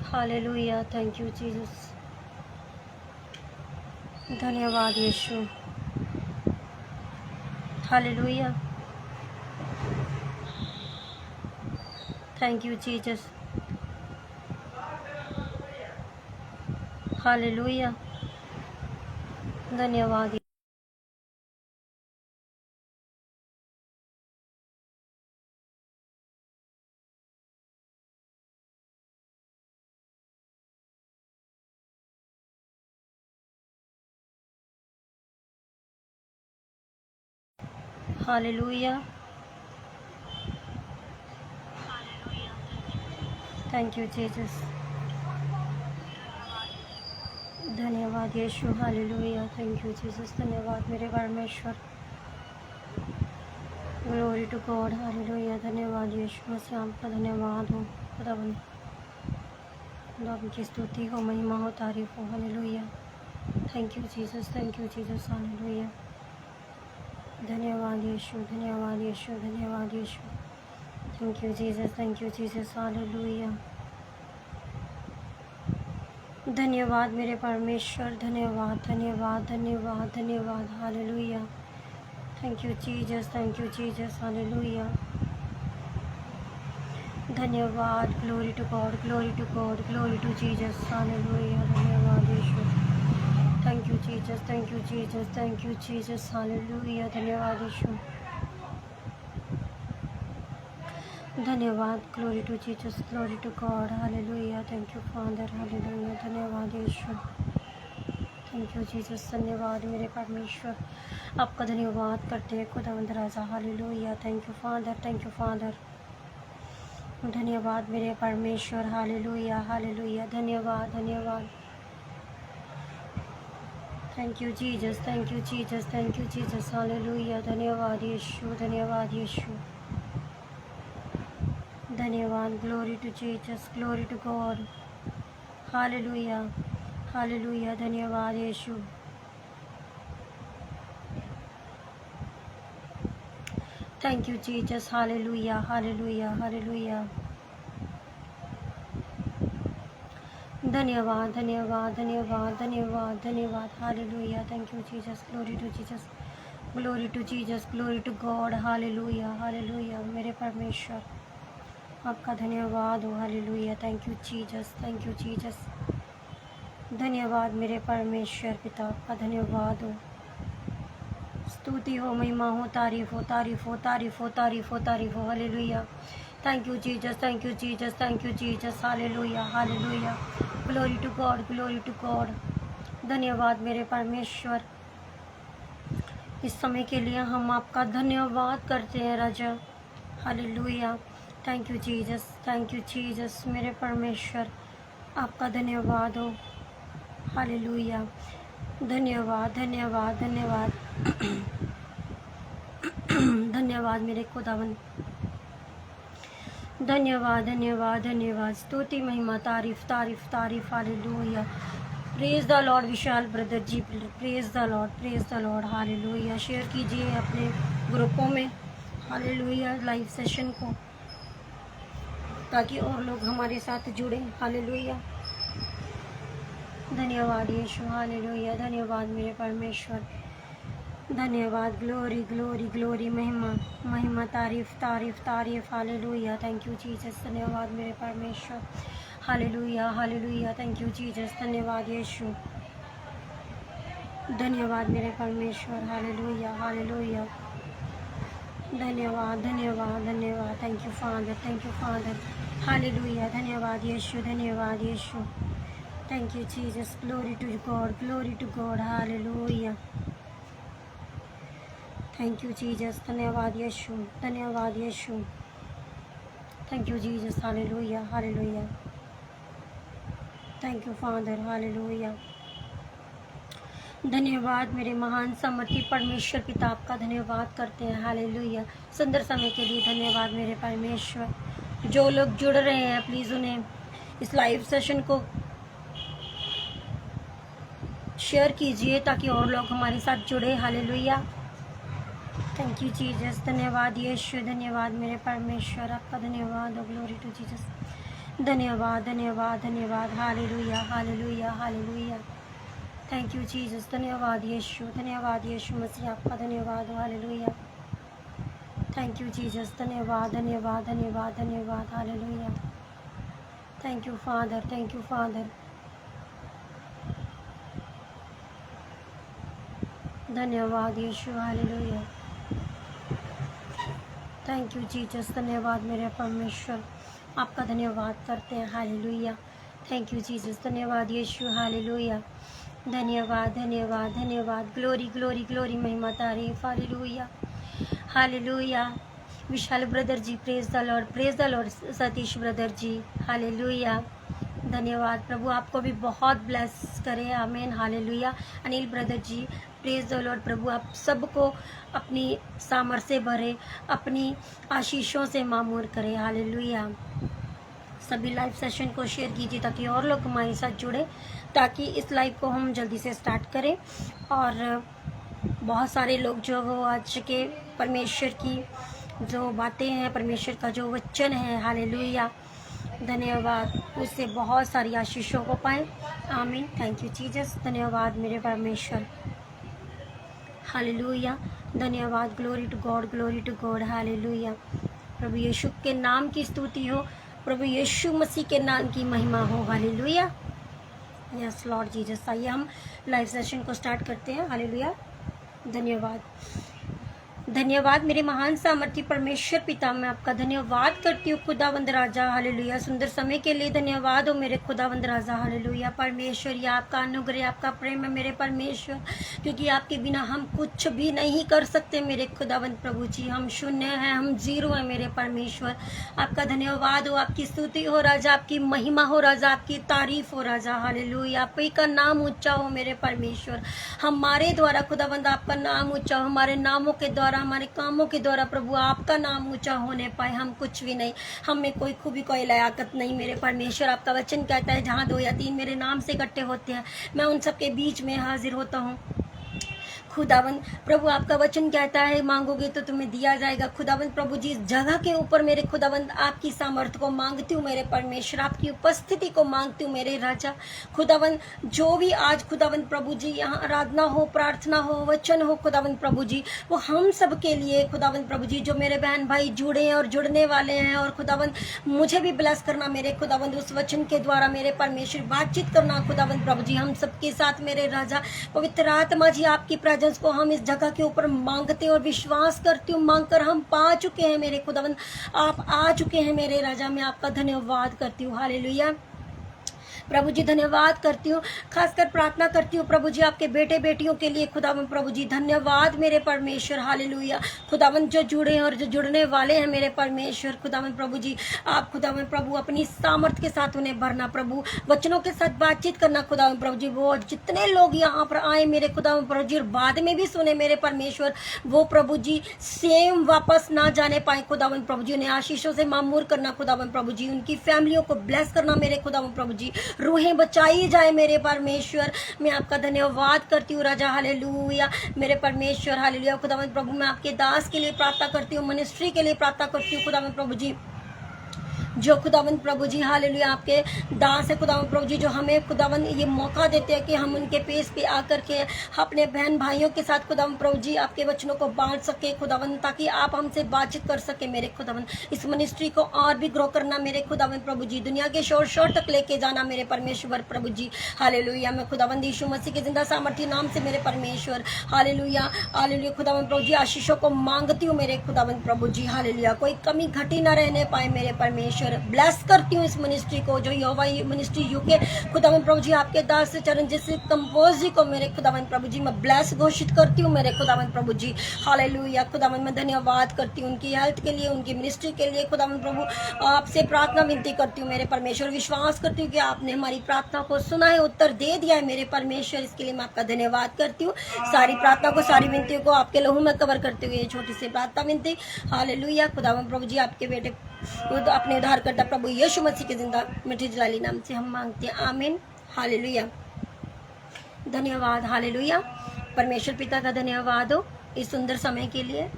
Hallelujah, thank you Jesus. धन्यवाद Yeshu. Hallelujah, thank you Jesus. Hallelujah, धन्यवाद। Hallelujah, thank you Jesus. धन्यवाद Yeshu. Hallelujah, thank you Jesus. धन्यवाद मेरे परमेश्वर। Glory to God. हालेलुया, धन्यवाद यीशु मसीह, आपका धन्यवाद हो खुदावंद। आपकी स्तुति हो, महिमा हो, तारीफ हो। Hallelujah, thank you Jesus, thank you Jesus. Hallelujah, धन्यवाद यीशु, धन्यवाद यीशु, धन्यवाद Yeshu. Thank you Jesus, thank you Jesus. Hallelujah, धन्यवाद मेरे परमेश्वर। धन्यवाद, धन्यवाद, धन्यवाद, धन्यवाद। Hallelujah, thank you Jesus, thank you Jesus. Hallelujah, धन्यवाद। Glory to God, glory to God, glory to Jesus. Hallelujah, धन्यवाद Yeshu. Thank you Jesus, thank you Jesus, thank you Jesus. Hallelujah, धन्यवाद यीशु। धन्यवाद। Glory to Jesus, glory to God. Hallelujah, thank you father. Hallelujah, धन्यवाद Yeshu. Thank you Jesus. धन्यवाद मेरे परमेश्वर, आपका धन्यवाद करते हैं खुदावंद राजा। Hallelujah, thank you father, thank you father. धन्यवाद मेरे परमेश्वर। हालेलुया, हालेलुया, धन्यवाद, धन्यवाद। Thank you Jesus, thank you Jesus, thank you Jesus. Hallelujah, धन्यवाद यीशु, धन्यवाद यीशु। धन्यवाद। Glory to Jesus, glory to God. Hallelujah, hallelujah, धन्यवाद Yeshu. Thank you Jesus. Hallelujah, hallelujah, hallelujah. धन्यवाद, धन्यवाद, धन्यवाद, धन्यवाद, धन्यवाद। Hallelujah, thank you Jesus. Glory to Jesus, glory to Jesus, glory to God. Hallelujah, hallelujah, मेरे परमेश्वर, आपका धन्यवाद हो। Hallelujah, thank you Jesus, thank you Jesus. धन्यवाद मेरे परमेश्वर पिता, आपका धन्यवाद हो। स्तुति हो, महिमा हो, तारीफ हो, तारीफ हो, तारीफ हो, तारीफ हो, तारीफ हो। Hallelujah, thank you Jesus, thank you Jesus, thank you Jesus. Hallelujah, hallelujah, glory to God, glory to God. धन्यवाद मेरे परमेश्वर, इस समय के लिए हम आपका धन्यवाद करते हैं राजा। Hallelujah, thank you Jesus, thank you Jesus. मेरे परमेश्वर, आपका धन्यवाद हो। हालेलुया, धन्यवाद, धन्यवाद, धन्यवाद। धन्यवाद मेरे खुदावन, धन्यवाद, धन्यवाद, धन्यवाद। स्तुति, महिमा, तारीफ, तारीफ, तारीफ। Hallelujah, praise the lord. Vishal brother ji, praise the lord, praise the lord. Hallelujah, share कीजिए अपने ग्रुपों में। हालेलुया, लाइव सेशन को, ताकि और लोग हमारे साथ जुड़े। हालेलुया, धन्यवाद यीशु। हालेलुया, धन्यवाद मेरे परमेश्वर। धन्यवाद। ग्लोरी, ग्लोरी, ग्लोरी, महिमा, महिमा, तारीफ, तारीफ, तारीफ। Hallelujah, thank you Jesus. धन्यवाद मेरे परमेश्वर। Hallelujah, hallelujah, thank you Jesus. धन्यवाद यीशु, धन्यवाद मेरे परमेश्वर। हालेलुया, हालेलुया, धन्यवाद, धन्यवाद, धन्यवाद। Thank you father, thank you father. Hallelujah, धन्यवाद यीशु, धन्यवाद Yeshu. Thank you Jesus. Glory to God, glory to God. Hallelujah, thank you Jesus. धन्यवाद यीशु, धन्यवाद Yeshu. Thank you Jesus. Hallelujah, hallelujah, thank you father. Hallelujah, धन्यवाद मेरे महान सामर्थी परमेश्वर पिता, आपका धन्यवाद करते हैं। हालेलुया, सुंदर समय के लिए धन्यवाद मेरे परमेश्वर। जो लोग जुड़ रहे हैं, प्लीज़ उन्हें इस लाइव सेशन को शेयर कीजिए, ताकि और लोग हमारे साथ जुड़े। Hallelujah, thank you Jesus. धन्यवाद यीशु, धन्यवाद मेरे परमेश्वर, आपका धन्यवाद हो। ग्लोरी टू जीसस, धन्यवाद धन्यवाद धन्यवाद। Hallelujah hallelujah hallelujah. Thank you Jesus. धन्यवाद यीशु मसीह, आपका धन्यवाद। हालेलुया। Thank you Jesus. धन्यवाद धन्यवाद धन्यवाद धन्यवाद। Hallelujah. Thank you father, thank you father. धन्यवाद Yeshu. Hallelujah. Thank you Jesus. धन्यवाद मेरे परमेश्वर, आपका धन्यवाद करते हैं। हालेलुया। Thank you Jesus. धन्यवाद यीशु। हालेलुया। धन्यवाद धन्यवाद धन्यवाद। ग्लोरी ग्लोरी ग्लोरी, महिमा तारीफ। Hallelujah hallelujah. Vishal brother ji, praise the Lord. Satish brother ji, hallelujah. धन्यवाद। प्रभु आपको भी बहुत ब्लेस करे। Amen. Hallelujah. Anil brother ji, praise the Lord. प्रभु आप सबको अपनी सामर्थ से भरे, अपनी आशीषों से मामूर करे। हालेलुया। सभी लाइव सेशन को शेयर कीजिए ताकि और लोग हमारे साथ जुड़े, ताकि इस लाइव को हम जल्दी से स्टार्ट करें और बहुत सारे लोग जो वो आज के परमेश्वर की जो बातें हैं, परमेश्वर का जो वचन है, हालेलुया, धन्यवाद, उससे बहुत सारी आशीषों को पाएं। आमीन। Thank you Jesus. धन्यवाद मेरे परमेश्वर। हालेलुया। धन्यवाद। Glory to God, glory to God. Hallelujah. प्रभु यीशु के नाम की स्तुति हो, प्रभु यीशु मसीह के नाम की महिमा हो। हालेलुया। Yes Lord Jesus. आइए हम लाइव सेशन को स्टार्ट करते हैं। हालेलुया। धन्यवाद धन्यवाद मेरे महान सामर्थी परमेश्वर पिता, मैं आपका धन्यवाद करती हूँ खुदावंद राजा। हालेलुया। सुंदर समय के लिए धन्यवाद हो मेरे खुदावंद राजा। हालेलुया। परमेश्वर, ये आपका अनुग्रह, आपका प्रेम है मेरे परमेश्वर, क्योंकि आपके बिना हम कुछ भी नहीं कर सकते मेरे खुदावंद प्रभु जी। हम शून्य हैं, हम जीरो हैं मेरे परमेश्वर। आपका धन्यवाद हो, आपकी स्तुति हो राजा, आपकी महिमा हो राजा, आपकी तारीफ हो राजा। हालेलुया। आप ही का नाम ऊंचा हो मेरे परमेश्वर। हमारे द्वारा खुदावंद आपका नाम ऊंचा हो, हमारे नामों के द्वारा, हमारे कामों के द्वारा प्रभु आपका नाम ऊंचा होने पाए। हम कुछ भी नहीं, हम में कोई खूबी कोई लायकत नहीं मेरे परमेश्वर। आपका वचन कहता है जहाँ 2 या 3 मेरे नाम से इकट्ठे होते हैं, मैं उन सबके बीच में हाजिर होता हूँ। खुदावंद प्रभु आपका वचन कहता है मांगोगे तो तुम्हें दिया जाएगा। खुदावंद प्रभु जी, इस जगह के ऊपर मेरे खुदावंद आपकी सामर्थ्य को मांगती हूँ मेरे परमेश्वर, आपकी उपस्थिति को मांगती हूँ मेरे राजा। खुदावंद जो भी आज खुदावंद प्रभु जी यहाँ आराधना हो, प्रार्थना हो, वचन हो खुदावंद प्रभु जी, वो हम सब के लिए खुदावंद प्रभु जी, जो मेरे बहन भाई जुड़े हैं और जुड़ने वाले हैं, और खुदावंद मुझे भी ब्लेस करना मेरे खुदावंद, उस वचन के द्वारा मेरे परमेश्वर बातचीत करना खुदावंद प्रभु जी हम सबके साथ मेरे राजा। पवित्र आत्मा जी, आपकी प्रेजेंस को हम इस जगह के ऊपर मांगते और विश्वास करती हूँ, मांगकर हम पा चुके हैं मेरे खुदावंद, आप आ चुके हैं मेरे राजा। मैं आपका धन्यवाद करती हूँ। हालेलुया। प्रभु जी धन्यवाद करती हूँ, खासकर प्रार्थना करती हूँ प्रभु जी आपके बेटे बेटियों के लिए खुदावन प्रभु जी। धन्यवाद मेरे परमेश्वर। हालेलुया। खुदावन जो जुड़े हैं और जो जुड़ने वाले हैं मेरे परमेश्वर, खुदावन प्रभु जी आप खुदावन प्रभु अपनी सामर्थ के साथ उन्हें भरना प्रभु, वचनों के साथ बातचीत करना खुदावन प्रभु जी। वो जितने लोग यहाँ पर आए मेरे खुदावन प्रभु जी और बाद में भी सुने मेरे परमेश्वर, वो प्रभु जी सेम वापस ना जाने पाए खुदावन प्रभु जी। उन्हें आशीषों से मामूर करना खुदावन प्रभु जी, उनकी फैमिलियों को ब्लेस करना मेरे खुदावन प्रभु जी, रूहें बचाई जाए मेरे परमेश्वर। मैं आपका धन्यवाद करती हूँ राजा। हालेलुया मेरे परमेश्वर। हालेलुया। खुदावंद प्रभु मैं आपके दास के लिए प्रार्थना करती हूँ, मिनिस्ट्री के लिए प्रार्थना करती हूँ खुदावंद प्रभु जी, जो खुदावंद प्रभु जी हालेलुया आपके दास है खुदावंद प्रभु जी, जो हमें खुदावंद ये मौका देते हैं कि हम उनके पेश पे आकर के अपने बहन भाइयों के साथ खुदावंद प्रभु जी आपके वचनों को बांट सके खुदावंद, ताकि आप हमसे बातचीत कर सके मेरे खुदावंद। इस मिनिस्ट्री को और भी ग्रो करना मेरे खुदावंद प्रभु जी, दुनिया के शोर शोर तक लेके जाना मेरे परमेश्वर प्रभु जी। हालेलुया। मैं खुदावंद यीशु मसीह के जिंदा सामर्थी नाम से मेरे परमेश्वर हालेलुया हालेलुया खुदावंद प्रभु जी आशीषों को मांगती हूँ मेरे खुदावंद प्रभु जी। हालेलुया। कोई कमी घटी न रहने पाए मेरे परमेश्वर। ब्लेस करती हूँ इस मिनिस्ट्री को, जो यहोवा मिनिस्ट्री यूके खुदावंद प्रभु जी आपके दास चरण जैसे कंपोज जी को मेरे खुदावंद प्रभु जी मैं ब्लेस घोषित करती हूँ मेरे खुदावंद प्रभु जी। हालेलुया। खुदावंद मैं धन्यवाद करती हूँ उनकी हेल्थ के लिए, उनकी मिनिस्ट्री के लिए खुदावंद प्रभु आपसे प्रार्थना विनती करती हूँ मेरे परमेश्वर। विश्वास करती हूँ कि आपने हमारी प्रार्थना को सुना है, उत्तर दे दिया है मेरे परमेश्वर, इसके लिए मैं आपका धन्यवाद करती हूँ। सारी प्रार्थना को, सारी विनतियों को आपके लहू में कवर करते हुए छोटी सी प्रार्थना विनती। हालेलुया। खुदावंद प्रभु जी आपके बेटे अपने उद्धारकर्ता प्रभु यीशु मसीह के जिंदा मीठी जलाली नाम से हम मांगते हैं। आमीन। हालेलुया। धन्यवाद। हालेलुया। परमेश्वर पिता का धन्यवाद हो इस सुंदर समय के लिए,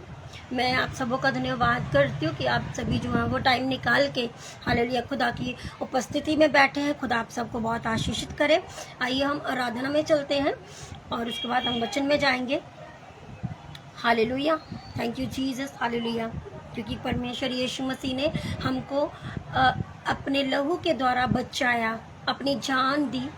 मैं आप सबों का धन्यवाद करती हूँ कि आप सभी जो हैं वो टाइम निकाल के हालेलुया खुदा की उपस्थिति में बैठे हैं। खुदा आप सबको बहुत आशीषित करे। आइए हम आराधना में चलते हैं और उसके बाद हम वचन में जाएंगे। Hallelujah, thank you Jesus, hallelujah. क्योंकि परमेश्वर यीशु मसीह ने हमको अपने लहू के द्वारा बचाया, अपनी जान दी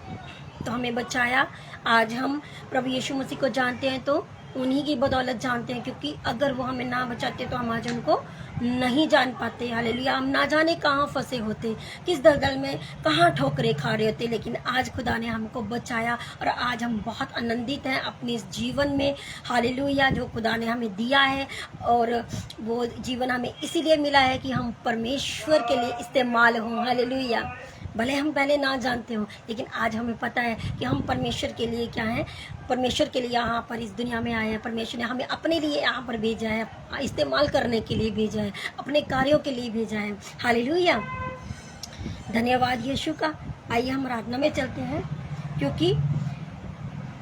तो हमें बचाया। आज हम प्रभु यीशु मसीह को जानते हैं तो उन्हीं की बदौलत जानते हैं, क्योंकि अगर वो हमें ना बचाते तो हम आज उनको नहीं जान पाते। हालेलुया, हम ना जाने कहाँ फंसे होते, किस दलदल में कहाँ ठोकरे खा रहे होते, लेकिन आज खुदा ने हमको बचाया और आज हम बहुत आनंदित हैं अपने इस जीवन में। हालेलुया, जो खुदा ने हमें दिया है और वो जीवन हमें इसीलिए मिला है कि हम परमेश्वर के लिए इस्तेमाल हों। हालेलुया, भले हम पहले ना जानते हो, लेकिन आज हमें पता है कि हम परमेश्वर के लिए क्या हैं, परमेश्वर के लिए यहाँ पर इस दुनिया में आए हैं। परमेश्वर ने हमें अपने लिए यहाँ पर भेजा है, इस्तेमाल करने के लिए भेजा है, अपने कार्यों के लिए भेजा है। हालेलुया, धन्यवाद यीशु का। आइए हम आराधना में चलते हैं, क्योंकि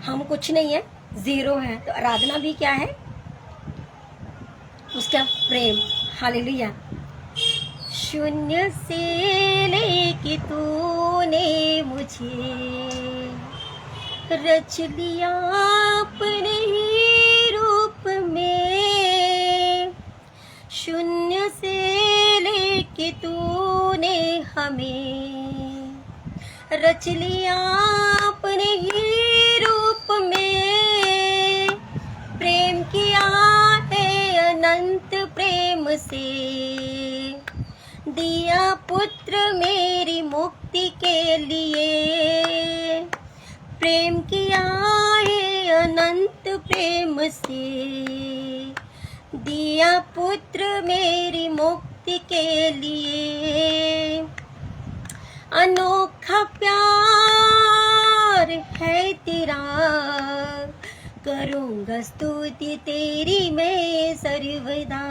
हम कुछ नहीं है, जीरो है। तो आराधना भी क्या है, उसका प्रेम। हालेलुया, शून्य से लेके तूने मुझे रच लिया अपने ही रूप में। शून्य से लेके तूने हमें रच लिया अपने ही रूप में। प्रेम किया है अनंत प्रेम से, दिया पुत्र मेरी मुक्ति के लिए। प्रेम किया है अनंत प्रेम से, दिया पुत्र मेरी मुक्ति के लिए। अनोखा प्यार है तेरा, करूँगा स्तुति तेरी मैं सर्वदा।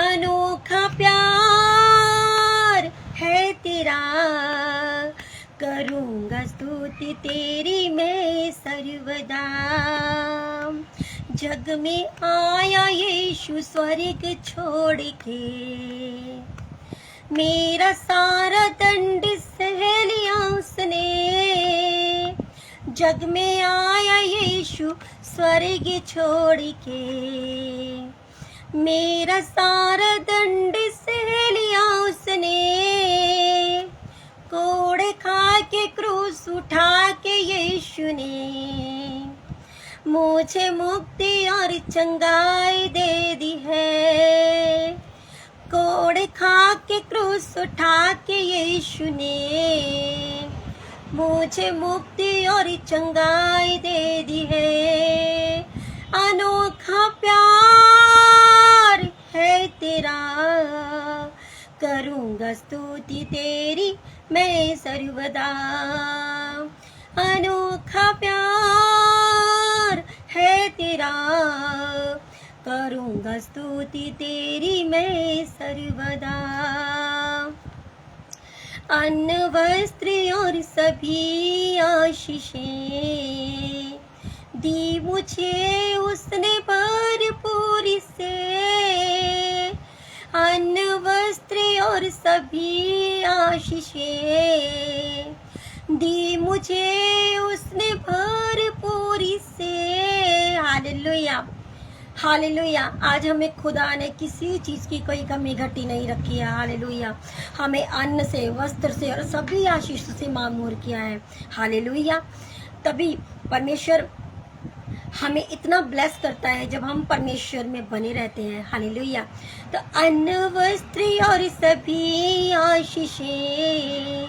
अनोखा प्यार है तेरा, करूँगा स्तुति तेरी मैं सर्वदा। जग में आया यीशु स्वर्ग छोड़ के, मेरा सारा दंड सह लिया उसने। जग में आया यीशु स्वर्ग छोड़ के, मेरा सारा दंड सह लिया उसने। कोड़े खा के क्रूस उठा के यीशु ने मुझे मुक्ति और चंगाई दे दी है। कोड़े खा के क्रूस उठा के यीशु ने मुझे मुक्ति और चंगाई दे दी है। अनोखा प्यार है तेरा, करूँगा स्तुति तेरी मैं सर्वदा। अनोखा प्यार है तेरा, करूँगा स्तुति तेरी मैं सर्वदा। अन्न वस्त्र और सभी आशीषें दी मुझे उसने भरपूर से। अन्न वस्त्र और सभी आशीषें दी मुझे उसने भरपूर से। हालेलुया, हालेलुया, आज हमें खुदा ने किसी चीज़ की कोई कमी घटी नहीं रखी है। हालेलुया, हमें अन्न से, वस्त्र से और सभी आशीष से मामूर किया है। हालेलुया, तभी परमेश्वर हमें इतना ब्लेस करता है जब हम परमेश्वर में बने रहते हैं। हालेलुया, तो अन्न वस्त्र और सभी आशीषें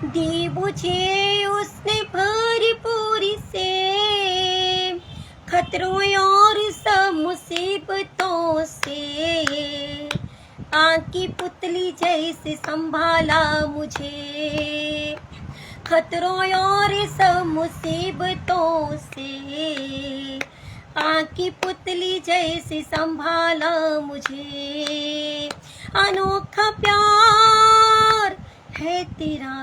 दी मुझे उसने भरपूर से। खतरों और सब मुसीबतों से आँख की पुतली जैसे संभाला मुझे। खतरों और सब मुसीबतों से आँख की पुतली जैसे संभाला मुझे। अनोखा प्यार है तेरा,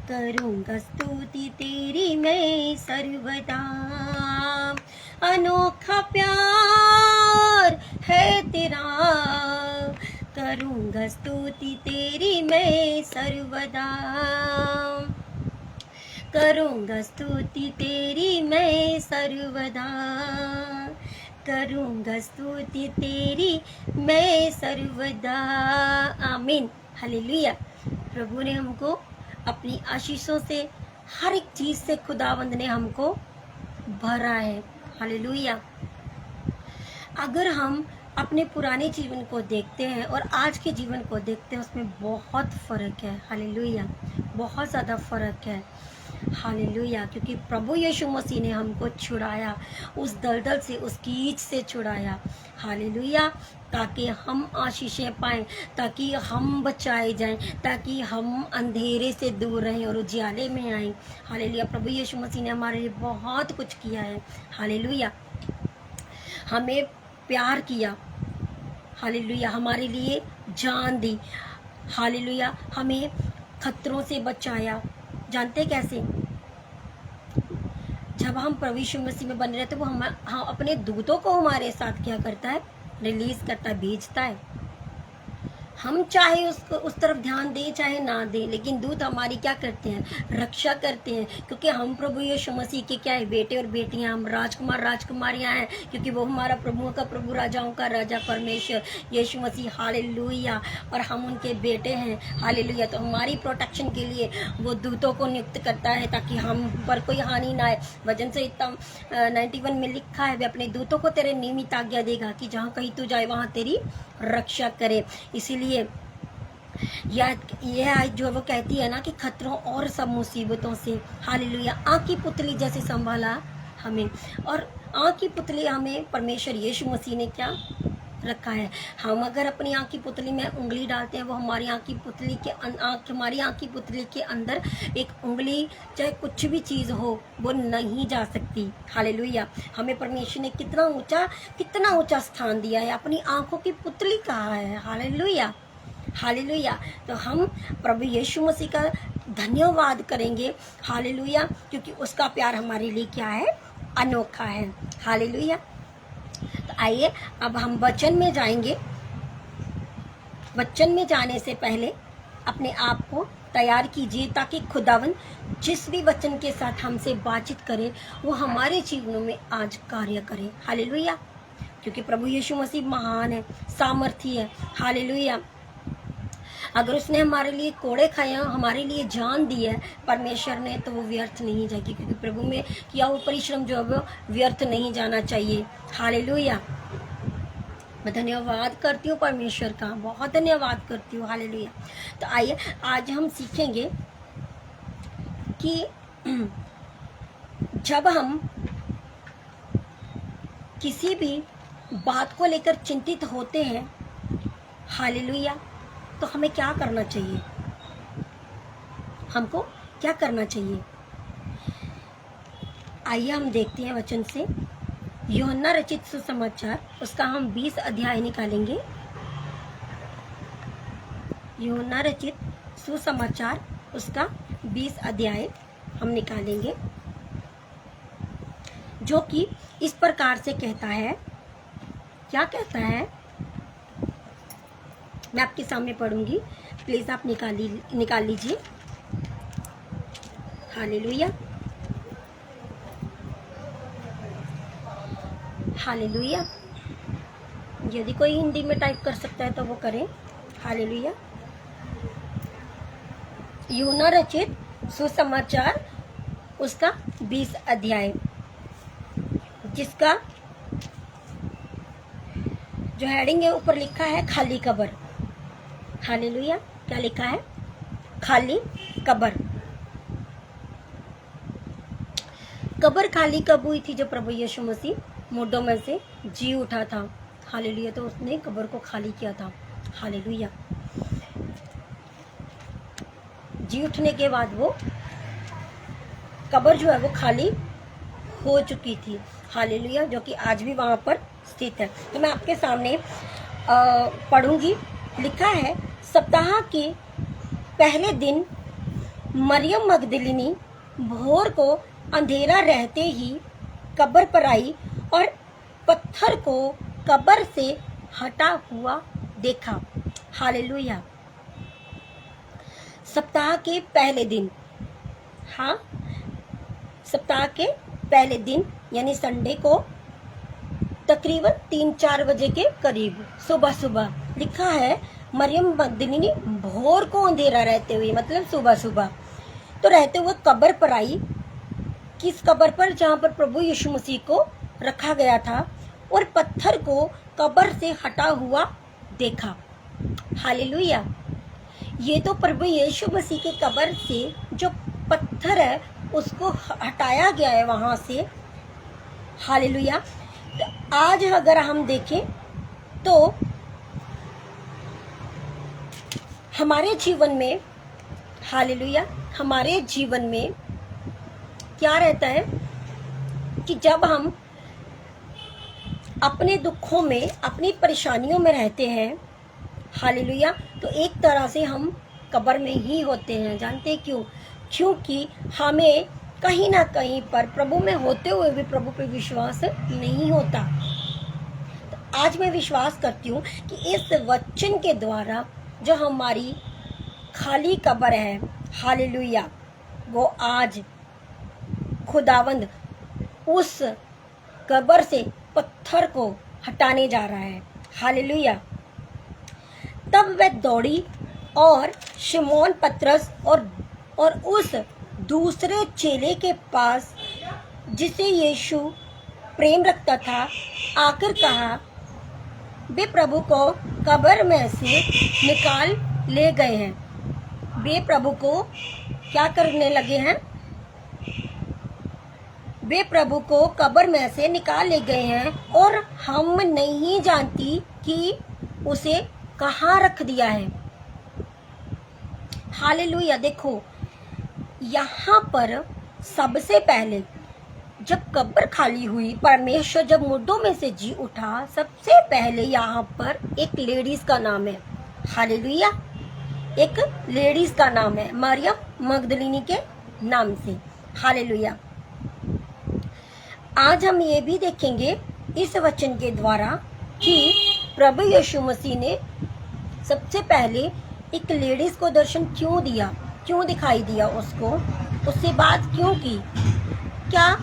करूँगा स्तुति तेरी मैं सर्वदा। अनोखा प्यार है तेरा। करूँगा स्तुति तेरी मैं सर्वदा, करूँगा स्तुति तेरी मैं सर्वदा, करूँगा स्तुति तेरी मैं सर्वदा। आमीन, हालेलुया। प्रभु ने हमको अपनी आशीषों से, हर एक चीज़ से खुदावंद ने हमको भरा है। हालेलुया। अगर हम अपने पुराने जीवन को देखते हैं और आज के जीवन को देखते हैं, उसमें बहुत फ़र्क है। हालेलुया, बहुत ज़्यादा फ़र्क है। हालेलुया, क्योंकि प्रभु यीशु मसीह ने हमको छुड़ाया, उस दलदल से, उस कीच से छुड़ाया। हालेलुया, ताकि हम आशीषें पाएं, ताकि हम बचाए जाएं, ताकि हम अंधेरे से दूर रहें और उजियाले में आएं। हालेलुया, प्रभु यीशु मसीह ने हमारे लिए बहुत कुछ किया है। हालेलुया, हमें प्यार किया। हालेलुया, हमारे लिए जान दी। हालेलुया, हमें खतरों से बचाया। जानते कैसे? जब हम प्रभु यीशु मसीह में बने रहते, वो हम अपने दूतों को हमारे साथ क्या करता है? रिलीज करता है, भेजता है। हम चाहे उसको उस तरफ ध्यान दें चाहे ना दें, लेकिन दूत हमारी क्या करते हैं? रक्षा करते हैं, क्योंकि हम प्रभु यीशु मसीह के क्या है? बेटे और बेटियां, हम राजकुमार राजकुमारियां हैं, क्योंकि वो हमारा प्रभुओं का प्रभु, राजाओं का राजा परमेश्वर यीशु मसीह। हालेलुया, और हम उनके बेटे हैं। हालेलुया, तो हमारी प्रोटेक्शन के लिए वो दूतों को नियुक्त करता है, ताकि हम पर कोई हानि ना आए। वचन से 91 में लिखा है, वे अपने दूतों को तेरे नियमित आज्ञा देगा कि जहाँ कहीं तू जाए वहाँ तेरी रक्षा करे। इसीलिए यह आयत जो वो कहती है ना कि खतरों और सब मुसीबतों से, हालेलुया, आँख की पुतली जैसे संभाला हमें। और आँख की पुतली हमें परमेश्वर यीशु मसीह ने क्या रखा है? हम अगर अपनी आँख की पुतली में उंगली डालते हैं, वो हमारी आँख की पुतली के हमारी आँख की पुतली के अंदर एक उंगली, चाहे कुछ भी चीज़ हो, वो नहीं जा सकती। हालेलुया, हमें परमेश्वर ने कितना ऊंचा स्थान दिया है, अपनी आँखों की पुतली कहा है। हालेलुया, हालेलुया, तो हम प्रभु यीशु मसीह का धन्यवाद करेंगे। हालेलुया, क्योंकि उसका प्यार हमारे लिए क्या है? अनोखा है। हालेलुया, तो आइए अब हम वचन में जाएंगे। वचन में जाने से पहले अपने आप को तैयार कीजिए, ताकि खुदावन जिस भी वचन के साथ हमसे बातचीत करे, वो हमारे जीवनों में आज कार्य करे। हालेलुया, क्योंकि प्रभु यीशु मसीह महान है, सामर्थी है। हालेलुया, अगर उसने हमारे लिए कोड़े खाए, हमारे लिए जान दी है परमेश्वर ने, तो वो व्यर्थ नहीं जाएगी, क्योंकि प्रभु में किया हुआ परिश्रम जो है वो व्यर्थ नहीं जाना चाहिए। हालेलुया, मैं धन्यवाद करती हूँ परमेश्वर का, बहुत धन्यवाद करती हूँ। हालेलुया, तो आइए आज हम सीखेंगे कि जब हम किसी भी बात को लेकर चिंतित होते हैं, हालेलुया, तो हमें क्या करना चाहिए? हमको क्या करना चाहिए? आइए हम देखते हैं वचन से। यूहन्ना रचित सुसमाचार, उसका हम 20 अध्याय निकालेंगे। यूहन्ना रचित सुसमाचार, उसका 20 अध्याय हम निकालेंगे, जो कि इस प्रकार से कहता है। क्या कहता है? मैं आपके सामने पढ़ूंगी, प्लीज आप निकाल लीजिए। हालेलुया, हालेलुया, यदि कोई हिंदी में टाइप कर सकता है तो वो करें। हालेलुया, यूहन्ना रचित सुसमाचार, उसका 20 अध्याय, जिसका जो हेडिंग है ऊपर लिखा है खाली कब्र। हालेलुया, क्या लिखा है? खाली कब्र। कब्र खाली कब हुई थी? जब प्रभु यीशु मसीह मुर्दों में से जी उठा था। हालेलुया, तो उसने कब्र को खाली किया था। हालेलुया, जी उठने के बाद वो कब्र जो है वो खाली हो चुकी थी। हालेलुया, जो कि आज भी वहाँ पर स्थित है। तो मैं आपके सामने पढ़ूंगी। लिखा है, सप्ताह के पहले दिन मरियम मगदलिनी भोर को अंधेरा रहते ही कब्र पर आई और पत्थर को कब्र से हटा हुआ देखा। हालेलुया। सप्ताह के पहले दिन, हाँ, सप्ताह के पहले दिन यानी संडे को तकरीबन 3-4 बजे के करीब सुबह सुबह लिखा है, मरियम मगदलीनी भोर को अंधेरा रहते हुए, मतलब सुबह सुबह तो रहते हुए कब्र पर आई। किस कब्र पर? जहाँ पर प्रभु यीशु मसीह को रखा गया था, और पत्थर को कब्र से हटा हुआ देखा। हालेलुया। ये तो प्रभु यीशु मसीह के कब्र से जो पत्थर है उसको हटाया गया है वहां से। हालेलुया। तो आज अगर हम देखें तो हमारे जीवन में, हालेलुया, हमारे जीवन में क्या रहता है कि जब हम अपने दुखों में, अपनी परेशानियों में रहते हैं, हालेलुया, तो एक तरह से हम कब्र में ही होते हैं। जानते हैं क्यों? क्योंकि हमें कहीं ना कहीं पर प्रभु में होते हुए भी प्रभु पे विश्वास नहीं होता। तो आज मैं विश्वास करती हूँ कि इस वचन के द्वारा जो हमारी खाली कब्र है, हालेलुया, वो आज खुदावंद उस कब्र से पत्थर को हटाने जा रहा है। हालेलुया। तब वह दौड़ी और शिमोन पतरस और उस दूसरे चेले के पास जिसे यीशु प्रेम रखता था आकर कहा, वे प्रभु को कब्र में से निकाल ले गए हैं। वे प्रभु को क्या करने लगे हैं? वे प्रभु को कब्र में से निकाल ले गए हैं और हम नहीं जानती कि उसे कहाँ रख दिया है। हालेलुया। देखो, यहाँ पर सबसे पहले जब कब्र खाली हुई, परमेश्वर जब मुर्दों में से जी उठा, सबसे पहले यहाँ पर एक लेडीज का नाम है। हालेलुया। एक लेडीज का नाम है, मरियम मगदलीनी के नाम से। हालेलुया। आज हम ये भी देखेंगे इस वचन के द्वारा कि प्रभु यीशु मसीह ने सबसे पहले एक लेडीज को दर्शन क्यों दिया, क्यों दिखाई दिया उसको, उससे बात क्यों की। क्या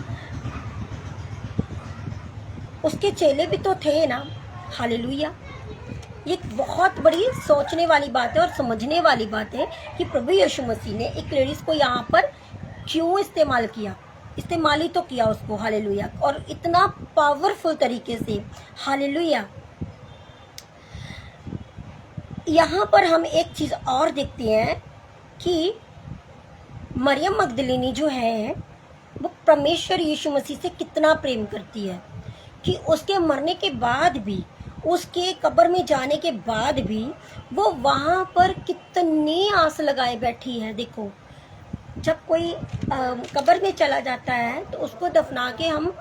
उसके चेले भी तो थे ना। हालेलुया। ये बहुत बड़ी सोचने वाली बात है और समझने वाली बात है कि प्रभु यीशु मसीह ने एक लेडीज को यहाँ पर क्यों इस्तेमाल किया। इस्तेमाल ही तो किया उसको। हालेलुया। और इतना पावरफुल तरीके से। हालेलुया। यहाँ पर हम एक चीज और देखते हैं कि मरियम मगदलीनी जो है वो परमेश्वर यीशु मसीह से कितना प्रेम करती है कि उसके मरने के बाद भी, उसके कब्र में जाने के बाद भी वो वहां पर कितनी आस लगाए बैठी है। देखो, जब कोई कब्र में चला जाता है तो उसको दफना के हम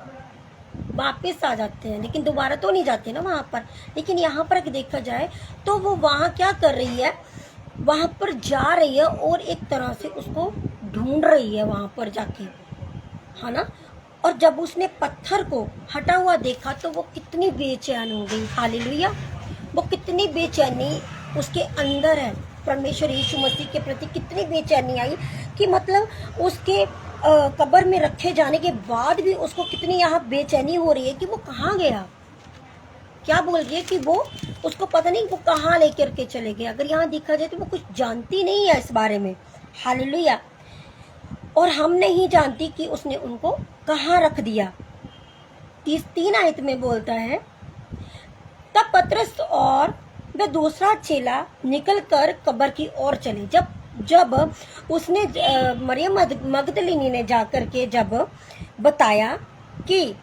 वापस आ जाते हैं, लेकिन दोबारा तो नहीं जाते ना वहां पर। लेकिन यहाँ पर देखा जाए तो वो वहां क्या कर रही है, वहां पर जा रही है और एक तरह से उसको ढूंढ रही है वहां पर जाके, है ना। और जब उसने पत्थर को हटा हुआ देखा तो वो कितनी बेचैन हो गई। हालेलुया। वो कितनी बेचैनी उसके अंदर है, परमेश्वर यीशु मसीह के प्रति कितनी बेचैनी आई कि मतलब उसके कब्र में रखे जाने के बाद भी उसको कितनी यहाँ बेचैनी हो रही है कि वो कहाँ गया। क्या बोल रही है कि वो उसको पता नहीं वो कहाँ लेकर के चले गए। अगर यहाँ देखा जाए तो वो कुछ जानती नहीं है इस बारे में। हालेलुया। और हम नहीं जानती कि उसने उनको कहाँ रख दिया। 3 आयत में बोलता है, तब पतरस और वह दूसरा चेला निकल कर कब्र की ओर चले। जब उसने मरियम मगदलीनी ने जाकर के जब बताया कि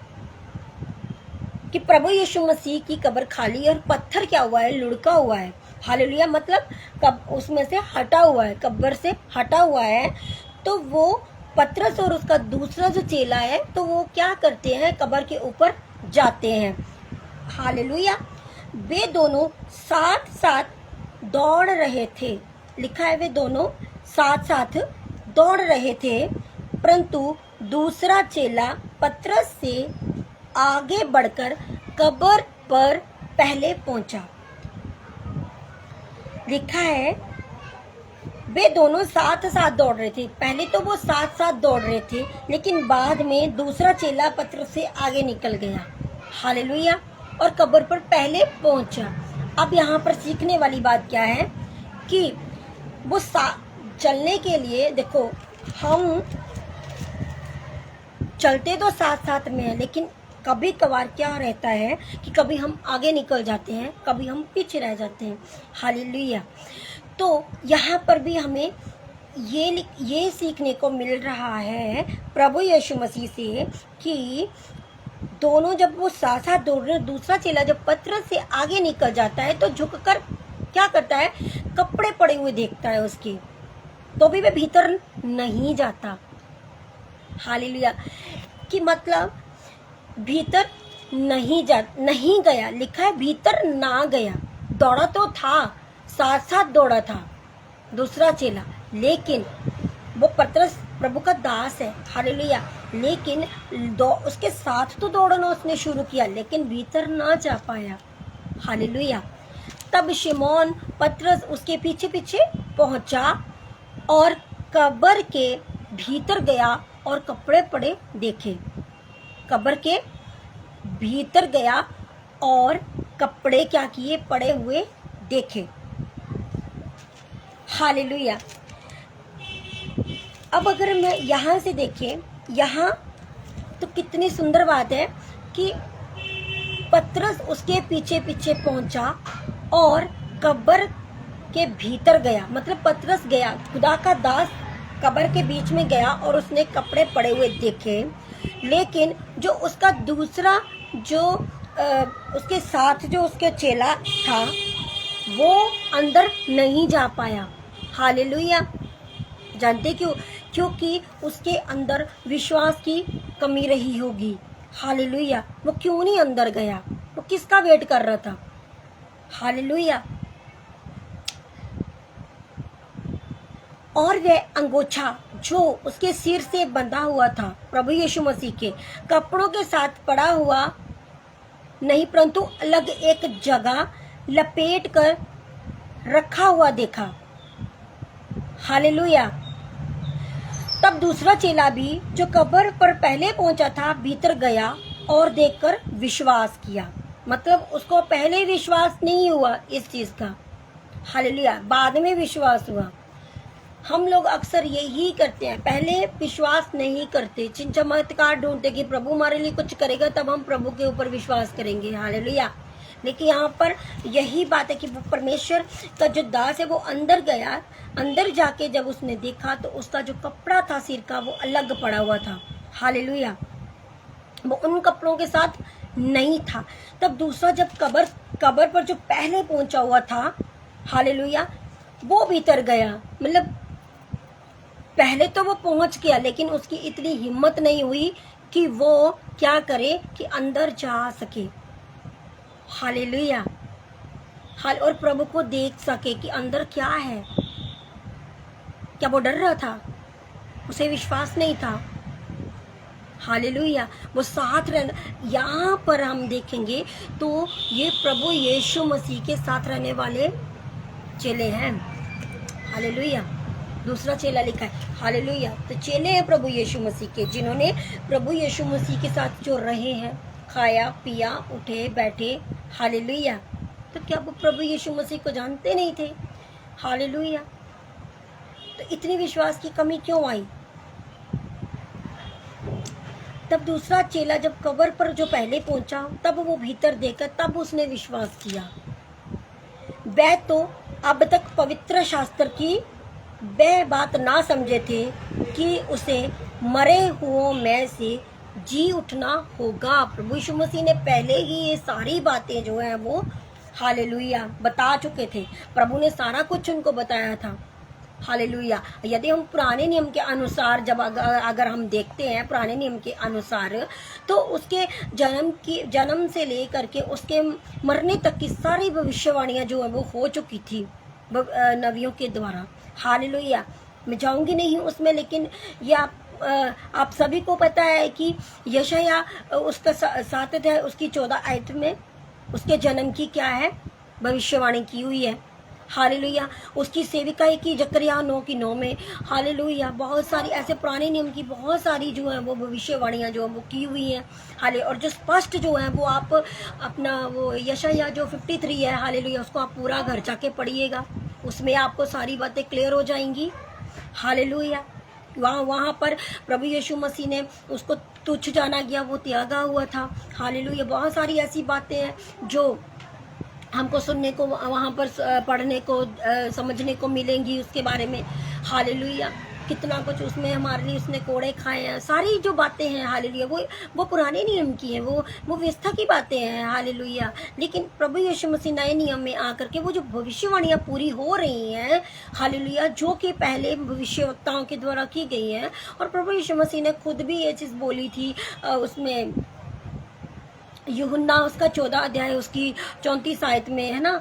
प्रभु यीशु मसीह की कब्र खाली है और पत्थर क्या हुआ है, लुढ़का हुआ है। हालेलुया। मतलब कब उसमें से हटा हुआ है, कब्र से हटा हुआ है। तो वो पतरस और उसका दूसरा जो चेला है तो वो क्या करते हैं, कब्र के ऊपर जाते हैं। हालेलुया। वे दोनों साथ साथ दौड़ रहे थे। लिखा है वे दोनों साथ साथ दौड़ रहे थे, परंतु दूसरा चेला पतरस से आगे बढ़कर कब्र पर पहले पहुंचा। लिखा है वे दोनों साथ साथ दौड़ रहे थे। पहले तो वो साथ साथ दौड़ रहे थे, लेकिन बाद में दूसरा चेला पतरस से आगे निकल गया। हालेलुया। और कब्र पर पहले पहुंचा। अब यहाँ पर सीखने वाली बात क्या है कि वो चलने के लिए, देखो हम चलते तो साथ साथ में है, लेकिन कभी कभार क्या रहता है कि कभी हम आगे निकल जाते हैं, कभी हम पीछे रह जाते हैं। हालेलुया। तो यहाँ पर भी हमें ये सीखने को मिल रहा है प्रभु यीशु मसीह से कि दोनों जब वो साथ साथ दौड़ रहे, दूसरा चेला जब पतरस से आगे निकल जाता है तो झुककर क्या करता है, कपड़े पड़े हुए देखता है उसके, तो भी वह भीतर नहीं जाता। हालेलुया। कि मतलब भीतर नहीं गया। लिखा है भीतर ना गया। दौड़ा तो था, साथ साथ दौड़ा था दूसरा चेला, लेकिन वो पतरस प्रभु का दास है। हालेलुया। लेकिन उसके साथ तो दौड़ना उसने शुरू किया, लेकिन भीतर ना जा पाया। हालेलुया। तब शिमोन पतरस उसके पीछे पीछे पहुंचा और कब्र के भीतर गया और कपड़े पड़े देखे। कब्र के भीतर गया और कपड़े क्या किए, पड़े हुए देखे। हालेलुया। अब अगर मैं यहाँ से देखें, यहाँ तो कितनी सुंदर बात है कि पतरस उसके पीछे पीछे पहुंचा और कब्र के भीतर गया। मतलब पतरस गया, खुदा का दास कब्र के बीच में गया और उसने कपड़े पड़े हुए देखे, लेकिन जो उसका दूसरा जो उसके साथ जो उसके चेला था वो अंदर नहीं जा पाया। हालेलुया। जानते क्यों? क्योंकि उसके अंदर विश्वास की कमी रही होगी। हालेलुया। वो क्यों नहीं अंदर गया? वो किसका वेट कर रहा था? हालेलुया। और वह अंगोछा जो उसके सिर से बंधा हुआ था प्रभु यीशु मसीह के कपड़ों के साथ पड़ा हुआ नहीं, परंतु अलग एक जगह लपेट कर रखा हुआ देखा। हालेलुया। तब दूसरा चेला भी जो कब्र पर पहले पहुंचा था भीतर गया और देखकर विश्वास किया। मतलब उसको पहले विश्वास नहीं हुआ इस चीज का। हालेलुया। बाद में विश्वास हुआ। हम लोग अक्सर यही करते हैं, पहले विश्वास नहीं करते, चमत्कार ढूंढते कि प्रभु हमारे लिए कुछ करेगा तब हम प्रभु के ऊपर विश्वास करेंगे। हालेलुया। लेकिन यहाँ पर यही बात है कि वो परमेश्वर का जो दास है वो अंदर गया, अंदर जाके जब उसने देखा तो उसका जो कपड़ा था सिर का वो अलग पड़ा हुआ था। हालेलुया। वो उन कपड़ों के साथ नहीं था। तब दूसरा जब कब्र पर जो पहले पहुंचा हुआ था, हालेलुया, वो भीतर गया। मतलब पहले तो वो पहुंच गया, लेकिन उसकी इतनी हिम्मत नहीं हुई कि वो क्या करे कि अंदर जा सके। हालेलुया। और प्रभु को देख सके कि अंदर क्या है। क्या वो डर रहा था? उसे विश्वास नहीं था। हालेलुया। वो साथ रहना, यहाँ पर हम देखेंगे तो ये प्रभु यीशु मसीह के साथ रहने वाले चेले हैं। हालेलुया। दूसरा चेला लिखा है। हालेलुया। तो चेले हैं प्रभु यीशु मसीह के, जिन्होंने प्रभु यीशु मसीह के साथ जो रहे हैं, खाया पिया, उठे बैठे। हालेलुया। तो क्या वो प्रभु यीशु मसीह को जानते नहीं थे? हालेलुया। तो इतनी विश्वास की कमी क्यों आई? तब दूसरा चेला जब कब्र पर जो पहले पहुंचा तब वो भीतर देखा, तब उसने विश्वास किया। वह तो अब तक पवित्र शास्त्र की वह बात ना समझे थे कि उसे मरे हुओं में से जी उठना होगा। प्रभु यीशु मसीह ने पहले ही ये सारी बातें जो है वो हालेलुया बता चुके थे। प्रभु ने सारा कुछ उनको बताया था। हालेलुया। यदि हम पुराने नियम के अनुसार जब अगर हम देखते हैं पुराने नियम के अनुसार, तो उसके जन्म से लेकर के उसके मरने तक की सारी भविष्यवाणियां जो है वो हो चुकी थी नबियों के द्वारा। हालेलुया। मैं जाऊंगी नहीं उसमें, लेकिन ये आप सभी को पता है कि यशाया उसका 7 अध्याय उसकी 14 आयत में उसके जन्म की क्या है, भविष्यवाणी की हुई है। हालेलुया। उसकी सेविकाई की जकरिया 9:9 में। हालेलुया। बहुत सारी ऐसे पुराने नियम की बहुत सारी जो है वो भविष्यवाणियाँ जो है वो की हुई हैं। हाले और जो स्पष्ट जो है वो आप अपना वो यशाया जो 53 है, हालेलुया, उसको आप पूरा घर जाके पढ़िएगा, उसमें आपको सारी बातें क्लियर हो जाएंगी। हालेलुया। वहाँ पर प्रभु यीशु मसीह ने उसको तुच्छ जाना गया, वो त्यागा हुआ था। हालेलुया। बहुत सारी ऐसी बातें हैं जो हमको सुनने को वहाँ पर पढ़ने को समझने को मिलेंगी उसके बारे में। हालेलुया। कितना कुछ उसमें हमारे लिए उसने कोड़े खाए हैं, सारी जो बातें हैं हालेलुया वो पुराने नियम की हैं, वो व्यवस्था की बातें हैं। हालेलुया। लेकिन प्रभु यीशु मसीह नए नियम में आकर के वो जो भविष्यवाणियाँ पूरी हो रही हैं, हालेलुया, जो कि पहले भविष्यवक्ताओं के द्वारा की गई हैं, और प्रभु यीशु मसीह ने खुद भी ये चीज़ बोली थी उसमें यूहन्ना उसका 14 अध्याय उसकी 34 आयत में, है ना।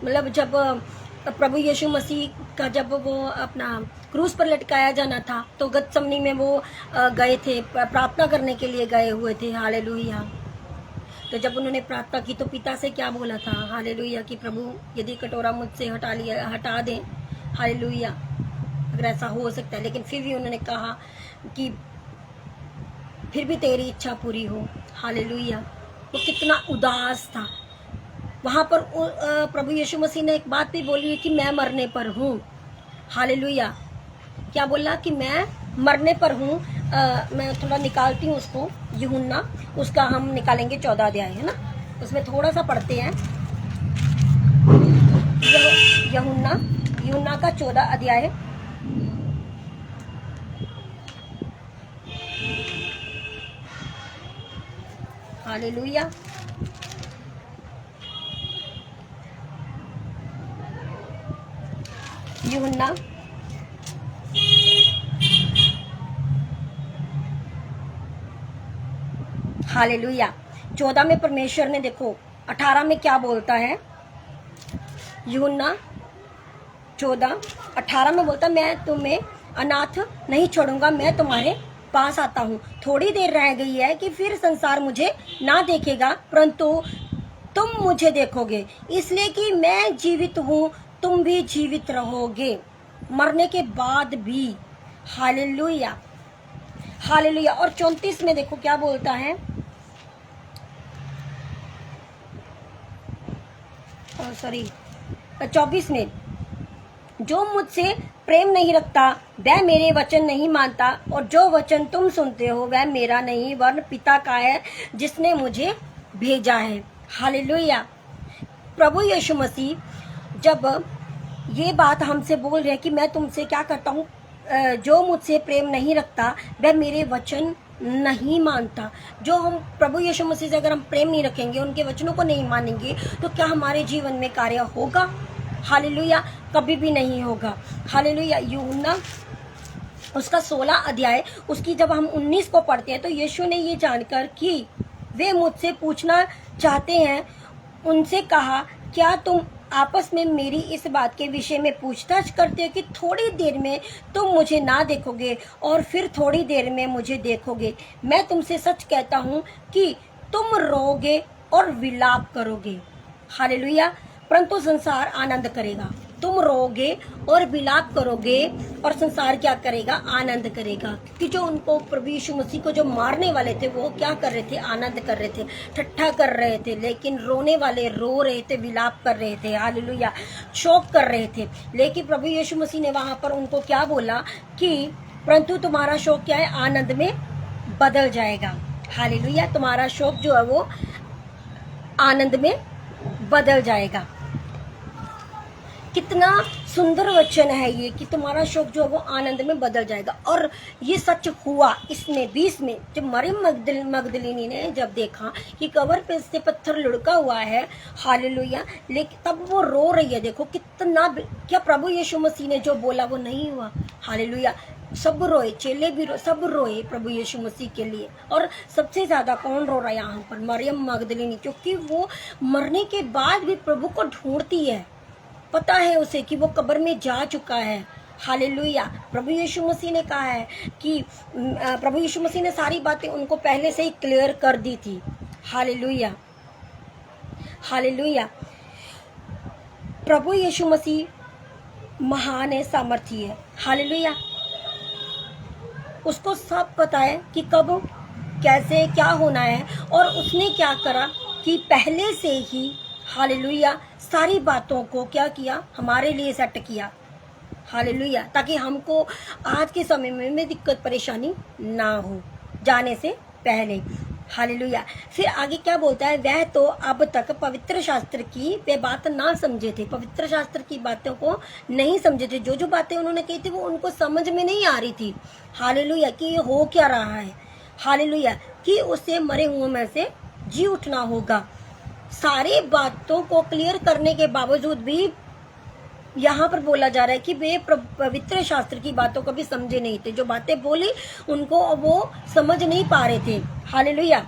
मतलब जब प्रभु यीशु मसीह का जब वो अपना क्रूस पर लटकाया जाना था तो गतसमनी में वो गए थे, प्रार्थना करने के लिए गए हुए थे। हालेलुया। तो जब उन्होंने प्रार्थना की तो पिता से क्या बोला था, हालेलुया, कि प्रभु यदि कटोरा मुझसे हटा दें, हालेलुया, अगर ऐसा हो सकता है, लेकिन फिर भी उन्होंने कहा कि फिर भी तेरी इच्छा पूरी हो। हालेलुया। वो कितना उदास था वहाँ पर। प्रभु यीशु मसीह ने एक बात भी बोली है कि मैं मरने पर हूँ। हालेलुया। क्या बोला कि मैं मरने पर हूँ। मैं थोड़ा निकालती हूँ उसको, यूहन्ना उसका हम निकालेंगे 14 अध्याय, है ना, उसमें थोड़ा सा पढ़ते हैं। यूहन्ना का 14 अध्याय। हालेलुया। यूहन्ना हालेलुया 14 में परमेश्वर ने देखो 18 में क्या बोलता है। यूहन्ना 14:18 में बोलता, मैं तुम्हें अनाथ नहीं छोड़ूंगा, मैं तुम्हारे पास आता हूँ। थोड़ी देर रह गई है कि फिर संसार मुझे ना देखेगा, परंतु तुम मुझे देखोगे, इसलिए कि मैं जीवित हूँ, तुम भी जीवित रहोगे मरने के बाद भी। हालेलुया। हालेलुया। और 34 में देखो क्या बोलता है, सॉरी 24 में, जो मुझसे प्रेम नहीं रखता वह मेरे वचन नहीं मानता, और जो वचन तुम सुनते हो वह मेरा नहीं वरन पिता का है जिसने मुझे भेजा है। हालेलुया। प्रभु यीशु मसीह जब ये बात हमसे बोल रहे हैं कि मैं तुमसे क्या करता हूँ, जो मुझसे प्रेम नहीं रखता वह मेरे वचन नहीं मानता। जो हम प्रभु यीशु मसीह से अगर हम प्रेम नहीं रखेंगे, उनके वचनों को नहीं मानेंगे, तो क्या हमारे जीवन में कार्य होगा? हालेलुया, कभी भी नहीं होगा। हालेलुया। यूहन्ना उसका 16 अध्याय उसकी जब हम 19 को पढ़ते हैं तो यीशु ने ये जानकर कि वे मुझसे पूछना चाहते हैं, उनसे कहा, क्या तुम आपस में मेरी इस बात के विषय में पूछताछ करते हो कि थोड़ी देर में तुम मुझे ना देखोगे और फिर थोड़ी देर में मुझे देखोगे? मैं तुमसे सच कहता हूँ कि तुम रोओगे और विलाप करोगे, हालेलुया, परंतु संसार आनंद करेगा। तुम रोओगे और विलाप करोगे और संसार क्या करेगा? आनंद करेगा। क्योंकि जो उनको प्रभु यीशु मसीह को जो मारने वाले थे वो क्या कर रहे थे? आनंद कर रहे थे, ठट्ठा कर रहे थे, लेकिन रोने वाले रो रहे थे, विलाप कर रहे थे, हालेलुया, शोक कर रहे थे। लेकिन प्रभु यीशु मसीह ने वहां पर उनको क्या बोला कि परंतु तुम्हारा शोक क्या है? आनंद में बदल जाएगा। हालेलुया। तुम्हारा शोक जो है वो आनंद में बदल जाएगा। कितना सुंदर वचन है ये कि तुम्हारा शोक जो है वो आनंद में बदल जाएगा। और ये सच हुआ इसमें 20 में, जब मरियम मगदलिनी ने जब देखा कि कबर पे से पत्थर लुढ़का हुआ है, हालेलुया, लेकिन तब वो रो रही है। देखो कितना, क्या प्रभु यीशु मसीह ने जो बोला वो नहीं हुआ? हालेलुया। सब रोए, चेले भी सब रोए प्रभु यीशु मसीह के लिए। और सबसे ज्यादा कौन रो रहा है यहाँ पर? मरियम मगदलिनी, क्योंकि वो मरने के बाद भी प्रभु को ढूंढती है। पता है उसे कि वो कब्र में जा चुका है। हालेलुया। प्रभु यीशु मसीह ने कहा है कि प्रभु यीशु मसीह ने सारी बातें उनको पहले से ही क्लियर कर दी थी। हालेलुया। हालेलुया। प्रभु यीशु मसीह महान है, सामर्थी है। हालेलुया। उसको सब पता है कि कब कैसे क्या होना है, और उसने क्या करा कि पहले से ही हालेलुया सारी बातों को क्या किया, हमारे लिए सेट किया। हालेलुया। ताकि हमको आज के समय में दिक्कत परेशानी ना हो जाने से पहले। हालेलुया। फिर आगे क्या बोलता है, वह तो अब तक पवित्र शास्त्र की वे बात ना समझे थे, पवित्र शास्त्र की बातों को नहीं समझे थे। जो जो बातें उन्होंने कही थी वो उनको समझ में नहीं आ रही थी। हालेलुया। कि ये हो क्या रहा है। हालेलुया। कि उसे मरे हुए में से जी उठना होगा। सारी बातों को क्लियर करने के बावजूद भी यहाँ पर बोला जा रहा है कि वे पवित्र शास्त्र की बातों को भी समझे नहीं थे। जो बातें बोली उनको वो समझ नहीं पा रहे थे। हालेलुया।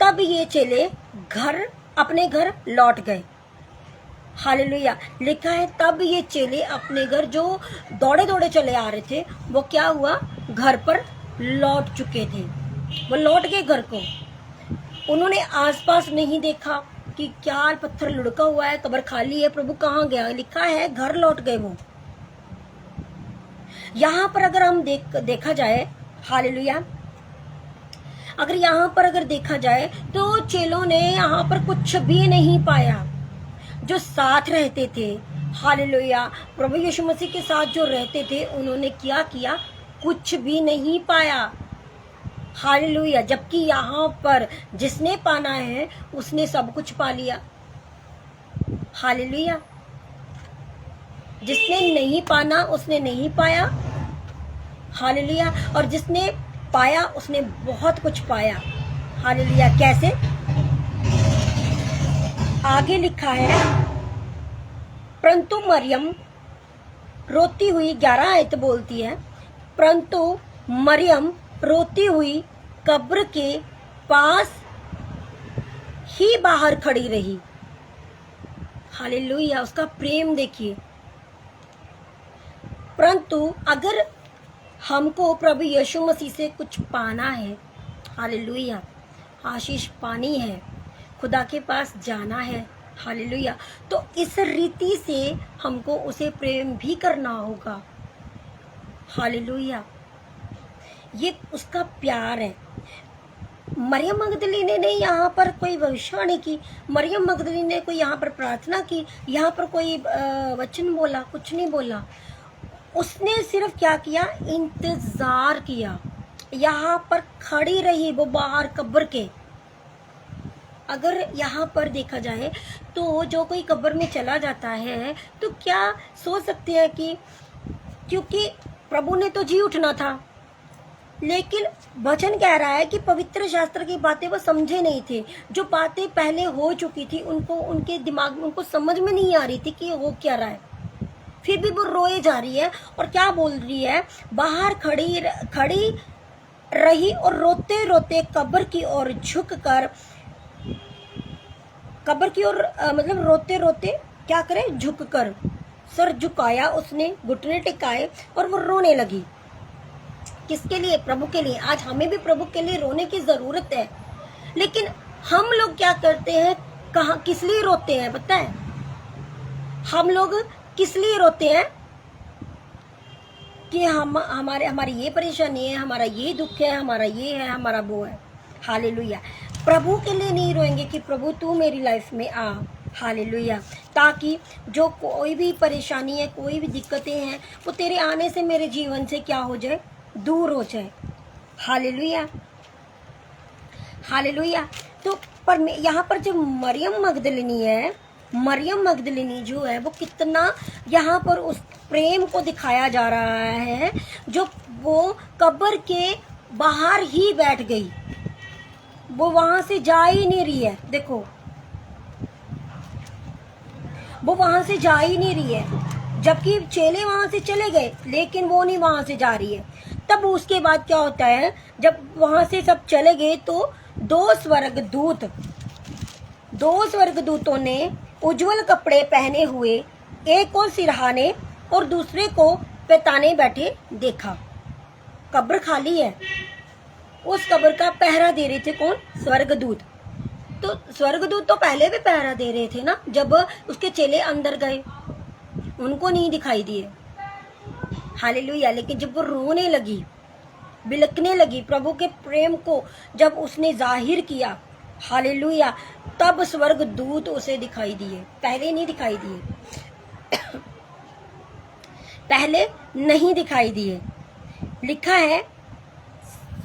तब ये चेले अपने घर लौट गए। हालेलुया। लिखा है तब ये चेले अपने घर, जो दौड़े दौड़े चले आ रहे थे, वो क्या हुआ, घर पर लौट चुके थे। वो लौट गए घर को। उन्होंने आसपास नहीं देखा कि क्या पत्थर लुढ़का हुआ है, कब्र खाली है, प्रभु कहाँ गया। लिखा है घर लौट गए वो। यहाँ पर अगर हम देखा जाए, हालेलुया, अगर यहाँ पर अगर देखा जाए तो चेलों ने यहाँ पर कुछ भी नहीं पाया। जो साथ रहते थे, हालेलुया, प्रभु यीशु मसीह के साथ जो रहते थे, उन्होंने क्या किया, कुछ भी नहीं पाया। हालेलुया। जबकि यहाँ पर जिसने पाना है उसने सब कुछ पा लिया। हालेलुया। जिसने नहीं पाना उसने नहीं पाया। हालेलुया। और जिसने पाया उसने बहुत कुछ पाया। हालेलुया। कैसे, आगे लिखा है, परंतु मरियम रोती हुई, 11 आयत बोलती है, परंतु मरियम रोती हुई कब्र के पास ही बाहर खड़ी रही। हालेलुया। उसका प्रेम देखिए। परंतु अगर हमको प्रभु यीशु मसीह से कुछ पाना है, हालेलुया, आशीष पानी है, खुदा के पास जाना है, हालेलुया, तो इस रीति से हमको उसे प्रेम भी करना होगा। हालेलुया। ये उसका प्यार है। मरियम मगदलीनी ने यहाँ पर कोई भविष्यवाणी की, मरियम मगदलीनी ने कोई यहाँ पर प्रार्थना की, यहाँ पर कोई वचन बोला, कुछ नहीं बोला। उसने सिर्फ क्या किया, इंतजार किया। यहाँ पर खड़ी रही वो बाहर कब्र के। अगर यहाँ पर देखा जाए तो जो कोई कब्र में चला जाता है तो क्या सोच सकते हैं कि क्योंकि प्रभु ने तो जी उठना था, लेकिन वचन कह रहा है कि पवित्र शास्त्र की बातें वो समझे नहीं थे। जो बातें पहले हो चुकी थी उनको, उनके दिमाग में, उनको समझ में नहीं आ रही थी कि हो क्या रहा है। फिर भी वो रोए जा रही है और क्या बोल रही है, बाहर खड़ी रही और रोते रोते कब्र की ओर झुककर, कब्र की ओर मतलब रोते रोते क्या करे, झुककर सर झुकाया उसने, घुटने टिकाए और वो रोने लगी। किसके लिए? प्रभु के लिए। आज हमें भी प्रभु के लिए रोने की जरूरत है, लेकिन हम लोग क्या करते हैं, कहाँ किस लिए रोते हैं पता है? हम लोग किस लिए रोते हैं कि हमारी ये परेशानी है, हमारा ये दुख है, हमारा ये है, हमारा वो है। हालेलुया। प्रभु के लिए नहीं रोएंगे कि प्रभु तू मेरी लाइफ में आ। हालेलुया। ताकि जो कोई भी परेशानी है, कोई भी दिक्कतें हैं, वो तेरे आने से मेरे जीवन से क्या हो जाए, दूर हो जाए। हालेलुया। हालेलुया। तो पर यहाँ पर जो मरियम मगदलिनी है, मरियम मगदलिनी जो है वो कितना यहाँ पर उस प्रेम को दिखाया जा रहा है, जो वो कब्र के बाहर ही बैठ गई, वो वहां से जा ही नहीं रही है। देखो, वो वहां से जा ही नहीं रही है, जबकि चेले वहां से चले गए, लेकिन वो नहीं वहां से जा रही है। तब उसके बाद क्या होता है, जब वहां से सब चले गए तो दो स्वर्गदूतों ने उज्जवल कपड़े पहने हुए एक को सिरहाने और दूसरे को पैताने बैठे देखा। कब्र खाली है, उस कब्र का पहरा दे रहे थे कौन? स्वर्गदूत। तो स्वर्गदूत तो पहले भी पहरा दे रहे थे ना, जब उसके चेले अंदर गए उनको नहीं दिखाई दिए। हालेलुया। लेकिन जब वो रोने लगी, बिलखने लगी, प्रभु के प्रेम को जब उसने जाहिर किया, हालेलुया, तब स्वर्गदूत उसे दिखाई दिए, पहले नहीं दिखाई दिए। पहले नहीं दिखाई दिए। लिखा है,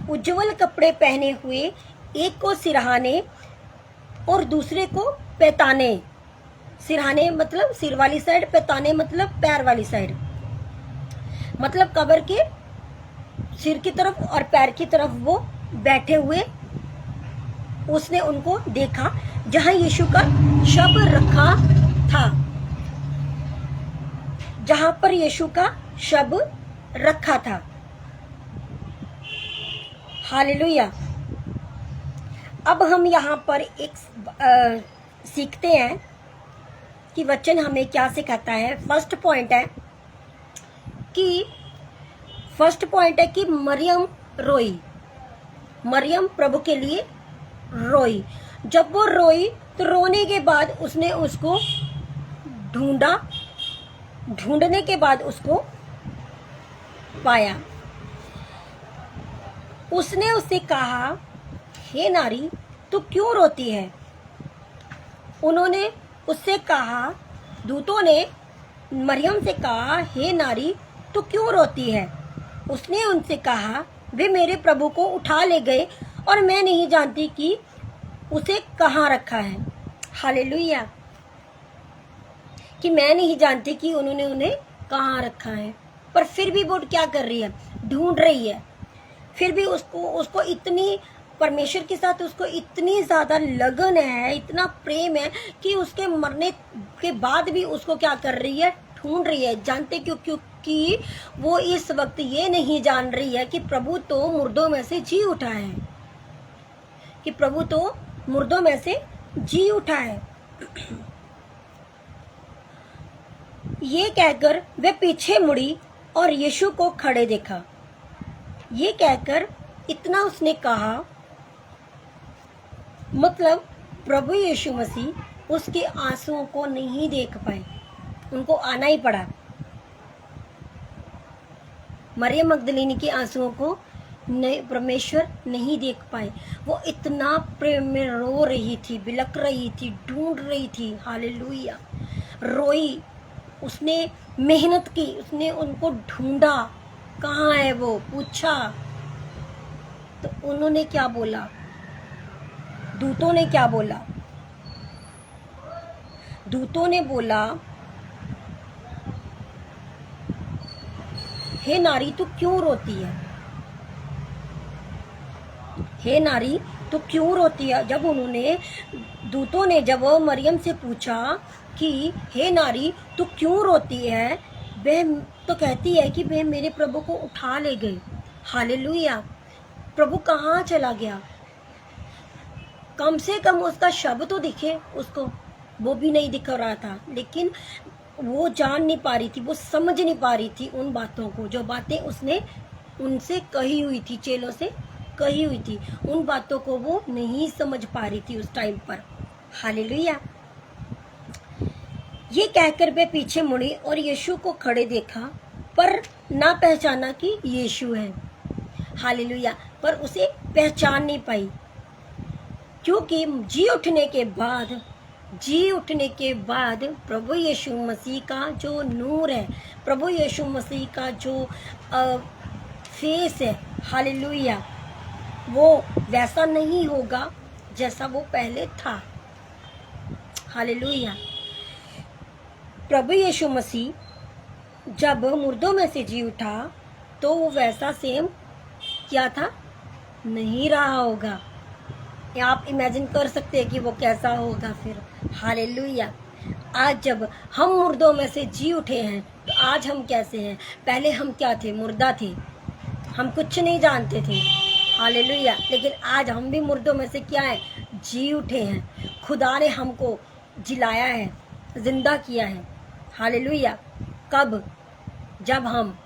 उज्जवल कपड़े पहने हुए एक को सिरहाने और दूसरे को पैताने। सिरहाने मतलब सिर वाली साइड, पैताने मतलब पैर वाली साइड, मतलब कब्र के सिर की तरफ और पैर की तरफ वो बैठे हुए उसने उनको देखा, जहां यीशु का शव रखा था, जहां पर यीशु का शव रखा था। हालेलुया। अब हम यहाँ पर एक सीखते हैं कि वचन हमें क्या सिखाता है। फर्स्ट पॉइंट है कि मरियम रोई। मरियम प्रभु के लिए रोई। जब वो रोई तो रोने के बाद उसने उसको ढूंढा, ढूंढने के बाद उसको पाया। उसने उससे कहा, हे नारी, तू क्यों रोती है? उन्होंने उससे कहा, दूतों ने मरियम से कहा, हे नारी, तू क्यों रोती है? उसने उनसे कहा, वे मेरे प्रभु को उठा ले गए और मैं नहीं जानती कि उसे कहाँ रखा है। हालेलुया। कि मैं नहीं जानती कि उन्होंने उन्हें कहाँ रखा है, पर फिर भी वो क्या कर रही है? ढूंढ रही है। फिर भी उसको इतनी, परमेश्वर के साथ उसको इतनी ज्यादा लगन है, इतना प्रेम है कि उसके मरने के बाद भी उसको क्या कर रही है? ढूंढ रही है। जानते क्यों? क्योंकि वो इस वक्त ये नहीं जान रही है कि प्रभु तो मुर्दों में से जी उठा है, कि प्रभु तो मुर्दों में से जी उठा है। ये कहकर वे पीछे मुड़ी और यीशु को खड़े देखा। ये कहकर इतना उसने कहा, मतलब प्रभु यीशु मसीह उसके आंसुओं को नहीं देख पाए, उनको आना ही पड़ा। मरियम मगदलीनी के आंसुओं को परमेश्वर नहीं देख पाए। वो इतना प्रेम में रो रही थी, बिलख रही थी, ढूंढ रही थी। हालेलुया। रोई, उसने मेहनत की, उसने उनको ढूंढा, कहाँ है वो, पूछा। तो उन्होंने क्या बोला? दूतों ने क्या बोला? दूतों ने बोला, हे नारी, तू क्यों रोती है? हे नारी, तू क्यों रोती है? जब उन्होंने, दूतों ने जब मरियम से पूछा कि हे नारी, तू क्यों रोती है, वह तो कहती है कि वह मेरे प्रभु को उठा ले गए। हालेलुया। प्रभु कहाँ चला गया? कम से कम उसका शव तो दिखे उसको, वो भी नहीं दिख रहा था। लेकिन वो जान नहीं पा रही थी, वो समझ नहीं पा रही थी उन बातों को, जो बातें उसने उनसे कही हुई थी, चेलों से कही हुई थी, उन बातों को वो नहीं समझ पा रही थी उस टाइम पर। हालेलुया। ये कहकर वे पीछे मुड़ी और यीशु को खड़े देखा, पर ना पहचाना कि यीशु है। हालेलुया। पर उसे पहचान नहीं पाई, क्योंकि जी उठने के बाद प्रभु यीशु मसीह का जो नूर है, प्रभु यीशु मसीह का जो फेस है, हालेलुया, वो वैसा नहीं होगा जैसा वो पहले था। हालेलुया। प्रभु यीशु मसीह जब मुर्दों में से जी उठा तो वो वैसा सेम क्या था? नहीं रहा होगा। आप इमेजिन कर सकते हैं कि वो कैसा होगा फिर। हालेलुया। आज जब हम मुर्दों में से जी उठे हैं तो आज हम कैसे हैं? पहले हम क्या थे? मुर्दा थे, हम कुछ नहीं जानते थे। हालेलुया। लेकिन आज हम भी मुर्दों में से क्या है? जी उठे हैं। खुदा ने हमको जिलाया है, जिंदा किया है। हालेलुया। कब? जब हम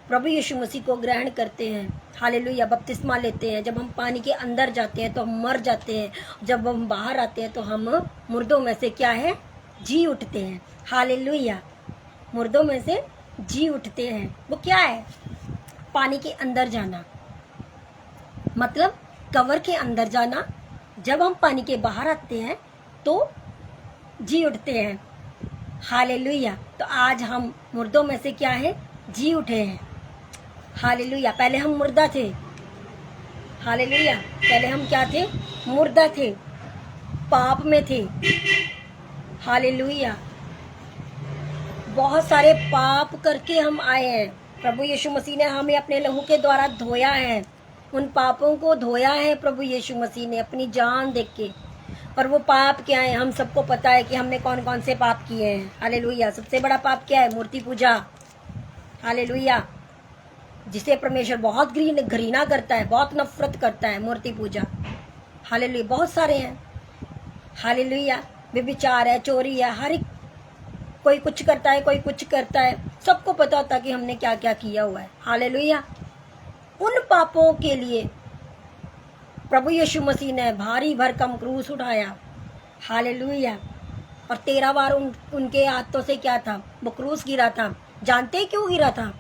प्रभु यीशु मसीह को ग्रहण करते हैं। हालेलुया। बपतिस्मा लेते हैं, जब हम पानी के अंदर जाते हैं तो हम मर जाते हैं, जब हम बाहर आते हैं तो हम मुर्दों में से क्या है, जी उठते हैं। हालेलुया। मुर्दों में से जी उठते हैं, वो क्या है, पानी के अंदर जाना, मतलब कवर के अंदर जाना। जब हम पानी के बाहर आते हैं तो जी उठते हैं। हालेलुया। तो आज हम मुर्दों में से क्या है, जी उठे हैं। हालेलुया। पहले हम मुर्दा थे। हालेलुया। पहले हम क्या थे, मुर्दा थे, पाप में थे। हालेलुया। बहुत सारे पाप करके हम आए हैं। प्रभु यीशु मसीह ने हमें अपने लहू के द्वारा धोया है, उन पापों को धोया है प्रभु यीशु मसीह ने अपनी जान देख के। और वो पाप क्या है, हम सबको पता है कि हमने कौन कौन से पाप किए हैं। हालेलुया। सबसे बड़ा पाप क्या है, मूर्ति पूजा। हालेलुया। जिसे परमेश्वर बहुत घृणा करता है, बहुत नफरत करता है, मूर्ति पूजा। हालेलुया। बहुत सारे हैं। हालेलुया। व्यभिचार है, चोरी है, हर एक कोई कुछ करता है, कोई कुछ करता है, सबको पता होता है कि हमने क्या क्या किया हुआ है। हालेलुया। उन पापों के लिए प्रभु यीशु मसीह ने भारी भरकम क्रूस उठाया। हालेलुया। और 13 बार उनके हाथों से क्या था, वो क्रूस गिरा था। जानते क्यों गिरा था,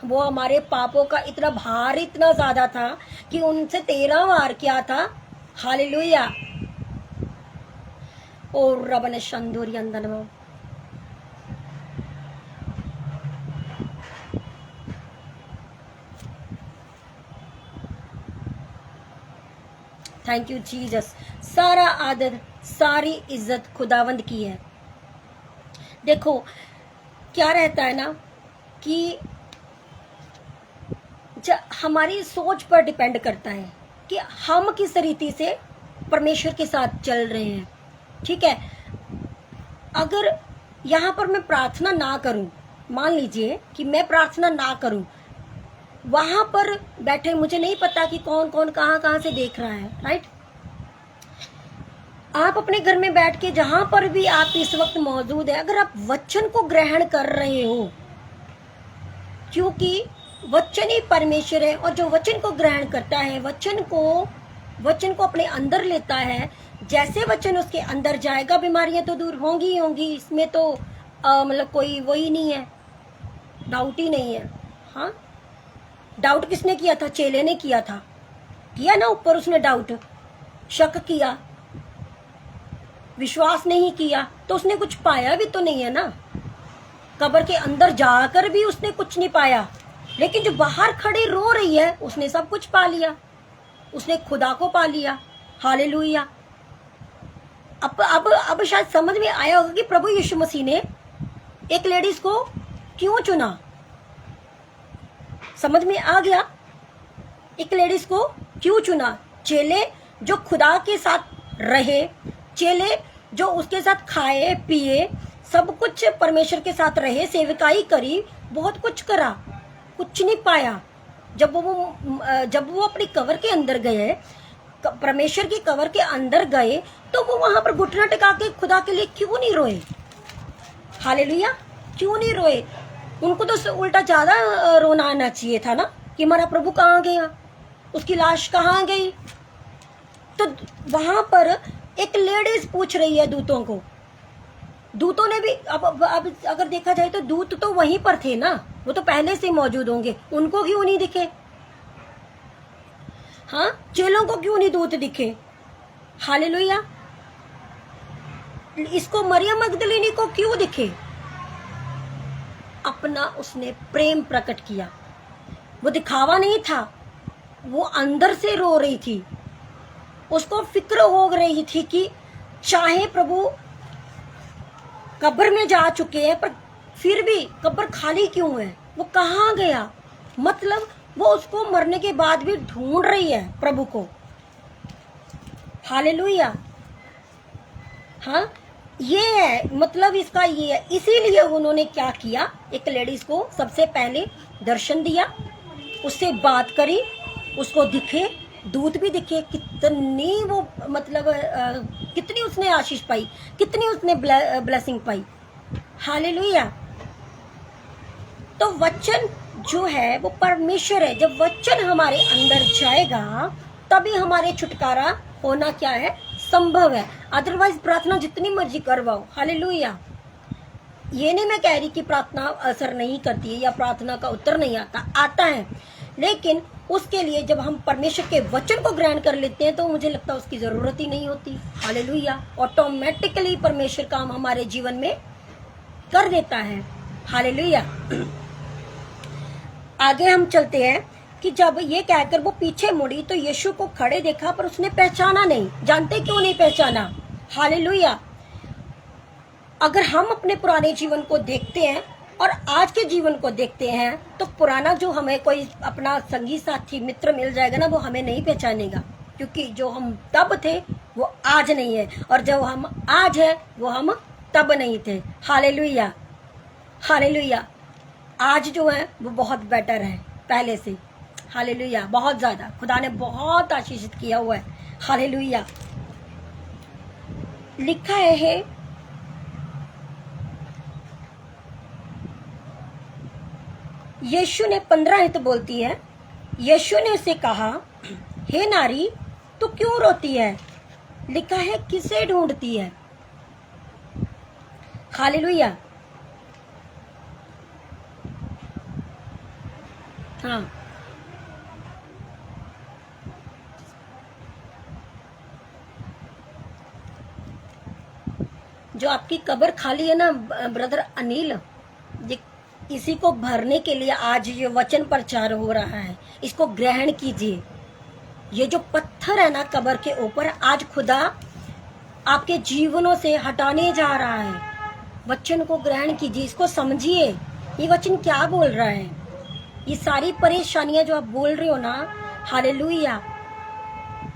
वो हमारे पापों का इतना भार इतना ज्यादा था कि उनसे 13 बार क्या था। हालेलुया। ओ रब ने शंदूरी अंदर में थैंक यू जीसस। सारा आदर सारी इज्जत खुदावंद की है। देखो क्या रहता है ना कि हमारी सोच पर डिपेंड करता है कि हम किस रीति से परमेश्वर के साथ चल रहे हैं। ठीक है, अगर यहाँ पर मैं प्रार्थना ना करूं, मान लीजिए कि मैं प्रार्थना ना करूं, वहां पर बैठे मुझे नहीं पता कि कौन कौन कहां से देख रहा है, राइट। आप अपने घर में बैठ के जहां पर भी आप इस वक्त मौजूद है, अगर आप वचन को ग्रहण कर रहे हो, क्योंकि वचन ही परमेश्वर है, और जो वचन को ग्रहण करता है, वचन को अपने अंदर लेता है, जैसे वचन उसके अंदर जाएगा बीमारियां तो दूर होंगी ही होंगी। इसमें तो मतलब कोई वही नहीं है, डाउट ही नहीं है। हाँ, डाउट किसने किया था, चेले ने किया था, किया ना ऊपर उसने डाउट, शक किया, विश्वास नहीं किया, तो उसने कुछ पाया भी तो नहीं है ना। कब्र के अंदर जाकर भी उसने कुछ नहीं पाया, लेकिन जो बाहर खड़ी रो रही है उसने सब कुछ पा लिया, उसने खुदा को पा लिया। हालेलुया। अब शायद समझ में आया होगा कि प्रभु यीशु मसीह ने एक लेडीज को क्यों चुना। समझ में आ गया, एक लेडीज को क्यों चुना। चेले जो खुदा के साथ रहे, चेले जो उसके साथ खाए पिए, सब कुछ परमेश्वर के साथ रहे, सेवकाई करी, बहुत कुछ करा, कुछ नहीं पाया। जब वो अपनी कवर के अंदर गए, परमेश्वर की कवर के अंदर गए, तो वो वहां पर घुटना टिका के खुदा के लिए क्यों नहीं रोए। हालेलुया। क्यों नहीं रोए। उनको तो उल्टा ज्यादा रोना आना चाहिए था ना कि हमारा प्रभु कहाँ गया, उसकी लाश कहाँ गई। तो वहां पर एक लेडीज पूछ रही है दूतों को, दूतों ने भी अब अगर देखा जाए तो दूत तो वहीं पर थे ना, वो तो पहले से मौजूद होंगे, उनको क्यों नहीं दिखे। हाँ, चेलों को क्यों नहीं दूत दिखे। हालेलुया। इसको मरियम मगदलिनी को क्यों दिखे। अपना उसने प्रेम प्रकट किया, वो दिखावा नहीं था, वो अंदर से रो रही थी, उसको फिक्र हो रही थी कि चाहे प्रभु कब्र में जा चुके हैं पर फिर भी कब्र खाली क्यों है, वो कहाँ गया। मतलब वो उसको मरने के बाद भी ढूंढ रही है प्रभु को। हालेलुया। हाँ, ये है मतलब इसका ये है। इसीलिए उन्होंने क्या किया, एक लेडीज को सबसे पहले दर्शन दिया, उससे बात करी, उसको दिखे, दूत भी दिखे, कितनी वो मतलब कितनी उसने आशीष पाई, कितनी उसने ब्लेसिंग पाई। हालेलुया। तो वचन जो है वो परमेश्वर है। जब वचन हमारे अंदर जाएगा तभी हमारे छुटकारा होना क्या है, संभव है। अदरवाइज प्रार्थना जितनी मर्जी करवाओ, हालेलुया। ये नहीं मैं कह रही कि प्रार्थना असर नहीं करती है या प्रार्थना का उत्तर नहीं आता है, लेकिन उसके लिए जब हम परमेश्वर के वचन को ग्रहण कर लेते हैं तो मुझे लगता है उसकी जरूरत ही नहीं होती। हालेलुया। ऑटोमेटिकली परमेश्वर काम हमारे जीवन में कर देता है। हालेलुया। आगे हम चलते हैं कि जब ये कहकर वो पीछे मुड़ी तो यीशु को खड़े देखा पर उसने पहचाना नहीं। जानते क्यों नहीं पहचाना? हालेलुया। अगर हम अपने पुराने जीवन को देखते हैं और आज के जीवन को देखते हैं तो पुराना जो हमें कोई अपना संगी साथी मित्र मिल जाएगा ना, वो हमें नहीं पहचानेगा, क्योंकि जो हम तब थे वो आज नहीं है, और जो हम आज है वो हम तब नहीं थे। Hallelujah, hallelujah. आज जो है वो बहुत बेटर है पहले से। हालेलुया, बहुत ज्यादा खुदा ने बहुत आशीषित किया हुआ है। हालेलुया। लिखा है यीशु ने 15 हित बोलती है, यीशु ने उसे कहा, हे नारी तू क्यों रोती है? लिखा है किसे ढूंढती है? हालेलुया। हाँ, जो आपकी कब्र खाली है ना ब्रदर अनिल, ये इसी को भरने के लिए आज ये वचन प्रचार हो रहा है। इसको ग्रहण कीजिए। ये जो पत्थर है ना कब्र के ऊपर, आज खुदा आपके जीवनों से हटाने जा रहा है। वचन को ग्रहण कीजिए, इसको समझिए। ये वचन क्या बोल रहा है? ये सारी परेशानियां जो आप बोल रहे हो ना, हालेलुया,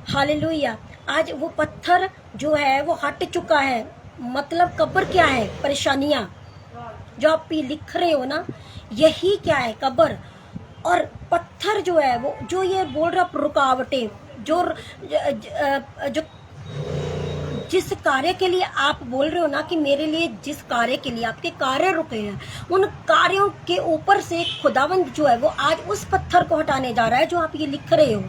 हालेलुया, आज वो पत्थर जो है वो हट चुका है। मतलब कब्र क्या है? परेशानियां जो आप लिख रहे हो ना, यही क्या है? कब्र। और पत्थर जो है वो, जो ये बोल रहा रुकावटें, जो जिस कार्य के लिए आप बोल रहे हो ना कि मेरे लिए जिस कार्य के लिए आपके कार्य रुके हैं, उन कार्यों के ऊपर से खुदावंद जो है वो आज उस पत्थर को हटाने जा रहा है जो आप ये लिख रहे हो।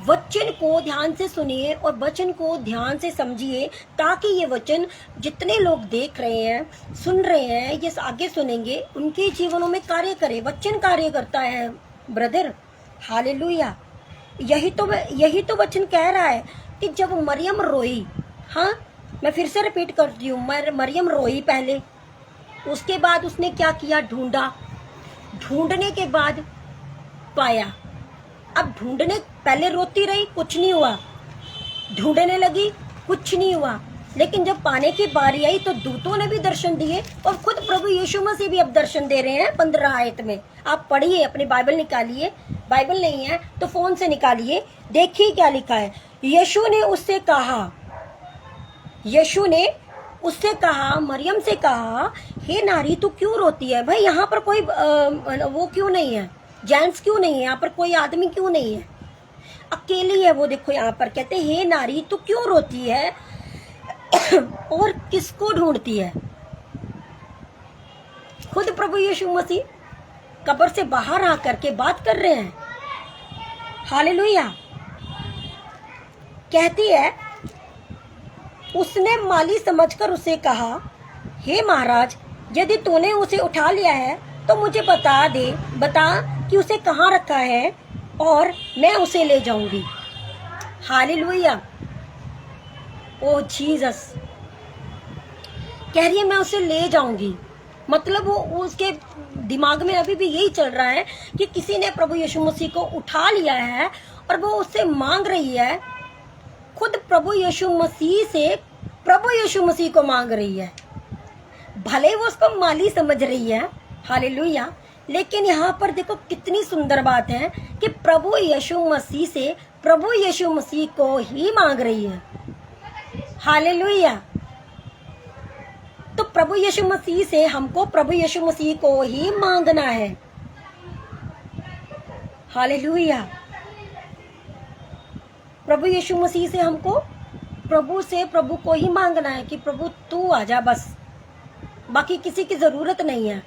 वचन को ध्यान से सुनिए और वचन को ध्यान से समझिए, ताकि ये वचन जितने लोग देख रहे हैं, सुन रहे हैं, ये आगे सुनेंगे, उनके जीवनों में कार्य करे। वचन कार्य करता है ब्रदर। हालेलुया। यही तो वचन कह रहा है कि जब मरियम रोई, हाँ मैं फिर से रिपीट करती हूँ, मरियम रोई पहले, उसके बाद उसने क्या किया? ढूंढा। ढूंढने के बाद पाया। अब ढूंढने, पहले रोती रही, कुछ नहीं हुआ, ढूंढने लगी, कुछ नहीं हुआ, लेकिन जब पाने की बारी आई तो दूतों ने भी दर्शन दिए और खुद प्रभु यीशु मसीह भी अब दर्शन दे रहे हैं। 15 आयत में आप पढ़िए, अपनी बाइबल निकालिए, बाइबल नहीं है तो फोन से निकालिए, देखिए क्या लिखा है। यीशु ने उससे कहा, मरियम से कहा, हे नारी तू क्यों रोती है? भाई यहाँ पर कोई वो क्यों नहीं है, जेंट्स क्यों नहीं है यहाँ पर, कोई आदमी क्यों नहीं है, अकेली है वो। देखो यहाँ पर कहते हैं, हे नारी तू क्यों रोती है और किसको ढूंढती है? खुद प्रभु यीशु मसीह कब्र से बाहर आकर के बात कर रहे हैं। हालेलुया। कहती है, उसने माली समझकर उसे कहा, हे महाराज यदि तूने उसे उठा लिया है तो मुझे बता कि उसे कहाँ रखा है और मैं उसे ले जाऊंगी। हालेलुया। ओ जीसस, कह रही है मैं उसे ले जाऊंगी। मतलब वो उसके दिमाग में अभी भी यही चल रहा है कि किसी ने प्रभु यीशु मसीह को उठा लिया है और वो उससे मांग रही है, खुद प्रभु यीशु मसीह को मांग रही है। भले वो उसको माली समझ रही है, हालेलुया, लेकिन यहाँ पर देखो कितनी सुंदर बात है कि प्रभु यीशु मसीह को ही मांग रही है। हालेलुया। तो प्रभु यीशु मसीह से हमको प्रभु यीशु मसीह को ही मांगना है। हालेलुया। प्रभु यीशु मसीह से हमको प्रभु को ही मांगना है कि प्रभु तू आजा, बस बाकी किसी की जरूरत नहीं है।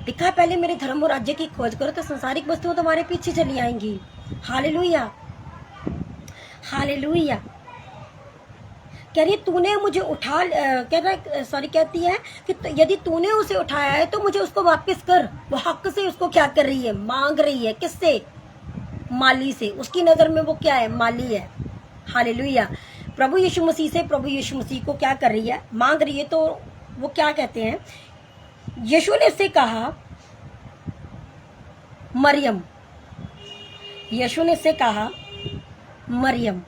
लिखा है पहले मेरे धर्म और राज्य की खोज करो तो संसारिक वस्तुएं तुम्हारे पीछे चली आएंगी। Hallelujah, hallelujah. कह रही तूने मुझे उठा, कह रहा सॉरी कहती है कि यदि तूने उसे उठाया है तो मुझे उसको वापस कर। वो हक से उसको क्या कर रही है, मांग रही है। किससे? माली से। उसकी नजर में वो क्या है, माली है। हालेलुया। प्रभु यीशु मसीह से प्रभु यीशु मसीह को क्या कर रही है, मांग रही है। तो वो क्या कहते हैं, यीशु ने उससे कहा मरियम। यीशु ने उससे कहा मरियम।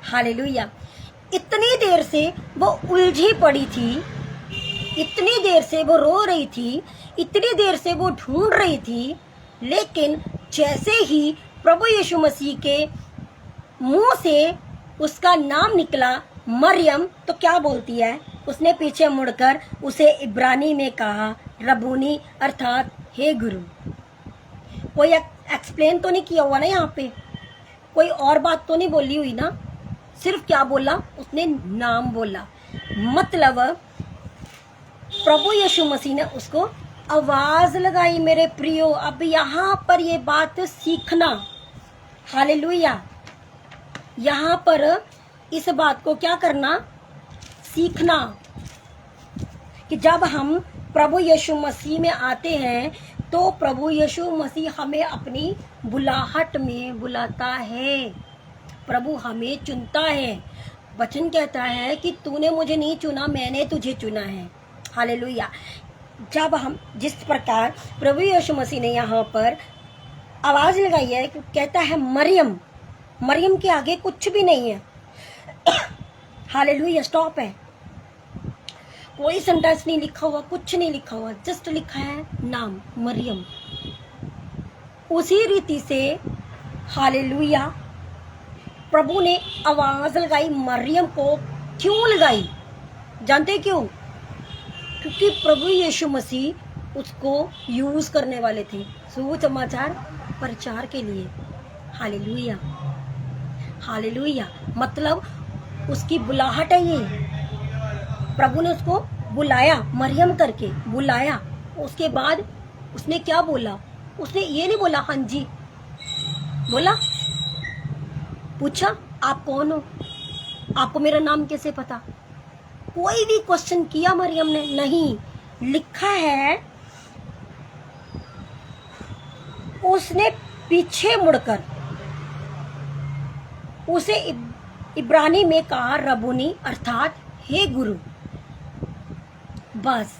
हालेलुया। इतनी देर से वो उलझी पड़ी थी, इतनी देर से वो रो रही थी, इतनी देर से वो ढूंढ रही थी, लेकिन जैसे ही प्रभु यीशु मसीह के मुंह से उसका नाम निकला मरियम, तो क्या बोलती है, उसने पीछे मुड़कर उसे इब्रानी में कहा रबूनी, अर्थात हे गुरु। कोई एक्सप्लेन तो नहीं किया हुआ ना यहाँ पे, कोई और बात तो नहीं बोली हुई ना, सिर्फ क्या बोला, उसने नाम बोला। मतलब प्रभु यीशु मसीह ने उसको आवाज लगाई। मेरे प्रियो, अब यहाँ पर ये बात सीखना। हालेलुया। यहाँ पर इस बात को क्या करना, सीखना कि जब हम प्रभु यीशु मसीह में आते हैं तो प्रभु यीशु मसीह हमें अपनी बुलाहट में बुलाता है। प्रभु हमें चुनता है। वचन कहता है कि तूने मुझे नहीं चुना, मैंने तुझे चुना है। हालेलुया। जब हम जिस प्रकार प्रभु यीशु मसीह ने यहाँ पर आवाज लगाई है, कहता है मरियम। मरियम के आगे कुछ भी नहीं है। हालेलुया, स्टॉप है। कोई सेंटेंस नहीं लिखा हुआ, कुछ नहीं लिखा हुआ, जस्ट लिखा है नाम मरियम। उसी रीति से हालेलुया प्रभु ने आवाज लगाई मरियम को। क्यों लगाई, जानते क्यों? क्योंकि प्रभु यीशु मसीह उसको यूज करने वाले थे सुसमाचार प्रचार के लिए। Hallelujah, hallelujah. मतलब उसकी बुलाहट है ये। प्रभु ने उसको बुलाया, मरियम करके बुलाया। उसके बाद उसने क्या बोला, उसने ये नहीं बोला हाँ जी, बोला, पूछा आप कौन हो, आपको मेरा नाम कैसे पता? कोई भी क्वेश्चन किया मरियम ने नहीं। लिखा है उसने पीछे मुड़कर उसे इब्रानी में कहा रबूनी, अर्थात हे गुरु। बस।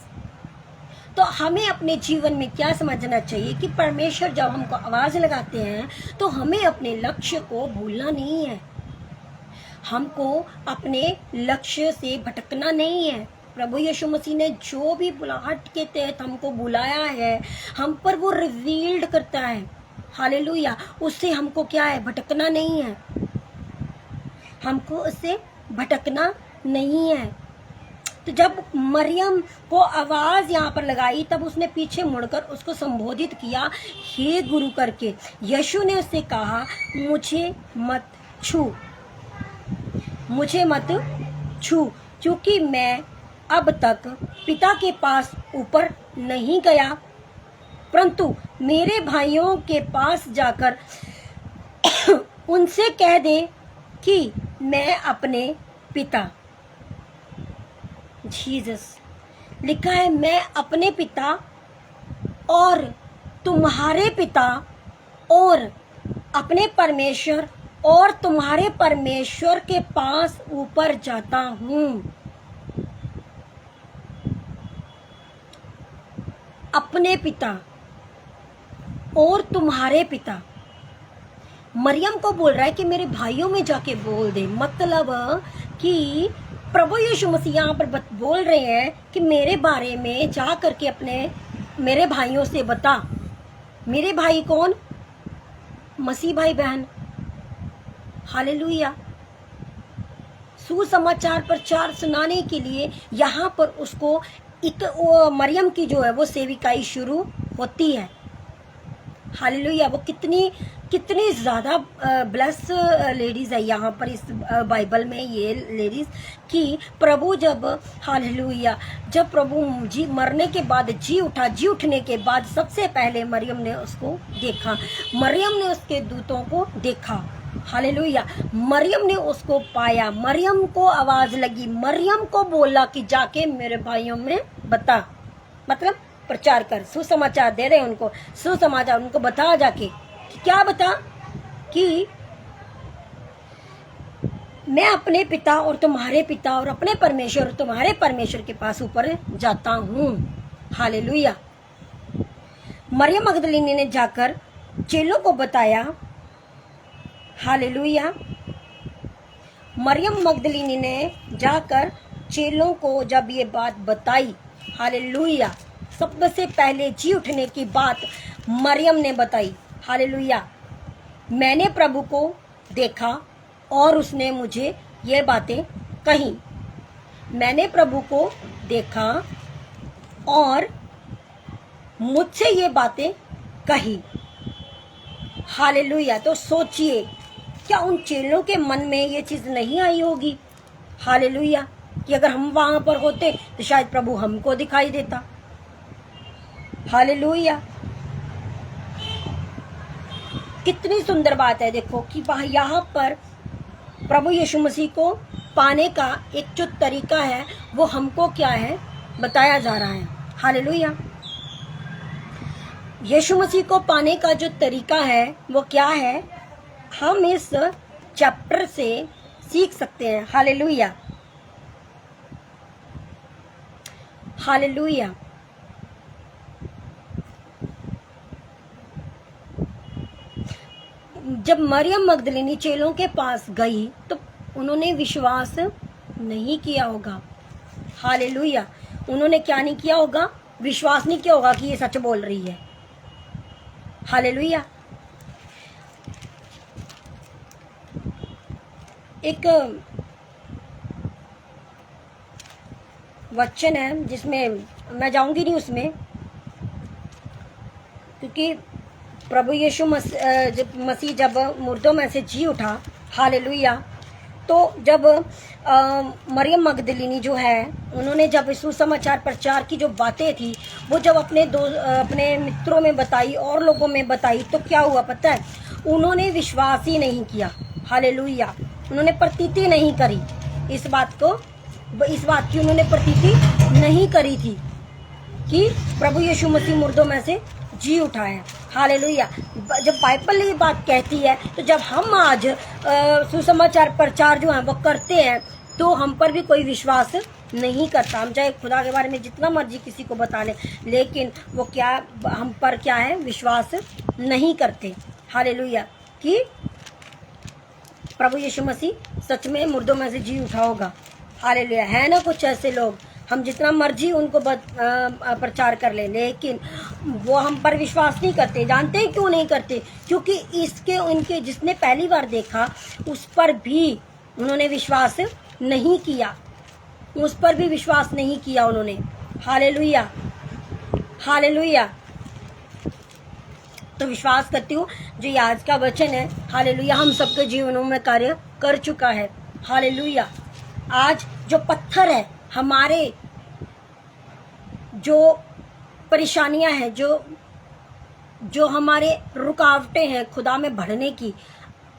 तो हमें अपने जीवन में क्या समझना चाहिए कि परमेश्वर जब हमको आवाज लगाते हैं तो हमें अपने लक्ष्य को भूलना नहीं है, हमको अपने लक्ष्य से भटकना नहीं है। प्रभु यीशु मसीह ने जो भी बुलाहट के तहत हमको बुलाया है, हम पर वो रिवील्ड करता है। हालेलुया। उससे हमको क्या है, भटकना नहीं है, हमको उससे भटकना नहीं है। तो जब मरियम को आवाज यहाँ पर लगाई तब उसने पीछे मुड़कर उसको संबोधित किया हे गुरु करके। यीशु ने उससे कहा मुझे मत छू, मुझे मत छू, क्योंकि मैं अब तक पिता के पास ऊपर नहीं गया, परंतु मेरे भाइयों के पास जाकर उनसे कह दे कि मैं अपने पिता, जीसस, लिखा है मैं अपने पिता और तुम्हारे पिता और अपने परमेश्वर और तुम्हारे परमेश्वर के पास ऊपर जाता हूँ। अपने पिता और तुम्हारे पिता, मरियम को बोल रहा है कि मेरे भाइयों में जाके बोल दे। मतलब कि प्रभु यीशु मसीह यहाँ पर बोल रहे हैं कि मेरे बारे में जा करके अपने मेरे भाइयों से बता। मेरे भाई कौन? मसीह भाई बहन। हालेलुया। सुसमाचार प्रचार सुनाने के लिए यहाँ पर उसको मरियम की जो है वो सेविकाई शुरू होती है। हालेलुया। वो कितनी कितनी ज़्यादा ब्लेस लेडीज़ है यहाँ पर इस बाइबल में, ये लेडीज़ कि प्रभु जब, हालेलुया, जब प्रभु जी मरने के बाद जी उठा, जी उठने के बाद सबसे पहले मरियम ने उसको देखा, मरियम ने उसके दूतों को देखा, हालेलुया। मरियम ने उसको पाया, मरियम को आवाज़ लगी, मरियम को बोला कि जाके मेरे भाइयों में बता, मतलब प्रचार कर, सुसमाचार दे रहे उनको, सुसमाचार उनको बता जाके। क्या बता? कि मैं अपने पिता और तुम्हारे पिता और अपने परमेश्वर और तुम्हारे परमेश्वर के पास ऊपर जाता हूँ। हालेलुया। मरियम मगदलीनी ने जाकर चेलों को बताया। हालेलुया। मरियम मगदलीनी ने जाकर चेलों को जब ये बात बताई, हालेलुया, सबसे पहले जी उठने की बात मरियम ने बताई। हालेलुया। मैंने प्रभु को देखा और उसने मुझे ये बातें कही। मैंने प्रभु को देखा और मुझसे ये बातें कही। हालेलुया। तो सोचिए, क्या उन चेलों के मन में ये चीज़ नहीं आई होगी? हालेलुया। कि अगर हम वहां पर होते तो शायद प्रभु हमको दिखाई देता। हालेलुया। कितनी सुंदर बात है, देखो कि यहाँ पर प्रभु यीशु मसीह को पाने का एक जो तरीका है वो हमको क्या है बताया जा रहा है। हालेलुया। यीशु मसीह को पाने का जो तरीका है वो क्या है, हम इस चैप्टर से सीख सकते हैं। हालेलुया। हालेलुया। जब मरियम मगदलीनी चेलों के पास गई तो उन्होंने विश्वास नहीं किया होगा। हालेलुया। उन्होंने क्या नहीं किया होगा? विश्वास नहीं किया होगा कि ये सच बोल रही है। हालेलुया। एक वचन है जिसमें मैं जाऊंगी नहीं उसमें, क्योंकि प्रभु यीशु मसीह जब मुर्दों में से जी उठा, हालेलुया, तो जब मरियम मगदलीनी जो है उन्होंने जब सुसमाचार प्रचार की जो बातें थी वो जब अपने मित्रों में बताई और लोगों में बताई तो क्या हुआ पता है? उन्होंने विश्वास ही नहीं किया। हालेलुया। उन्होंने प्रतीति नहीं करी इस बात की उन्होंने प्रतीति नहीं करी थी कि प्रभु यीशु मसीह मुर्दों में से जी उठा है। हालेलुया। जब बाइबल ये बात कहती है तो जब हम आज सुसमाचार प्रचार जो है वो करते हैं तो हम पर भी कोई विश्वास नहीं करता। हम चाहे खुदा के बारे में जितना मर्जी किसी को बता लें, लेकिन वो क्या हम पर क्या है, विश्वास नहीं करते। हालेलुया। कि प्रभु यीशु मसीह सच में मुर्दों में से जी उठा होगा। हालेलुया। है ना कुछ ऐसे लोग, हम जितना मर्जी उनको प्रचार कर ले, लेकिन वो हम पर विश्वास नहीं करते। जानते हैं क्यों नहीं करते? क्योंकि इसके उनके जिसने पहली बार देखा उस पर भी उन्होंने विश्वास नहीं किया, उस पर भी विश्वास नहीं किया उन्होंने। हालेलुया। हालेलुया। तो विश्वास करती हूँ जो ये आज का वचन है, हालेलुया, हम सबके जीवनों में कार्य कर चुका है। हालेलुया। आज जो पत्थर है, हमारे जो परेशानियां हैं, जो हमारे रुकावटें हैं खुदा में बढ़ने की,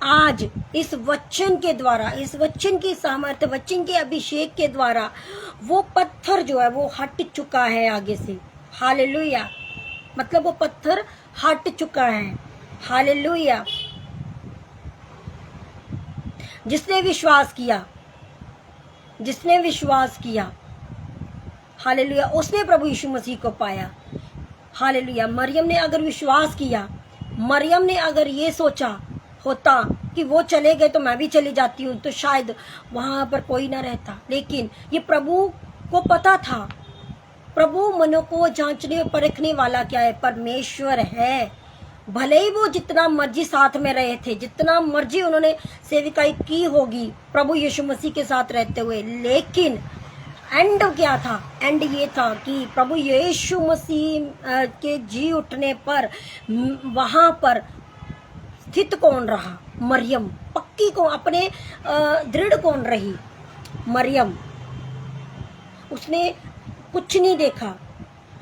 आज इस वचन के द्वारा, इस वचन की सामर्थ्य, वचन के अभिषेक के द्वारा वो पत्थर जो है वो हट चुका है आगे से। हालेलुया। मतलब वो पत्थर हट चुका है। हालेलुया। जिसने विश्वास किया, जिसने विश्वास किया, हालेलुया, उसने प्रभु यीशु मसीह को पाया। हालेलुया। मरियम ने अगर विश्वास किया, मरियम ने अगर ये सोचा होता कि वो चले गए तो मैं भी चली जाती हूँ, तो शायद वहां पर कोई ना रहता। लेकिन ये प्रभु को पता था। प्रभु मनों को जांचने परखने वाला क्या है? परमेश्वर है। भले ही वो जितना मर्जी साथ में रहे थे, जितना मर्जी उन्होंने सेविकाई की होगी प्रभु यीशु मसीह के साथ रहते हुए, लेकिन एंड क्या था? एंड ये था कि प्रभु यीशु मसीह के जी उठने पर वहां पर स्थित कौन रहा? मरियम। पक्की को अपने दृढ़ कौन रही? मरियम। उसने कुछ नहीं देखा।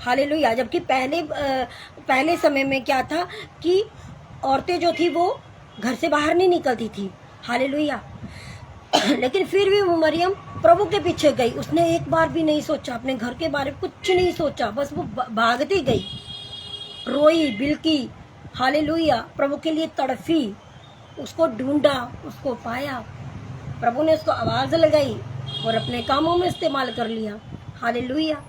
हालेलुया। जबकि पहले समय में क्या था कि औरतें जो थी वो घर से बाहर नहीं निकलती थी। हालेलुया। लेकिन फिर भी वो मरियम प्रभु के पीछे गई। उसने एक बार भी नहीं सोचा अपने घर के बारे में, कुछ नहीं सोचा, बस वो भागती गई, रोई, बिलकी। हालेलुया। प्रभु के लिए तड़फी, उसको ढूंढा, उसको पाया। प्रभु ने उसको आवाज लगाई और अपने कामों में इस्तेमाल कर लिया। हालेलुया।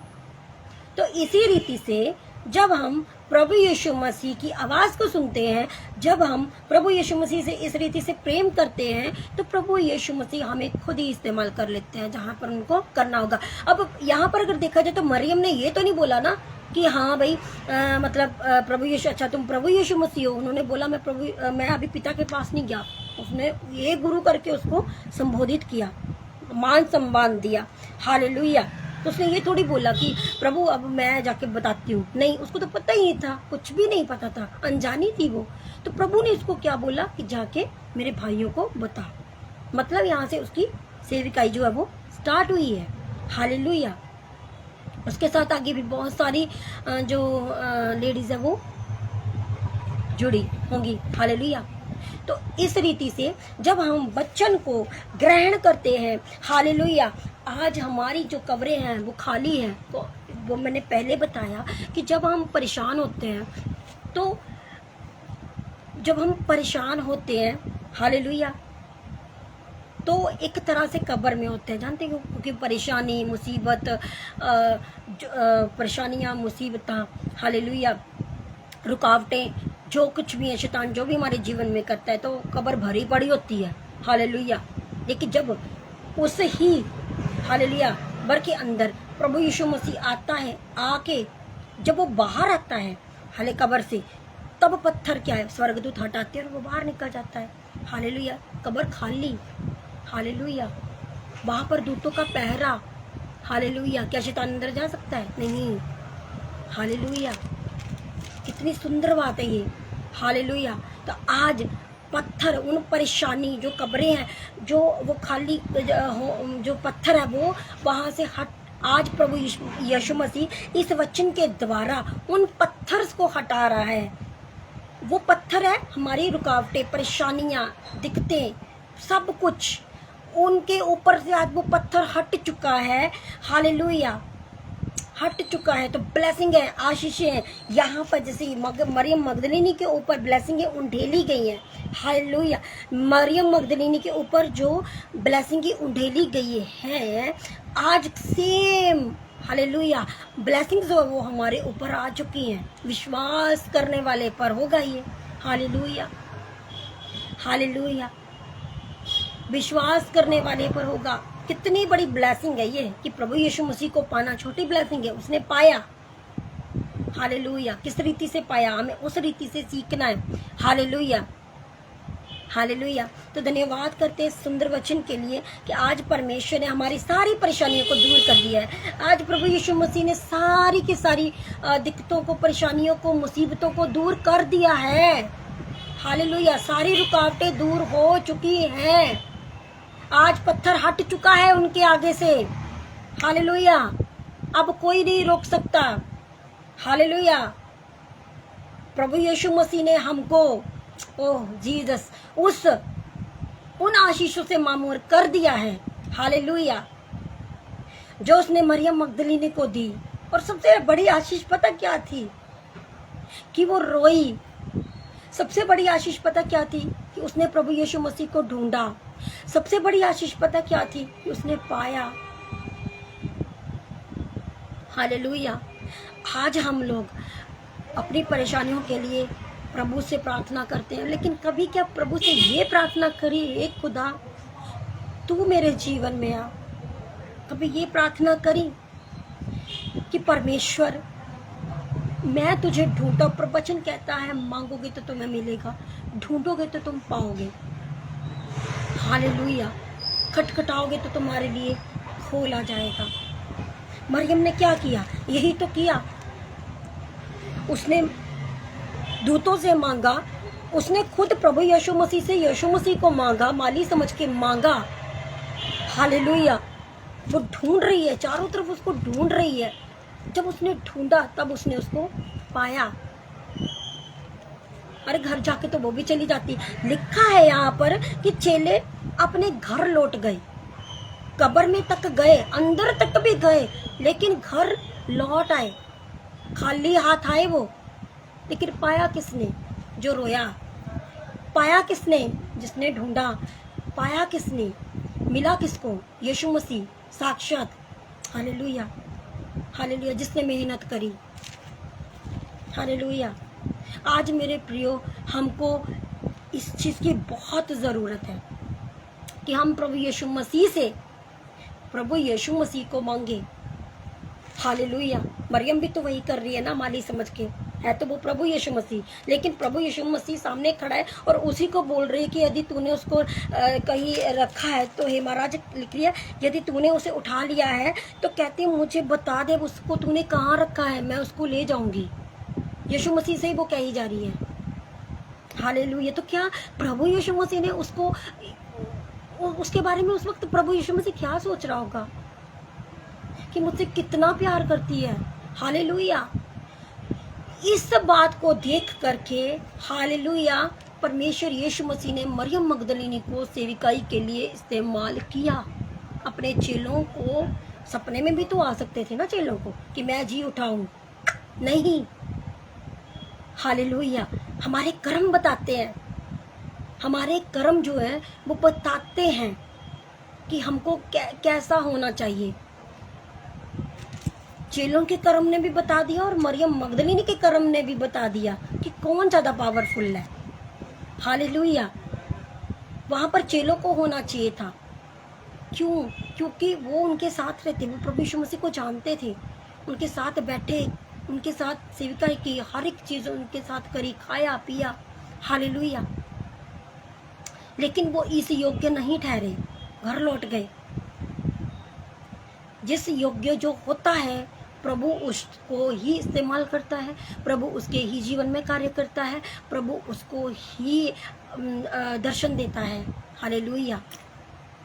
तो इसी रीति से जब हम प्रभु यीशु मसीह की आवाज को सुनते हैं, जब हम प्रभु यीशु मसीह से इस रीति से प्रेम करते हैं, तो प्रभु यीशु मसीह हमें खुद ही इस्तेमाल कर लेते हैं जहां पर उनको करना होगा। अब यहाँ पर अगर देखा जाए तो मरियम ने ये तो नहीं बोला ना कि हाँ भाई मतलब प्रभु यीशु, अच्छा तुम प्रभु यीशु मसीह हो। उन्होंने बोला मैं अभी पिता के पास नहीं गया। उसने ये गुरु करके उसको संबोधित किया, मान सम्मान दिया। हालेलुया। तो उसने ये थोड़ी बोला कि प्रभु अब मैं जाके बताती हूँ। नहीं, उसको तो पता ही नहीं था, कुछ भी नहीं पता था, अनजानी थी वो। तो प्रभु ने उसको क्या बोला कि जाके मेरे भाइयों को बता। मतलब यहाँ से उसकी सेविकाई जो है वो स्टार्ट हुई है। हालेलुया। उसके साथ आगे भी बहुत सारी जो लेडीज है वो जुड़ी होंगी। हालेलुया। तो इस रीति से जब हम वचन को ग्रहण करते हैं, हालेलुया, आज हमारी जो कब्रें हैं वो खाली हैं। तो वो मैंने पहले बताया कि जब हम परेशान होते हैं, तो जब हम परेशान होते हैं, हालेलुया, तो एक तरह से कब्र में होते हैं, जानते हो, क्योंकि परेशानी, मुसीबत, परेशानियां, मुसीबतां, हालेलुया, रुकावटें, जो कुछ भी है, शैतान जो भी हमारे जीवन में करता है, तो कब्र भरी पड़ी होती है। हालेलुया। लेकिन जब उस ही हालेलुया बर के अंदर प्रभु यीशु मसीह आता है, आके जब वो बाहर आता है हाले कब्र से, तब पत्थर क्या है, स्वर्गदूत हटाते हैं और वो बाहर निकल जाता है। हालेलुया। कब्र खाली। हालेलुया। वहां पर दूतों का पहरा। हालेलुया। क्या शैतान अंदर जा सकता है? नहीं। हालेलुया। कितनी सुंदर बात है ये। हालेलुया। तो आज पत्थर, उन परेशानी जो कब्रें हैं, जो वो खाली जो पत्थर है वो वहां से हट, आज प्रभु यीशु मसीह इस वचन के द्वारा उन पत्थर को हटा रहा है। वो पत्थर है हमारी रुकावटें, परेशानियां, दिक्कतें, सब कुछ उनके ऊपर से आज वो पत्थर हट चुका है। हालेलुया। हट चुका है। तो ब्लेसिंग है, आशीषें हैं यहाँ पर। जैसे मरियम मगदलीनी के ऊपर ब्लेसिंगें उंडेली गई हैं। हालेलुया। मरियम मगदलीनी के ऊपर जो ब्लेसिंगें उंडेली गई है, आज सेम हालेलुया ब्लेसिंग्स जो वो हमारे ऊपर आ चुकी हैं। विश्वास करने वाले पर होगा ये। हालेलुया। हालेलुया। विश्वास करने वाले पर होगा। कितनी बड़ी ब्लेसिंग है ये कि प्रभु यीशु मसीह को पाना छोटी ब्लेसिंग है, उसने पाया। हालेलुया। किस रीति से पाया, हमें उस रीति से सीखना है। हालेलुया। हालेलुया। तो धन्यवाद करते हैं सुंदर वचन के लिए कि आज परमेश्वर ने हमारी सारी परेशानियों को दूर कर दिया है। आज प्रभु यीशु मसीह ने सारी की सारी दिक्कतों को, परेशानियों को, मुसीबतों को दूर कर दिया है। हालेलुया। सारी रुकावटें दूर हो चुकी हैं। आज पत्थर हट चुका है उनके आगे से। हालेलुया। अब कोई नहीं रोक सकता। हालेलुया। प्रभु यीशु मसीह ने हमको, ओह जीसस, उन आशीषों से मामूर कर दिया है। हालेलुया। जो उसने मरियम मगदलीनी को दी। और सबसे बड़ी आशीष पता क्या थी? कि वो रोई। सबसे बड़ी आशीष पता क्या थी? कि उसने प्रभु यीशु मसीह को ढूंढा। सबसे बड़ी आशीष पता क्या थी? कि उसने पाया। हालेलुया। आज हम लोग अपनी परेशानियों के लिए प्रभु से प्रार्थना करते हैं, लेकिन कभी क्या प्रभु से ये प्रार्थना करी, हे खुदा तू मेरे जीवन में आ? कभी ये प्रार्थना करी कि परमेश्वर मैं तुझे ढूंढता। प्रवचन कहता है मांगोगे तो तुम्हें मिलेगा, ढूंढोगे तो तुम पाओगे। हालेलुया। खटखटाओगे तो तुम्हारे लिए खोला जाएगा। मरियम ने क्या किया? यही तो किया, उसने दूतों से मांगा, उसने खुद प्रभु यीशु मसीह से यीशु मसीह को मांगा, माली समझ के मांगा। हालेलुया। वो ढूंढ रही है, चारों तरफ उसको ढूंढ रही है। जब उसने ढूंढा तब उसने उसको पाया। अरे घर जाके तो वो भी चली जाती। लिखा है यहाँ पर कि चेले अपने घर लौट गए, कब्र में तक गए, अंदर तक भी गए, लेकिन घर लौट आए, खाली हाथ आए वो। लेकिन पाया किसने? जो रोया। पाया किसने? जिसने ढूंढा। पाया किसने? मिला किसको? यीशु मसीह साक्षात। हालेलुया, हालेलुया, जिसने मेहनत करी। हालेलुया। आज मेरे प्रियो, हमको इस चीज़ की बहुत ज़रूरत है कि हम प्रभु यीशु मसीह से, प्रभु यीशु मसीह को मांगे। हालेलुया। मरियम भी तो वही कर रही है ना, माली समझ के। है तो वो प्रभु यीशु मसीह, लेकिन प्रभु यीशु मसीह सामने खड़ा है और उसी को बोल रही है कि यदि तूने उसको कहीं रखा है तो हे महाराज लिख लिया, यदि तूने उसे उठा लिया है तो कहती मुझे बता दे उसको तूने कहाँ रखा है, मैं उसको ले जाऊंगी। यीशु मसीह से ही वो कही जा रही है। हालेलुया। तो क्या प्रभु यीशु मसीह ने उसको, उसके बारे में उस वक्त प्रभु यीशु मसीह क्या सोच रहा होगा कि मुझसे कितना प्यार करती है। हालेलुया। इस बात को देख करके हालेलुया परमेश्वर यीशु मसीह ने मरियम मगदलीनी को सेविकाई के लिए इस्तेमाल किया। अपने चेलों को, सपने में भी तो आ सकते थे ना चेलों को कि मैं जी उठाऊं, नहीं। हालेलुया। हमारे कर्म बताते हैं, हमारे कर्म जो है वो बताते हैं कि हमको कैसा होना चाहिए। चेलों के कर्म ने भी बता दिया और मरियम मगदलीनी के कर्म ने भी बता दिया कि कौन ज्यादा पावरफुल है। हालेलुया। वहां पर चेलों को होना चाहिए था। क्यों? क्योंकि वो उनके साथ रहते, वो प्रभु यीशु मसीह को जानते थे, उनके साथ बैठे, उनके साथ सेविकाई की, हर एक चीज उनके साथ करी, खाया पिया। हालेलुया। लेकिन वो इस योग्य नहीं ठहरे, घर लौट गए। जिस योग्य जो होता है प्रभु उसको ही इस्तेमाल करता है, प्रभु उसके ही जीवन में कार्य करता है, प्रभु उसको ही दर्शन देता है। Hallelujah,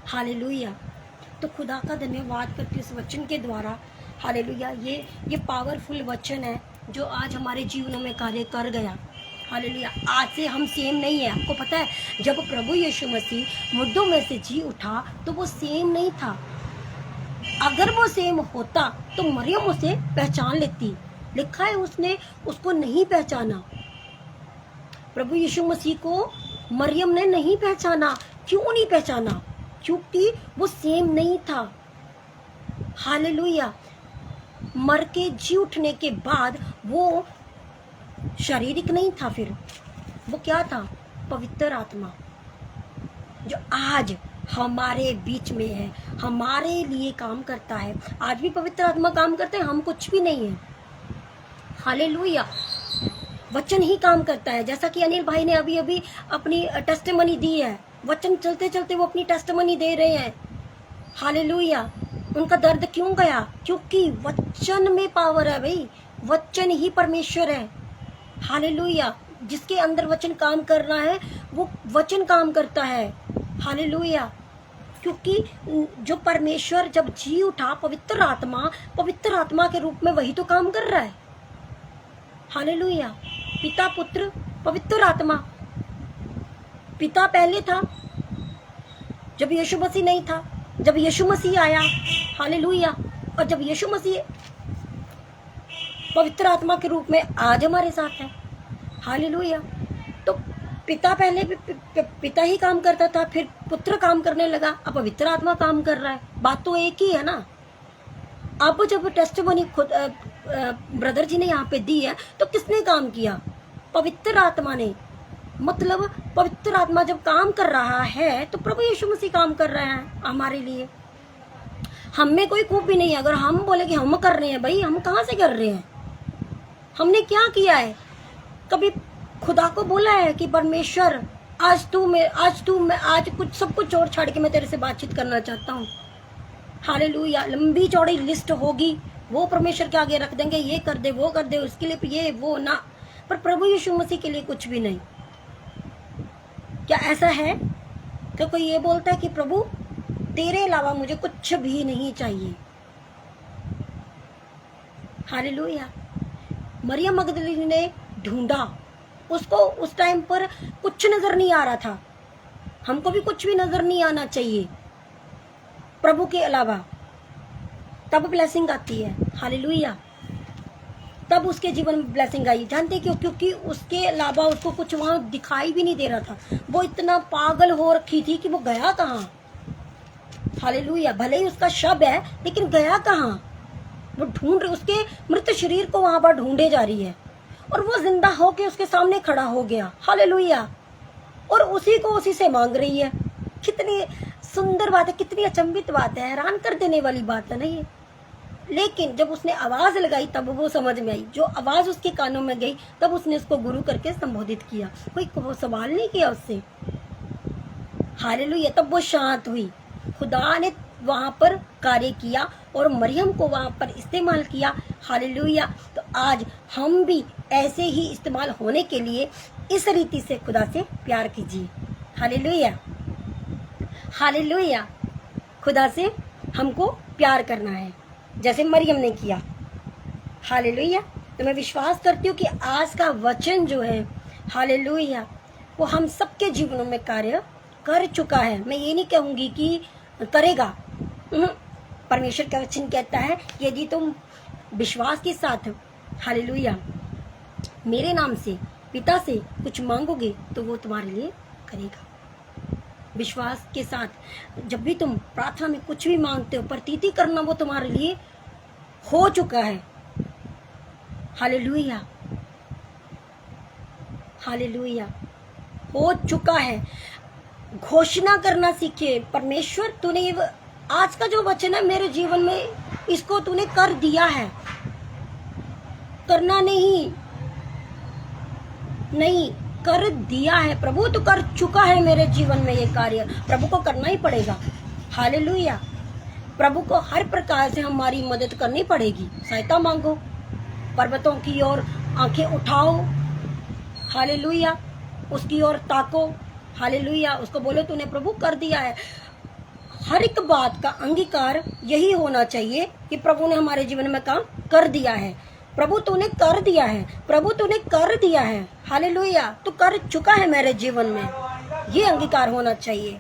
hallelujah. तो खुदा का धन्यवाद करके इस वचन के द्वारा, हालेलुया, ये पावरफुल वचन है जो आज हमारे जीवनों में कार्य कर गया। हालेलुया। आज से हम सेम नहीं है। आपको पता है जब प्रभु यीशु मसीह मुर्दों में से जी उठा तो वो सेम नहीं था। अगर वो सेम होता तो मरियम उसे पहचान लेती। लिखा है उसने उसको नहीं पहचाना। प्रभु यीशु मसीह को मरियम ने नहीं पहचाना। क्यों नहीं पहचाना? क्योंकि वो सेम नहीं था। हालेलुया। मर के जी उठने के बाद वो शारीरिक नहीं था, फिर वो क्या था? पवित्र आत्मा, जो आज हमारे बीच में है, हमारे लिए काम करता है। आज भी पवित्र आत्मा काम करते हैं, हम कुछ भी नहीं है। हालेलुया। वचन ही काम करता है। जैसा कि अनिल भाई ने अभी अभी अपनी टेस्टिमनी दी है, वचन चलते चलते वो अपनी टेस्टिमनी दे रहे हैं। हालेलुया। उनका दर्द क्यों गया? क्योंकि वचन में पावर है भाई, वचन ही परमेश्वर है। हालेलुया। जिसके अंदर वचन काम कर रहा है वो वचन काम करता है। हालेलुया। क्योंकि जो परमेश्वर जब जी उठा, पवित्र आत्मा के रूप में वही तो काम कर रहा है। हालेलुया। पिता, पुत्र, पवित्र आत्मा। पिता पहले था जब यीशु मसीह नहीं था, जब यीशु मसीह आया। हालेलुया। और जब यीशु मसीह पवित्र आत्मा के रूप में आज हमारे साथ है। हालेलुया। तो पिता पहले पिता ही काम करता था, फिर पुत्र काम करने लगा, अब पवित्र आत्मा काम कर रहा है। बात तो एक ही है ना। अब जब टेस्टिमनी खुद ब्रदर जी ने यहाँ पे दी है तो किसने काम किया? पवित्र आत्मा ने। मतलब पवित्र आत्मा जब काम कर रहा है तो प्रभु यीशु मसीह काम कर रहे हैं हमारे लिए। हम में कोई खूबी नहीं है। अगर हम बोले कि हम कर रहे हैं, भाई हम कहाँ से कर रहे हैं? हमने क्या किया है? कभी खुदा को बोला है कि परमेश्वर आज कुछ सब कुछ छोड़ छाड़ के मैं तेरे से बातचीत करना चाहता हूँ। हालेलुया। लंबी चौड़ी लिस्ट होगी, वो परमेश्वर के आगे रख देंगे, ये कर दे, वो कर दे, उसके लिए ये वो ना, पर प्रभु यीशु मसीह के लिए कुछ भी नहीं। क्या ऐसा है कि कोई ये बोलता है कि प्रभु तेरे अलावा मुझे कुछ भी नहीं चाहिए? हालेलुया। मरियम मगदलीनी ने ढूंढा, उसको उस टाइम पर कुछ नजर नहीं आ रहा था। हमको भी कुछ भी नजर नहीं आना चाहिए प्रभु के अलावा, तब ब्लेसिंग आती है। हालेलुया। तब उसके जीवन में ब्लेसिंग आई। जानते क्यों? क्योंकि उसके अलावा उसको कुछ वहां दिखाई भी नहीं दे रहा था। वो इतना पागल हो रखी थी कि वो गया कहाँ। हालेलुया। भले ही उसका शव है, लेकिन गया कहाँ? वो ढूंढ रही, उसके मृत शरीर को वहां पर ढूंढे जा रही है, और वो जिंदा होके उसके सामने खड़ा हो गया। हालेलुया। और उसी को उसी से मांग रही है। कितनी सुंदर बात है, कितनी अचंभित बात है, हैरान कर देने वाली बात है ना ये। लेकिन जब उसने आवाज लगाई तब वो समझ में आई। जो आवाज उसके कानों में गई तब उसने उसको गुरु करके संबोधित किया। कोई वो सवाल नहीं किया उससे। हालेलुया। तब वो शांत हुई। खुदा ने वहां पर कार्य किया और मरियम को वहां पर इस्तेमाल किया। हालेलुया। तो आज हम भी ऐसे ही इस्तेमाल होने के लिए इस रीति से खुदा से प्यार कीजिए। हालेलुया। हालेलुया। खुदा से हमको प्यार करना है जैसे मरियम ने किया। हालेलुया। तो मैं विश्वास करती हूँ कि आज का वचन जो है, हालेलुया, वो हम सबके जीवनों में कार्य कर चुका है। मैं ये नहीं कहूंगी कि करेगा। परमेश्वर का वचन कहता है यदि तुम विश्वास के साथ, हालेलुया, मेरे नाम से पिता से कुछ मांगोगे तो वो तुम्हारे लिए करेगा। विश्वास के साथ जब भी तुम प्रार्थना में कुछ भी मांगते हो, प्रतीति करना वो तुम्हारे लिए हो चुका है। हालेलुया। हालेलुया। हो चुका है। घोषणा करना सीखिए। परमेश्वर तूने आज का जो वचन है मेरे जीवन में, इसको तूने कर दिया है। करना नहीं कर दिया है प्रभु। तो कर चुका है मेरे जीवन में ये कार्य। प्रभु को करना ही पड़ेगा। हालेलुया। प्रभु को हर प्रकार से हमारी मदद करनी पड़ेगी। सहायता मांगो, पर्वतों की ओर आंखें उठाओ। हालेलुया। उसकी ओर ताको। हालेलुया। उसको बोलो तूने प्रभु कर दिया है। हर एक बात का अंगीकार यही होना चाहिए कि प्रभु ने हमारे जीवन में काम कर दिया है। प्रभु तूने कर दिया है। प्रभु तूने कर दिया है। हालेलुया। तू कर चुका है मेरे जीवन में, ये अंगीकार होना चाहिए।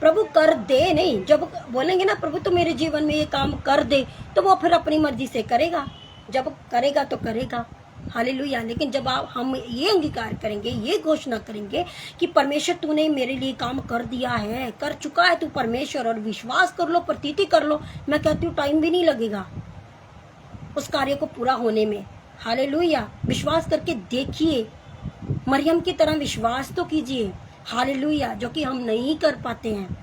प्रभु कर दे नहीं। जब बोलेंगे ना प्रभु तो मेरे जीवन में ये काम कर दे, तो वो फिर अपनी मर्जी से करेगा। जब करेगा तो करेगा। हालेलुया। लेकिन जब हम ये अंगीकार करेंगे, ये घोषणा करेंगे कि परमेश्वर तूने मेरे लिए काम कर दिया है, कर चुका है तू परमेश्वर, और विश्वास कर लो, प्रतीति कर लो, मैं कहती हूँ टाइम भी नहीं लगेगा उस कार्य को पूरा होने में। हालेलुया। विश्वास करके देखिए। मरियम की तरह विश्वास तो कीजिए। हालेलुया। जो कि हम नहीं कर पाते हैं।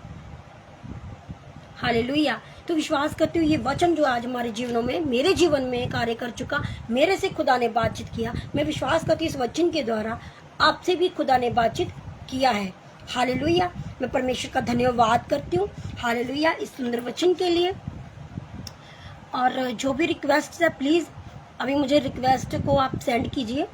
हालेलुया। तो विश्वास करती हूँ ये वचन जो आज हमारे जीवनों में, मेरे जीवन में कार्य कर चुका, मेरे से खुदा ने बातचीत किया। मैं विश्वास करती हूँ इस वचन के द्वारा आपसे भी खुदा ने बातचीत किया है। हालेलुया। मैं परमेश्वर का धन्यवाद करती हूँ। हालेलुया। इस सुंदर वचन के लिए। और जो भी रिक्वेस्ट है प्लीज अभी मुझे रिक्वेस्ट को आप सेंड कीजिए।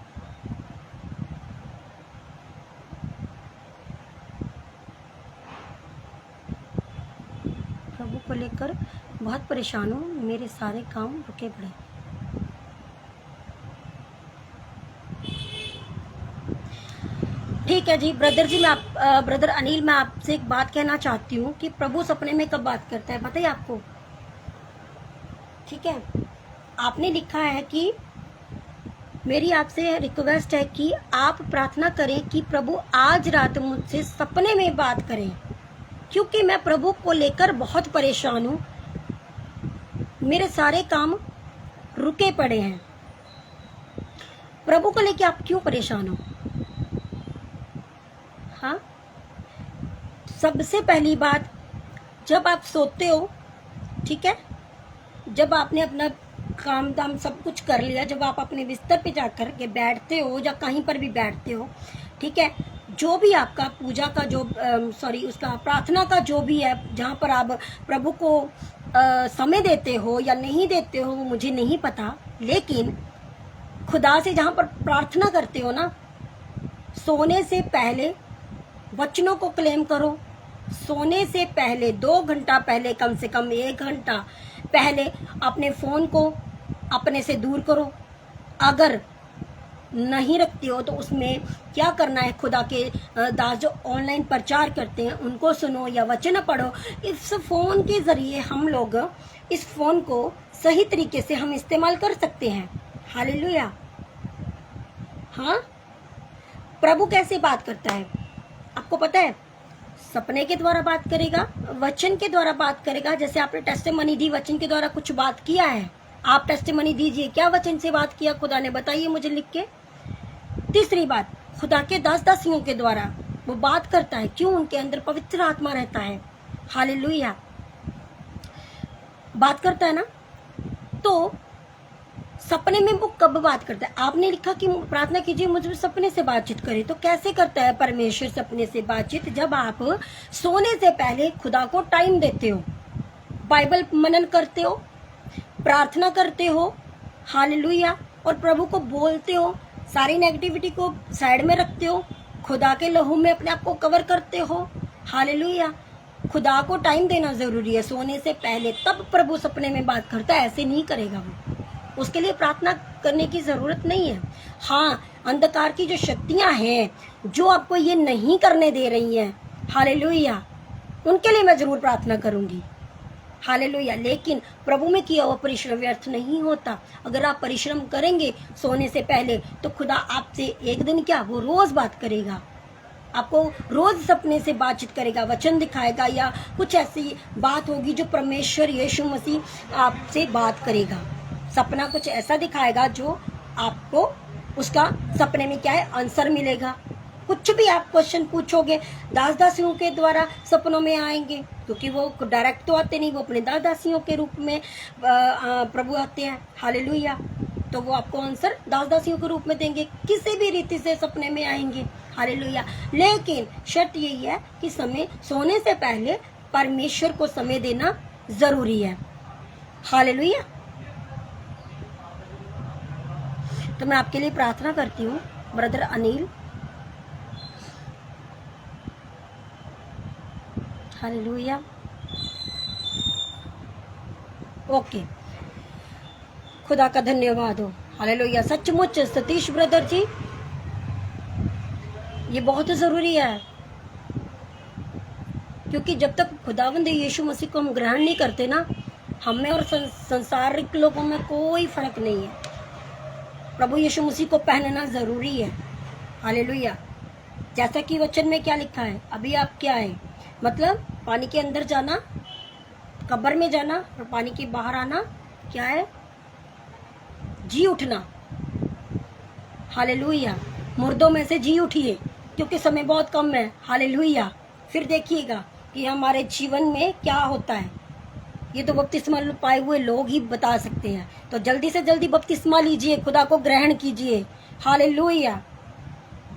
प्रभु को लेकर बहुत परेशान हूँ, मेरे सारे काम रुके पड़े। ठीक है जी ब्रदर जी। मैं ब्रदर अनिल, मैं आपसे एक बात कहना चाहती हूँ कि प्रभु सपने में कब बात करता है बताइए आपको? ठीक है। आपने लिखा है कि मेरी आपसे रिक्वेस्ट है कि आप प्रार्थना करें कि प्रभु आज रात मुझसे सपने में बात करें, क्योंकि मैं प्रभु को लेकर बहुत परेशान हूँ। मेरे सारे काम रुके पड़े हैं। प्रभु को लेकर आप क्यों परेशान हो? हाँ, सबसे पहली बात, जब आप सोते हो, ठीक है, जब आपने अपना काम दाम सब कुछ कर लिया, जब आप अपने बिस्तर पे जाकर के बैठते हो या कहीं पर भी बैठते हो, ठीक है, जो भी आपका पूजा का जो उसका प्रार्थना का जो भी है, जहाँ पर आप प्रभु को समय देते हो या नहीं देते हो वो मुझे नहीं पता, लेकिन खुदा से जहाँ पर प्रार्थना करते हो ना, सोने से पहले वचनों को क्लेम करो। सोने से पहले 2 घंटा पहले, कम से कम 1 घंटा पहले अपने फ़ोन को अपने से दूर करो। अगर नहीं रखते हो तो उसमें क्या करना है, खुदा के दास जो ऑनलाइन प्रचार करते हैं उनको सुनो या वचन पढ़ो। इस फ़ोन के ज़रिए हम लोग इस फ़ोन को सही तरीके से हम इस्तेमाल कर सकते हैं। हालेलुया। हाँ, प्रभु कैसे बात करता है आपको पता है? सपने के द्वारा बात करेगा, वचन के द्वारा बात करेगा। जैसे आपने टेस्टिमनी दी, वचन के द्वारा कुछ बात किया है, आप टेस्टिमनी दीजिए, क्या वचन से बात किया खुदा ने, बताइए मुझे लिख के। तीसरी बात, खुदा के दास दासियों के द्वारा वो बात करता है। क्यों? उनके अंदर पवित्र आत्मा रहता है। हालेलुया, बात करता है ना। तो सपने में वो कब बात करता है? आपने लिखा कि प्रार्थना कीजिए मुझे सपने से बातचीत करे। तो कैसे करता है परमेश्वर सपने से बातचीत? जब आप सोने से पहले खुदा को टाइम देते हो, बाइबल मनन करते हो, प्रार्थना करते हो, हालेलुया, और प्रभु को बोलते हो, सारी नेगेटिविटी को साइड में रखते हो, खुदा के लहू में अपने आप को कवर करते हो। हालेलुया, खुदा को टाइम देना जरूरी है सोने से पहले, तब प्रभु सपने में बात करता है। ऐसे नहीं करेगा वो, उसके लिए प्रार्थना करने की जरूरत नहीं है। हाँ, अंधकार की जो शक्तियां हैं जो आपको ये नहीं करने दे रही हैं, हालेलुया, उनके लिए मैं जरूर प्रार्थना करूंगी। हालेलुया, लेकिन प्रभु में किया हुआ परिश्रम व्यर्थ नहीं होता। अगर आप परिश्रम करेंगे सोने से पहले तो खुदा आपसे एक दिन क्या, वो रोज बात करेगा, आपको रोज सपने से बातचीत करेगा, वचन दिखाएगा, या कुछ ऐसी बात होगी जो परमेश्वर यीशु मसीह आपसे बात करेगा। सपना कुछ ऐसा दिखाएगा जो आपको उसका सपने में क्या है, आंसर मिलेगा। कुछ भी आप क्वेश्चन पूछोगे, दास दासियों के द्वारा सपनों में आएंगे, क्योंकि वो डायरेक्ट तो आते नहीं, वो अपने दास दासियों के रूप में प्रभु आते हैं। हालेलुया, तो वो आपको आंसर दास दासियों के रूप में देंगे, किसी भी रीति से सपने में आएंगे। हालेलुया, लेकिन शर्त यही है कि समय सोने से पहले परमेश्वर को समय देना जरूरी है। हालेलुया, तो मैं आपके लिए प्रार्थना करती हूँ ब्रदर अनिल। हालेलुया, ओके, खुदा का धन्यवाद हो। हालेलुया, सचमुच सतीश ब्रदर जी, ये बहुत जरूरी है, क्योंकि जब तक खुदावंद यीशु मसीह को हम ग्रहण नहीं करते ना, हमें और संसारिक लोगों में कोई फर्क नहीं है। प्रभु यीशु मसीह को पहनना जरूरी है। हालेलुया, जैसा कि वचन में क्या लिखा है, अभी आप क्या है, मतलब पानी के अंदर जाना, कब्र में जाना, और पानी के बाहर आना क्या है, जी उठना। हालेलुया, मुर्दों में से जी उठिए, क्योंकि समय बहुत कम है। हालेलुया, फिर देखिएगा कि हमारे जीवन में क्या होता है। ये तो बपतिस्मा पाए हुए लोग ही बता सकते हैं। तो जल्दी से जल्दी बपतिस्मा लीजिए, खुदा को ग्रहण कीजिए। हालेलुया,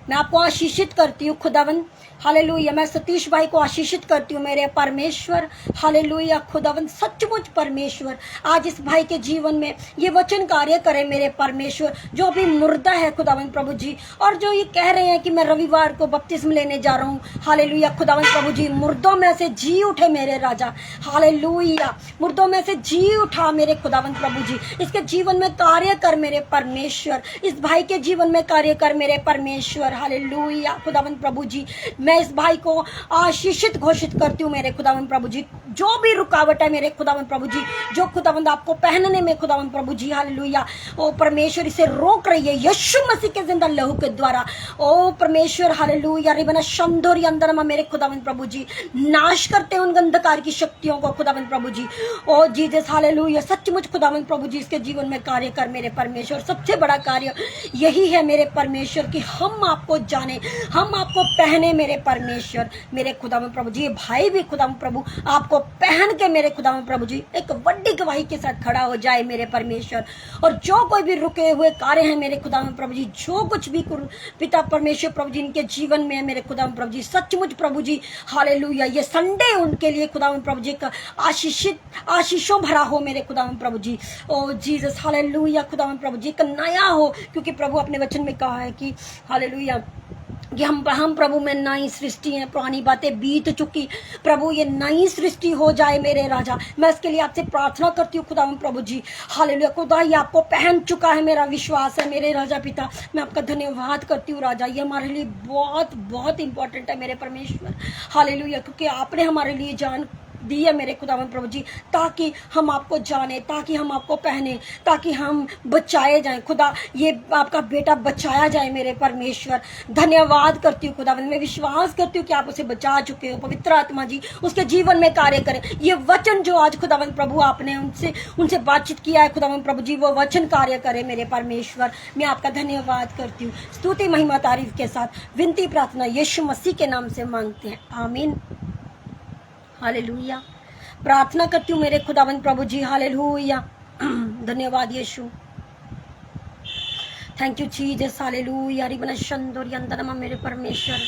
मैं आपको आशीषित करती हूँ खुदावन। हालेलुया, मैं सतीश भाई को आशीषित करती हूँ मेरे परमेश्वर। हालेलुया, खुदावन सचमुच परमेश्वर आज इस भाई के जीवन में ये वचन कार्य करे मेरे परमेश्वर, जो अभी मुर्दा है खुदावन प्रभु जी, और जो ये कह रहे हैं कि मैं रविवार को बपतिस्म लेने जा रहा हूँ। हालेलुया, खुदावन प्रभु जी, मुर्दों में से जी उठे मेरे राजा। हालेलुया, मुर्दों में से जी उठा मेरे खुदावन प्रभु जी, इसके जीवन में कार्य कर मेरे परमेश्वर, इस भाई के जीवन में कार्य कर मेरे परमेश्वर। हालेलुया, खुदावन प्रभु जी, मैं इस भाई को आशीषित घोषित करती हूँ मेरे खुदावन प्रभु जी। जो भी रुकावट है मेरे खुदावन प्रभु जी, जो खुदावंद आपको पहनने में खुदावन प्रभु जी, हालेलुया, ओ परमेश्वर इसे रोक रही है यीशु मसीह के जिंदा लहू के द्वारा। ओ परमेश्वर, हालेलुया, रिबना शमदोरी अंदर में मेरे खुदावन प्रभु जी नाश करते हैं उन अंधकार की शक्तियों को खुदावन प्रभु जी। ओ जीसस, हालेलुया, सचमुच खुदावन प्रभु जी इसके जीवन में कार्य कर मेरे परमेश्वर। सबसे बड़ा कार्य यही है मेरे परमेश्वर कि हम आपको जाने, हम आपको पहने मेरे परमेश्वर, मेरे खुदावन प्रभु जी, भाई भी खुदावन प्रभु आपको पहन के मेरे खुदावन प्रभु जी एक बड़ी गवाही के साथ खड़ा हो जाए मेरे परमेश्वर। और जो कोई भी रुके हुए कार्य हैं मेरे खुदावन प्रभु जी, जो कुछ भी पिता परमेश्वर प्रभु जी इनके जीवन में है मेरे खुदावन प्रभु जी, सचमुच प्रभु जी हालेलुया, ये संडे उनके लिए खुदावन प्रभु जी का आशीषों भरा हो मेरे खुदावन प्रभु जी। ओ जीसस हालेलुया, खुदावन प्रभु जी का नया हो, क्योंकि प्रभु अपने वचन में कहा है कि हालेलुया कि हम प्रभु में नई सृष्टि हैं, पुरानी बातें बीत चुकी, प्रभु ये नई सृष्टि हो जाए मेरे राजा। मैं इसके लिए आपसे प्रार्थना करती हूँ खुदावन प्रभु जी हालेलुया। खुदा ये आपको पहन चुका है, मेरा विश्वास है मेरे राजा पिता। मैं आपका धन्यवाद करती हूँ राजा, ये हमारे लिए बहुत बहुत इंपॉर्टेंट है मेरे परमेश्वर हालेलुया, क्योंकि आपने हमारे लिए जान दी है मेरे खुदावन प्रभु जी, ताकि हम आपको जाने, ताकि हम आपको पहने, ताकि हम बचाए जाएं। खुदा ये आपका बेटा बचाया जाए मेरे परमेश्वर। धन्यवाद करती हूँ खुदावन, मैं विश्वास करती हूँ कि आप उसे बचा चुके हो। पवित्र आत्मा जी उसके जीवन में कार्य करें। ये वचन जो आज खुदावन प्रभु आपने उनसे बातचीत किया है खुदावन प्रभु जी, वो वचन कार्य करे मेरे परमेश्वर। मैं आपका धन्यवाद करती हूँ। स्तुति महिमा तारीफ के साथ विनती प्रार्थना यीशु मसीह के नाम से मांगते हैं, आमीन हालेलुया। प्रार्थना करती हूँ मेरे खुदावंद प्रभु जी हालेलुया। धन्यवाद Yeshu, thank you Jesus hallelujah. रिबन शंदोरी अंदरमा मेरे परमेश्वर,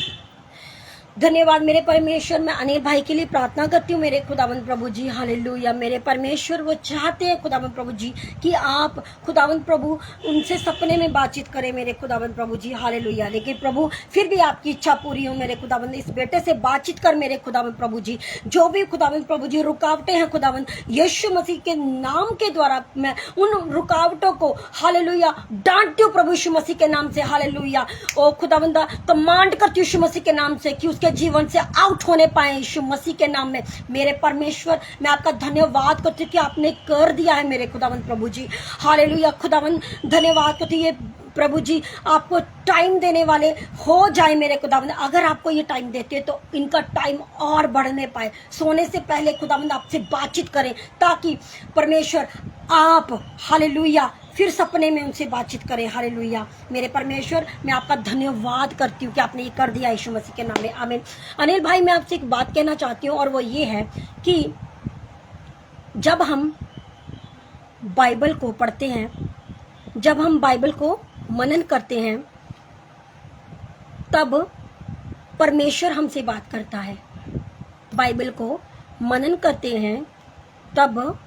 धन्यवाद मेरे परमेश्वर। मैं अनिल भाई के लिए प्रार्थना करती हूँ मेरे खुदावंद प्रभु जी हालेलुया। मेरे परमेश्वर वो चाहते हैं खुदावंद प्रभु जी कि आप खुदावंद प्रभु उनसे सपने में बातचीत करें मेरे खुदावंद प्रभु जी हालेलुया। लेकिन प्रभु फिर भी आपकी इच्छा पूरी हो मेरे खुदावंद, इस बेटे से बातचीत कर मेरे खुदावंद प्रभु जी। जो भी खुदावंद प्रभु जी रुकावटें हैं खुदावंद यीशु मसीह के नाम के द्वारा मैं उन रुकावटों को हालेलुया डांटती हूँ प्रभु यीशु मसीह के नाम से हालेलुया। ओ खुदावंद कमांड करती हूँ यीशु मसीह के नाम से कि के जीवन से आउट होने पाए यीशु मसीह के नाम में मेरे परमेश्वर। मैं आपका धन्यवाद करती हूँ कि आपने कर दिया है मेरे खुदावंद प्रभु जी हालेलुया। खुदावंद धन्यवाद करती हूँ ये प्रभु जी आपको टाइम देने वाले हो जाए मेरे खुदावंद। अगर आपको ये टाइम देते हैं तो इनका टाइम और बढ़ने पाए। सोने से पहले खुदावंद आपसे बातचीत करें ताकि परमेश्वर आप हालेलुया फिर सपने में उनसे बातचीत करें हालेलुया। मेरे परमेश्वर मैं आपका धन्यवाद करती हूँ कि आपने ये कर दिया यीशु मसीह के नाम में, आमीन। अनिल भाई मैं आपसे एक बात कहना चाहती हूँ और वो ये है कि जब हम बाइबल को पढ़ते हैं, जब हम बाइबल को मनन करते हैं, तब परमेश्वर हमसे बात करता है। बाइबल को मनन करते हैं तब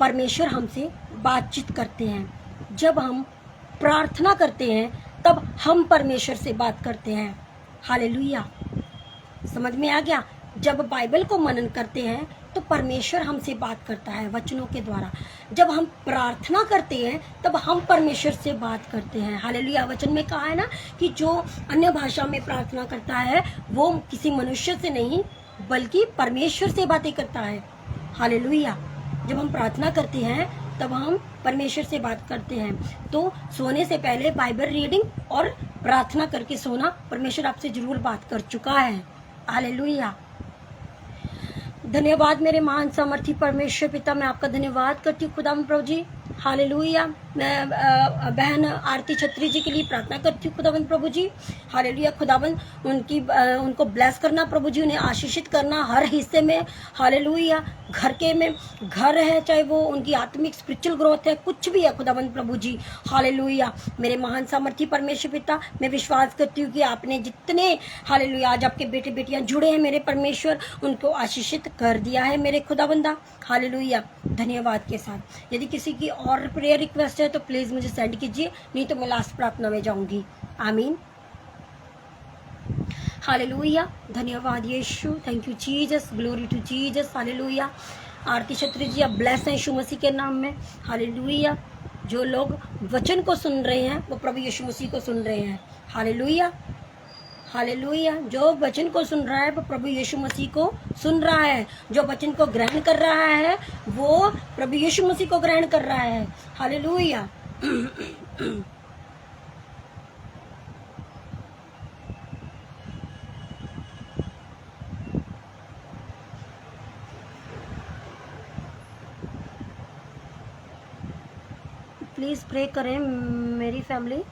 परमेश्वर हमसे बातचीत करते हैं। जब हम प्रार्थना करते हैं तब हम परमेश्वर से बात करते हैं हालेलुया। समझ में आ गया? जब बाइबल को मनन करते हैं तो परमेश्वर हमसे बात करता है वचनों के द्वारा। जब हम प्रार्थना करते हैं तब हम परमेश्वर से बात करते हैं हालेलुया। वचन में कहा है ना कि जो अन्य भाषा में प्रार्थना करता है वो किसी मनुष्य से नहीं बल्कि परमेश्वर से बातें करता है हालेलुया। जब हम प्रार्थना करते हैं तब हम परमेश्वर से बात करते हैं। तो सोने से पहले बाइबल रीडिंग और प्रार्थना करके सोना, परमेश्वर आपसे जरूर बात कर चुका है हालेलुया। धन्यवाद मेरे महान सामर्थी परमेश्वर पिता, मैं आपका धन्यवाद करती हूँ खुदावन प्रभु जी हालेलुया। मैं बहन आरती छत्री जी के लिए प्रार्थना करती हूँ खुदावन प्रभु जी हालेलुया। खुदावन उनको ब्लेस करना प्रभु जी, उन्हें आशीषित करना हर हिस्से में हालेलुया। घर के में घर है, चाहे वो उनकी आत्मिक स्पिरिचुअल ग्रोथ है, कुछ भी है खुदावन प्रभु जी हालेलुया। मेरे महान सामर्थी परमेश्वर पिता, मैं विश्वास करती हूँ कि आपने जितने हालेलुया आज आपके बेटे बेटियां जुड़े हैं मेरे परमेश्वर, उनको आशीषित कर दिया है मेरे खुदावंदा हालेलुया। धन्यवाद के साथ यदि किसी की और प्रेयर रिक्वेस्ट है तो प्लीज मुझे सेंड कीजिए, नहीं तो मैं लास्ट प्रार्थना में जाऊंगी, आमीन हालेलुया। धन्यवाद Yeshu, thank you Jesus, glory to Jesus hallelujah. Aarti Chhatri ji आप ब्लेस हैं यीशु मसीह के नाम में हालेलुया। जो लोग वचन को सुन रहे हैं वो प्रभु यीशु मसीह को सुन रहे हैं हालेलुया हालेलुया। जो वचन को सुन रहा है वो प्रभु यीशु मसीह को सुन रहा है। जो वचन को ग्रहण कर रहा है वो प्रभु यीशु मसीह को ग्रहण कर रहा है हालेलुया। प्लीज प्रे करें मेरी फैमिली।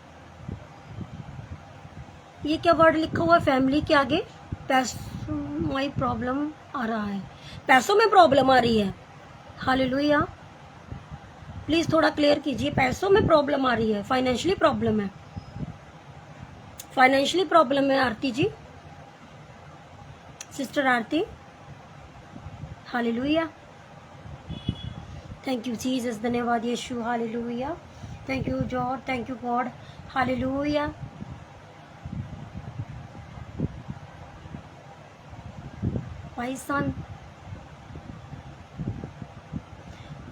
ये क्या वर्ड लिखा हुआ है फैमिली के आगे? पैसों में प्रॉब्लम आ रहा है, पैसों में प्रॉब्लम आ रही है। हालेलुया, प्लीज थोड़ा क्लियर कीजिए। पैसों में प्रॉब्लम आ रही है, फाइनेंशियली प्रॉब्लम है, फाइनेंशियली प्रॉब्लम है Aarti ji, sister Aarti. Hallelujah, thank you Jesus, धन्यवाद Yeshu. Hallelujah, thank you George, thank you God. Hallelujah, भाई सन,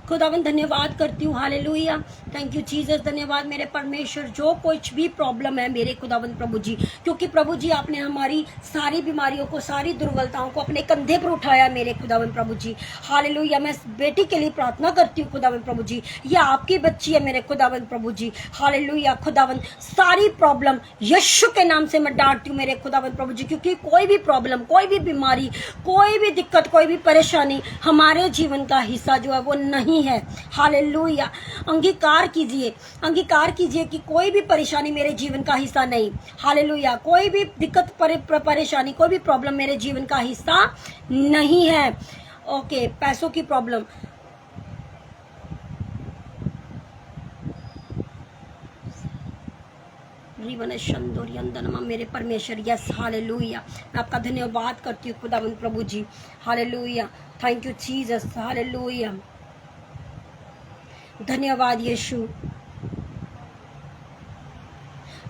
खुदावन धन्यवाद करती हूँ। हालेलुया, थैंक यू जीसस, धन्यवाद मेरे परमेश्वर। जो कुछ भी प्रॉब्लम है मेरे खुदावन प्रभु जी, क्योंकि प्रभु जी आपने हमारी सारी बीमारियों को, सारी दुर्बलताओं को अपने कंधे पर उठाया मेरे खुदावन प्रभु जी। हालेलुया, मैं इस बेटी के लिए प्रार्थना करती हूँ खुदावन प्रभु जी, ये आपकी बच्ची है मेरे खुदावन प्रभु जी। हालेलुया, खुदावन सारी प्रॉब्लम यीशु के नाम से मैं डांटती हूँ मेरे खुदावन प्रभु जी, क्योंकि कोई भी प्रॉब्लम, कोई भी बीमारी, कोई भी दिक्कत, कोई भी परेशानी हमारे जीवन का हिस्सा जो है वो नहीं है। हालेलुया, अंगीकार कीजिए, अंगीकार कीजिए कि कोई भी परेशानी मेरे जीवन का हिस्सा नहीं। हालेलुया, कोई भी दिक्कत, परेशानी, कोई भी प्रॉब्लम मेरे जीवन का हिस्सा नहीं है। ओके, पैसों की प्रॉब्लम, मेरे परमेश्वर, यस हालेलुया, मैं आपका धन्यवाद करती हूँ खुदावंद प्रभु ji. Hallelujah, thank you Jesus. Hallelujah, धन्यवाद यीशु।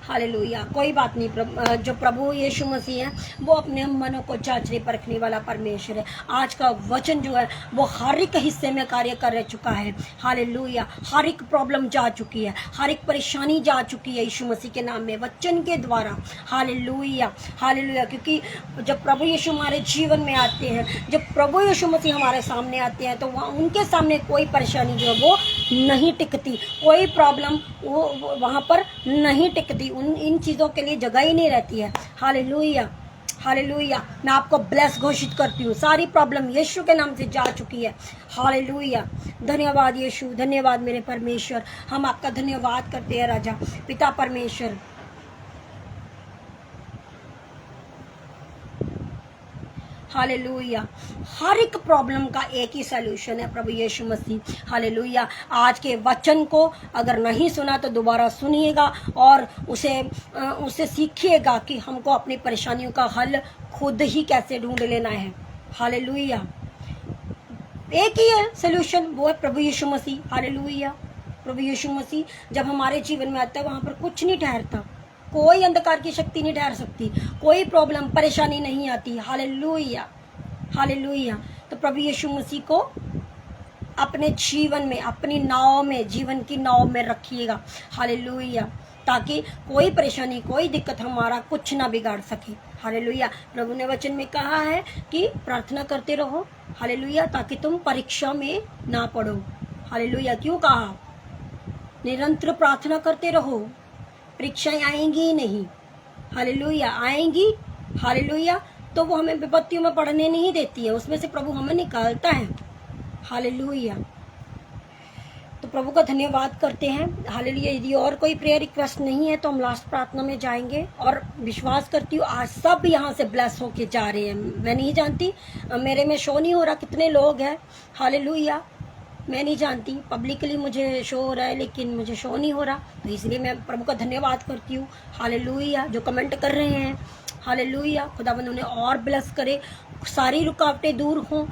हालेलुया, कोई बात नहीं, जो प्रभु यीशु मसीह है वो अपने मनों को जांचने परखने वाला परमेश्वर है। आज का वचन जो है वो हर एक हिस्से में कार्य कर चुका है। हालेलुया, हर एक प्रॉब्लम जा चुकी है, हर एक परेशानी जा चुकी है यीशु मसीह के नाम में, वचन के द्वारा। हालेलुया, हालेलुया, क्योंकि जब प्रभु यीशु हमारे जीवन में आते हैं, जब प्रभु यीशु मसीह हमारे सामने आते हैं, तो उनके सामने कोई परेशानी जो है वो नहीं टिकती, कोई प्रॉब्लम वो वहाँ पर नहीं टिकती, इन चीज़ों के लिए जगह ही नहीं रहती है। हालेलुया, हालेलुया, मैं आपको ब्लेस घोषित करती हूँ, सारी प्रॉब्लम यीशु के नाम से जा चुकी है। हालेलुया, धन्यवाद यीशु, धन्यवाद मेरे परमेश्वर, हम आपका धन्यवाद करते हैं राजा पिता परमेश्वर। हालेलुया, हर एक प्रॉब्लम का एक ही सलूशन है, प्रभु यीशु मसीह। हालेलुया, आज के वचन को अगर नहीं सुना तो दोबारा सुनिएगा और उसे सीखिएगा कि हमको अपनी परेशानियों का हल खुद ही कैसे ढूंढ लेना है। हालेलुया, एक ही है सलूशन, वो है प्रभु यीशु मसीह। हालेलुया, प्रभु यीशु मसीह जब हमारे जीवन में आता है वहां पर कुछ नहीं ठहरता, कोई अंधकार की शक्ति नहीं ठहर सकती, कोई प्रॉब्लम, परेशानी नहीं आती। हालेलुया, हालेलुया, तो प्रभु यीशु मसीह को अपने जीवन में, अपनी नाव में, जीवन की नाव में रखिएगा। हालेलुया, ताकि कोई परेशानी, कोई दिक्कत हमारा कुछ ना बिगाड़ सके। हालेलुया, प्रभु ने वचन में कहा है कि प्रार्थना करते रहो। हालेलुया, ताकि तुम परीक्षा में ना पड़ो। हालेलुया, क्यों कहा? निरंतर प्रार्थना करते रहो, परीक्षाएं आएंगी ही नहीं। हालेलुया, आएंगी, हालेलुया, तो वो हमें विपत्तियों में पड़ने नहीं देती है, उसमें से प्रभु हमें निकालता है। हालेलुया, तो प्रभु का धन्यवाद करते हैं। हालेलुया, यदि और कोई प्रेयर रिक्वेस्ट नहीं है तो हम लास्ट प्रार्थना में जाएंगे, और विश्वास करती हूँ आज सब यहाँ से ब्लेस होके जा रहे हैं। मैं नहीं जानती, मेरे में शो नहीं हो रहा कितने लोग हैं। हालेलुया, मैं नहीं जानती, पब्लिकली मुझे शो हो रहा है लेकिन मुझे शो नहीं हो रहा, तो इसलिए मैं प्रभु का धन्यवाद करती हूँ। हालेलुया, जो कमेंट कर रहे हैं, हालेलुया, खुदावंद उन्हें और ब्लेस करे, सारी रुकावटें दूर हों,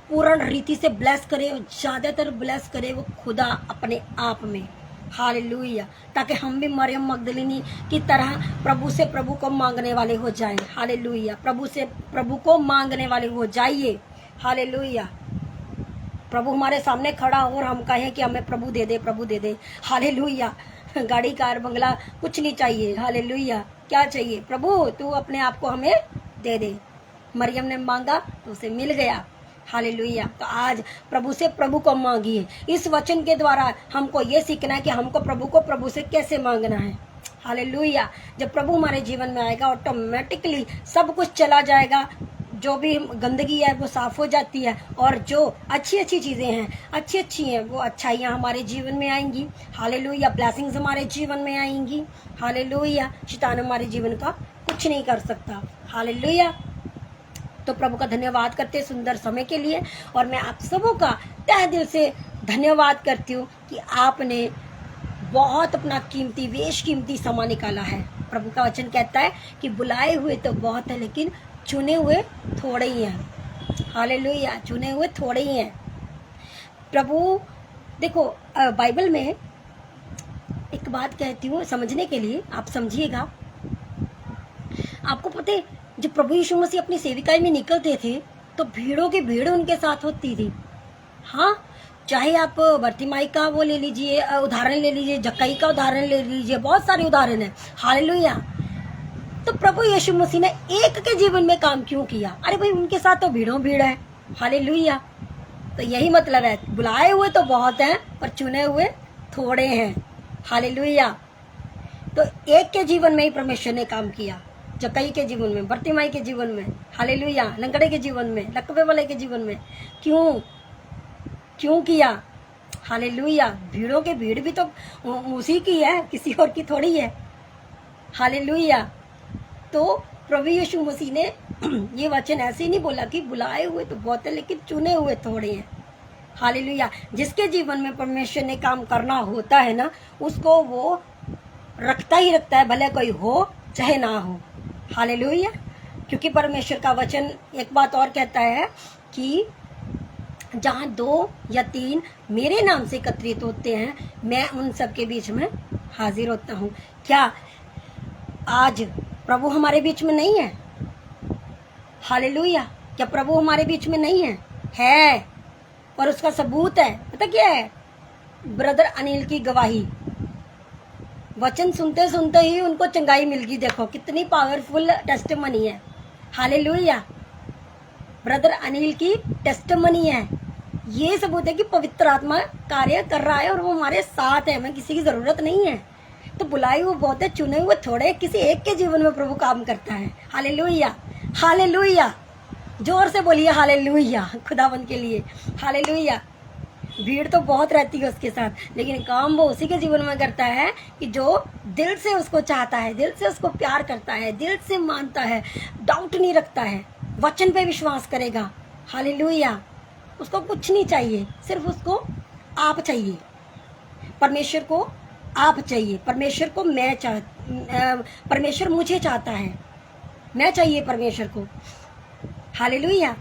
पूर्ण रीति से ब्लेस करे, ज़्यादातर ब्लेस करे वो खुदा अपने आप में। हालेलुया, ताकि हम भी मरियम मगदलिनी की तरह प्रभु से प्रभु को मांगने वाले हो जाएं। हालेलुया, प्रभु से प्रभु को मांगने वाले हो जाइए। हालेलुया, प्रभु हमारे सामने खड़ा हो और हम कहें कि हमें प्रभु दे दे, प्रभु दे दे। हालेलुया, गाड़ी, कार, बंगला कुछ नहीं चाहिए। हालेलुया, क्या चाहिए? प्रभु तू अपने आप को हमें दे दे। मरियम ने मांगा तो उसे मिल गया। हालेलुया, तो आज प्रभु से प्रभु को मांगिए। इस वचन के द्वारा हमको ये सीखना है कि हमको प्रभु को प्रभु से कैसे मांगना है। हालेलुया, जब प्रभु हमारे जीवन में आएगा ऑटोमेटिकली सब कुछ चला जाएगा, जो भी गंदगी है वो साफ हो जाती है, और जो अच्छी अच्छी चीज़ें हैं, अच्छी हैं, वो अच्छाइयाँ हमारे जीवन में आएंगी। हालेलुया, ब्लेसिंग्स हमारे जीवन में आएंगी। हालेलुया, शैतान हमारे जीवन का कुछ नहीं कर सकता। हालेलुया। तो प्रभु का धन्यवाद करते सुंदर समय के लिए, और मैं आप सबों का तहे दिल से धन्यवाद करती हूँ कि आपने बहुत अपना कीमती बेशकीमती समय निकाला है। प्रभु का वचन कहता है कि बुलाए हुए तो बहुत है, लेकिन चुने हुए थोड़े ही हैं। हालेलुया, चुने हुए थोड़े ही हैं। प्रभु देखो, बाइबल में एक बात कहती हूँ समझने के लिए, आप समझिएगा। आपको पता है, जब प्रभु यीशु मसीह अपनी सेविकाई में निकलते थे तो भीड़ों की भीड़ उनके साथ होती थी। हाँ, चाहे आप बर्तिमाई का वो ले लीजिए, उदाहरण ले लीजिए, जक्कई का उदाहरण ले लीजिए, बहुत सारे उदाहरण है। हालेलुया। तो प्रभु यीशु मसीह ने एक के जीवन में काम क्यों किया? अरे भाई, उनके साथ तो भीड़ों भीड़ है। हालेलुया। तो यही मतलब है, बुलाए हुए तो बहुत हैं पर चुने हुए थोड़े हैं। हालेलुया। तो एक के जीवन में ही परमेश्वर ने काम किया, जक्कई के जीवन में, बर्तिमाई के जीवन में, हालेलुया, लंगड़े के जीवन में, लकवे वाले के जीवन में। क्यों किया? हालेलुया। भीड़ों के भीड़ भी तो उसी की है, किसी और की थोड़ी है। हालेलुया। तो प्रभु यीशु मसीह ने ये वचन ऐसे ही नहीं बोला कि बुलाए हुए तो बहुत है लेकिन चुने हुए थोड़े हैं। हालेलुया। जिसके जीवन में परमेश्वर ने काम करना होता है ना, उसको वो रखता ही रखता है, भले कोई हो चाहे ना हो। हालेलुया। क्योंकि परमेश्वर का वचन एक बात और कहता है कि जहाँ 2 या 3 मेरे नाम से एकत्रित होते हैं, मैं उन सब के बीच में हाजिर होता हूँ। क्या आज प्रभु हमारे बीच में नहीं है? हालेलुया। क्या प्रभु हमारे बीच में नहीं है? और उसका सबूत है, पता क्या है? ब्रदर अनिल की गवाही। वचन सुनते सुनते ही उनको चंगाई मिल गई। देखो कितनी पावरफुल टेस्टिमनी है। हालेलुया। ब्रदर अनिल की टेस्टिमनी है। ये सबूत है कि पवित्र आत्मा कार्य कर रहा है और वो हमारे साथ है, हमें किसी की जरूरत नहीं है। तो बुलाए हुए बहुत है, चुने हुए थोड़े। किसी एक के जीवन में प्रभु काम करता है। Hallelujah, hallelujah. जोर से बोलिए हालेलुया खुदावंद के लिए। हालेलुया। भीड़ तो बहुत रहती है उसके साथ, लेकिन काम वो उसी के जीवन में करता है कि जो दिल से उसको चाहता है, दिल से उसको प्यार करता है, दिल से मानता है, डाउट नहीं रखता है, वचन पे विश्वास करेगा। हालेलुया। उसको कुछ नहीं चाहिए, सिर्फ उसको आप चाहिए। परमेश्वर को आप चाहिए। परमेश्वर को परमेश्वर मुझे चाहता है, मैं चाहिए परमेश्वर को। हालेलुया।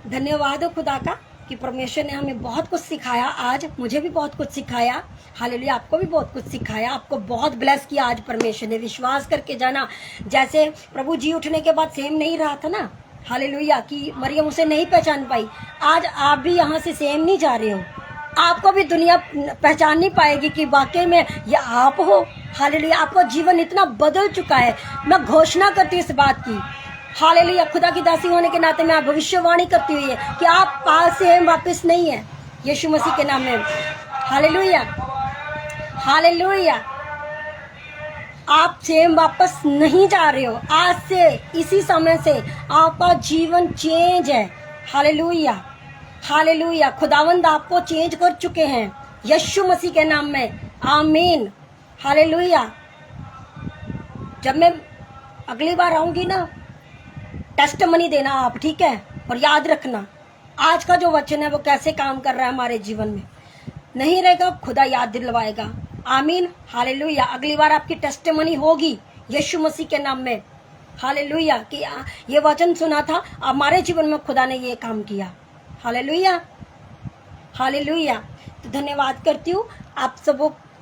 धन्यवाद हो खुदा का कि परमेश्वर ने हमें बहुत कुछ सिखाया। आज मुझे भी बहुत कुछ सिखाया। हालेलुया। आपको भी बहुत कुछ सिखाया, आपको बहुत ब्लेस किया आज परमेश्वर ने। विश्वास करके जाना, जैसे प्रभु जी उठने के बाद सेम नहीं रहा था ना, हालेलुया, कि मरियम उसे नहीं पहचान पाई। आज आप भी यहाँ से सेम नहीं जा रहे हो। आपको भी दुनिया पहचान नहीं पाएगी कि वाकई में ये आप हो। हालेलुया। आपका जीवन इतना बदल चुका है। मैं घोषणा करती हूँ इस बात की। हालेलुया। खुदा की दासी होने के नाते मैं भविष्यवाणी करती हुई है कि आप पास से वापस नहीं है, यीशु मसीह के नाम में। Hallelujah, hallelujah. आप सेम वापस नहीं जा रहे हो। आज से, इसी समय से आपका जीवन चेंज है। Hallelujah, hallelujah. खुदावंद आपको चेंज कर चुके हैं यीशु मसीह के नाम में। आमीन। हालेलुया। जब मैं अगली बार आऊंगी ना, टेस्टिमनी देना आप, ठीक है? और याद रखना आज का जो वचन है वो कैसे काम कर रहा है हमारे जीवन में। नहीं रहेगा, खुदा याद दिलवाएगा। आमीन। हालेलुया। अगली बार आपकी टेस्टिमनी होगी यीशु मसीह के नाम में। हालेलुया। कि ये वचन सुना था, हमारे जीवन में खुदा ने ये काम किया। Hallelujah, hallelujah. तो धन्यवाद करती हूँ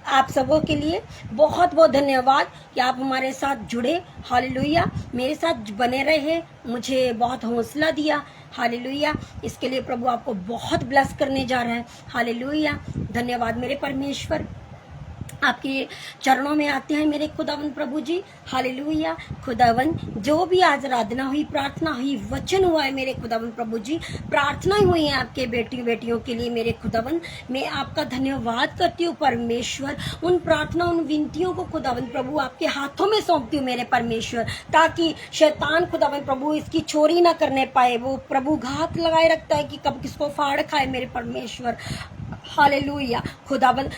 आप सबों के लिए। बहुत बहुत धन्यवाद कि आप हमारे साथ जुड़े। हालेलुया। मेरे साथ बने रहे, मुझे बहुत हौसला दिया। हालेलुया। इसके लिए प्रभु आपको बहुत ब्लेस करने जा रहा है। हालेलुया। धन्यवाद मेरे परमेश्वर। आपके चरणों में आते हैं मेरे खुदावन प्रभु जी। हालेलुया। खुदावन, जो भी आज आराधना हुई, प्रार्थना हुई, वचन हुआ है मेरे खुदावन प्रभु जी, प्रार्थनाएं हुई हैं आपके बेटियों के लिए मेरे खुदावन, मैं आपका धन्यवाद करती हूँ परमेश्वर। उन प्रार्थना, उन विनतियों को खुदावन प्रभु आपके हाथों में सौंपती हूँ मेरे परमेश्वर, ताकि शैतान खुदावन प्रभु इसकी चोरी ना करने पाए। वो प्रभु घात लगाए रखता है कि कब किसको फाड़ खाए मेरे परमेश्वर। हालेलुया। खुदावन,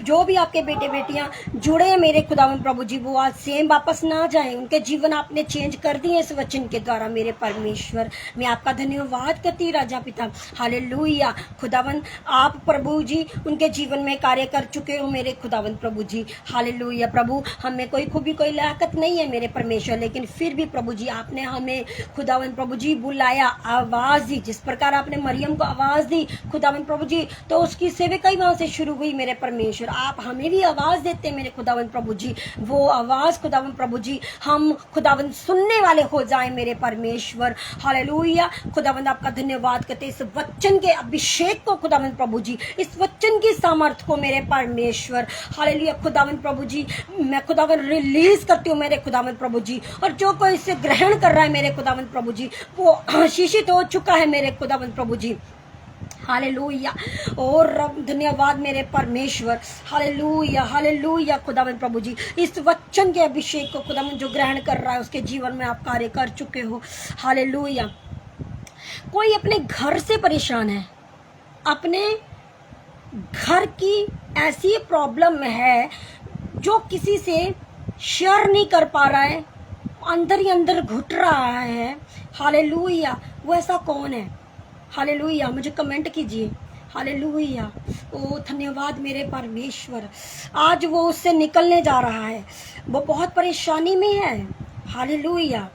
जो भी आपके बेटे बेटियां जुड़े हैं मेरे खुदावन प्रभु जी, वो आज सेम वापस ना जाए, उनके जीवन आपने चेंज कर दिए इस वचन के द्वारा मेरे परमेश्वर। मैं आपका धन्यवाद करती राजा पिता, हालेलुया। खुदावन आप प्रभु जी उनके जीवन में कार्य कर चुके हो मेरे खुदावन प्रभु जी, हालेलुया। प्रभु हमें कोई खूबी कोई लायकत नहीं है मेरे परमेश्वर, लेकिन फिर भी प्रभु जी आपने हमें खुदावन प्रभु जी बुलाया, आवाज दी, जिस प्रकार आपने मरियम को आवाज दी खुदावन प्रभु जी, तो उसकी सेविका ही वहां से शुरू हुई मेरे परमेश्वर। आप हमें भी आवाज देते मेरे खुदावन प्रभु जी, वो आवाज खुदावन प्रभु जी हम खुदावन सुनने वाले हो जाए मेरे परमेश्वर, हालेलुया। खुदावन आपका धन्यवाद करते इस वचन के अभिषेक को खुदावन प्रभु जी, इस वचन की सामर्थ को मेरे परमेश्वर, हालेलुया। खुदावन प्रभु जी मैं खुदावन रिलीज करती हूँ मेरे खुदावन प्रभु जी, और जो कोई इसे ग्रहण कर रहा है मेरे खुदावन प्रभु जी, वो आशीषित हो चुका है मेरे खुदावन प्रभु जी, हालेलुया। और रब धन्यवाद मेरे परमेश्वर, हालेलुया हालेलुया। खुदावन प्रभु जी इस वचन के अभिषेक को खुदावन जो ग्रहण कर रहा है उसके जीवन में आप कार्य कर चुके हो, हालेलुया। कोई अपने घर से परेशान है, अपने घर की ऐसी प्रॉब्लम में है जो किसी से शेयर नहीं कर पा रहा है, अंदर ही अंदर घुट रहा है, हालेलुया। वो ऐसा कौन है? हालेलुया, मुझे कमेंट कीजिए, हालेलुया। ओ धन्यवाद मेरे परमेश्वर, आज वो उससे निकलने जा रहा है, वो बहुत परेशानी में है, हालेलुया।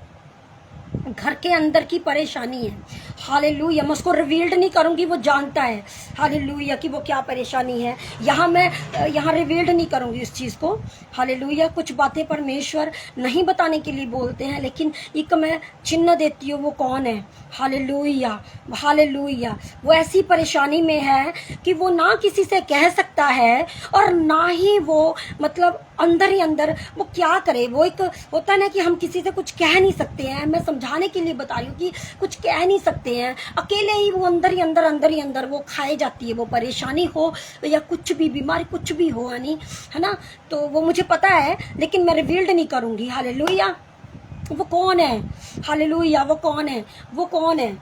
घर के अंदर की परेशानी है, हालेलुया। मैं उसको रिवील्ड नहीं करूंगी, वो जानता है, हालेलुया, कि वो क्या परेशानी है। यहाँ रिवील्ड नहीं करूंगी उस चीज़ को, हालेलुया। कुछ बातें परमेश्वर नहीं बताने के लिए बोलते हैं, लेकिन एक मैं चिन्ह देती हूँ, वो कौन है, हालेलुया हालेलुया। वो ऐसी परेशानी में है कि वो ना किसी से कह सकता है और ना ही वो मतलब अंदर ही अंदर वो क्या करे। वो एक होता है ना कि हम किसी से कुछ कह नहीं सकते हैं, मैं समझाने के लिए बता रही हूँ कि कुछ कह नहीं सकते हैं, अकेले ही वो अंदर ही अंदर वो खाए जाती है, वो परेशानी हो या कुछ भी बीमारी कुछ भी हो, यानी है ना। तो वो मुझे पता है, लेकिन मैं रिवील्ड नहीं करूंगी, हालेलुया। वो कौन है, हालेलुया, वो कौन है, वो कौन है,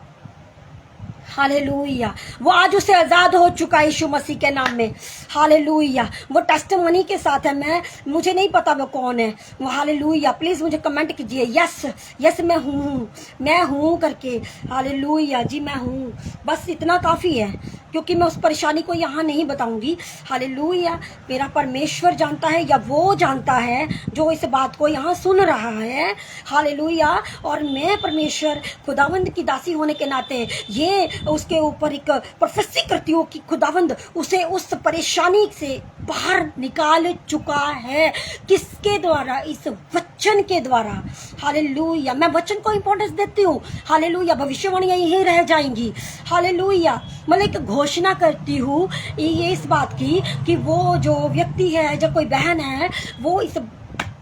हालेलुया। वो आज उसे आजाद हो चुका है यीशु मसीह के नाम में, हालेलुया। वो टेस्टिमनी के साथ है, मुझे नहीं पता वो कौन है, वो हालेलुया। प्लीज मुझे कमेंट कीजिए, यस यस मैं हूँ करके, हालेलुया जी मैं हूँ। बस इतना काफी है, क्योंकि मैं उस परेशानी को यहाँ नहीं बताऊंगी, हालेलुया। मेरा परमेश्वर जानता है, या वो जानता है जो इस बात को यहाँ सुन रहा है, हालेलुया। और मैं परमेश्वर खुदावंद की दासी होने के नाते ये उसके ऊपर एक प्रोफेसी करती हूँ कि खुदावंद उसे उस परेशानी से बाहर निकाल चुका है, किसके द्वारा, इस वचन के द्वारा, हालेलुया। मैं वचन को इंपॉर्टेंस देती हूँ, हालेलुया। भविष्यवाणियां यही रह जाएंगी, हालेलुया। मतलब एक घोषणा करती हूँ ये इस बात की कि वो जो व्यक्ति है, जब कोई बहन है, वो इस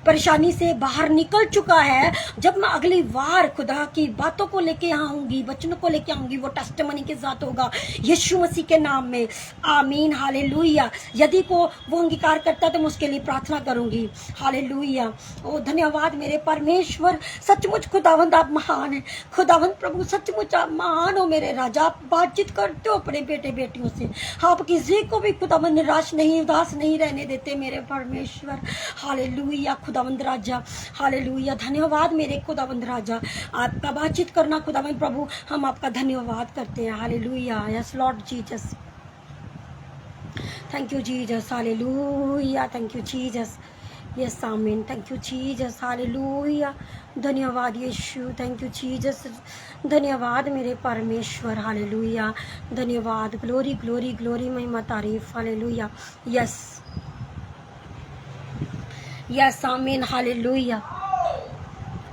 परेशानी से बाहर निकल चुका है। जब मैं अगली बार खुदा की बातों को लेके आऊंगी, वचनों को लेके आऊंगी, वो टेस्टिमनी के साथ होगा, यीशु मसीह के नाम में, आमीन, हालेलुया। यदि को वो अंगीकार करता है तो मैं उसके लिए प्रार्थना करूंगी, हालेलुया। ओ धन्यवाद मेरे परमेश्वर, सचमुच खुदावंद आप महान है, खुदावंद प्रभु सचमुच आप महान हो मेरे राजा। आप बातचीत करते हो अपने बेटे बेटियों से, आप किसी को भी खुदावंद निराश नहीं, उदास नहीं रहने देते मेरे परमेश्वर, हालेलुया। खुदावंद राजा, हालेलुया। धन्यवाद मेरे खुदावंद राजा, आपका बातचीत करना खुदावंद प्रभु, हम आपका धन्यवाद करते हैं, hallelujah. Yes Lord Jesus, thank you Jesus, hallelujah, thank you Jesus, yes आमीन, थैंक यू जीसस, हालेलुया। धन्यवाद यीशु, थैंक यू जीसस, धन्यवाद मेरे परमेश्वर, हालेलुया। धन्यवाद, ग्लोरी ग्लोरी ग्लोरी, महिमा तारीफ, हालेलुया। यस यस आमीन, हालेलुया।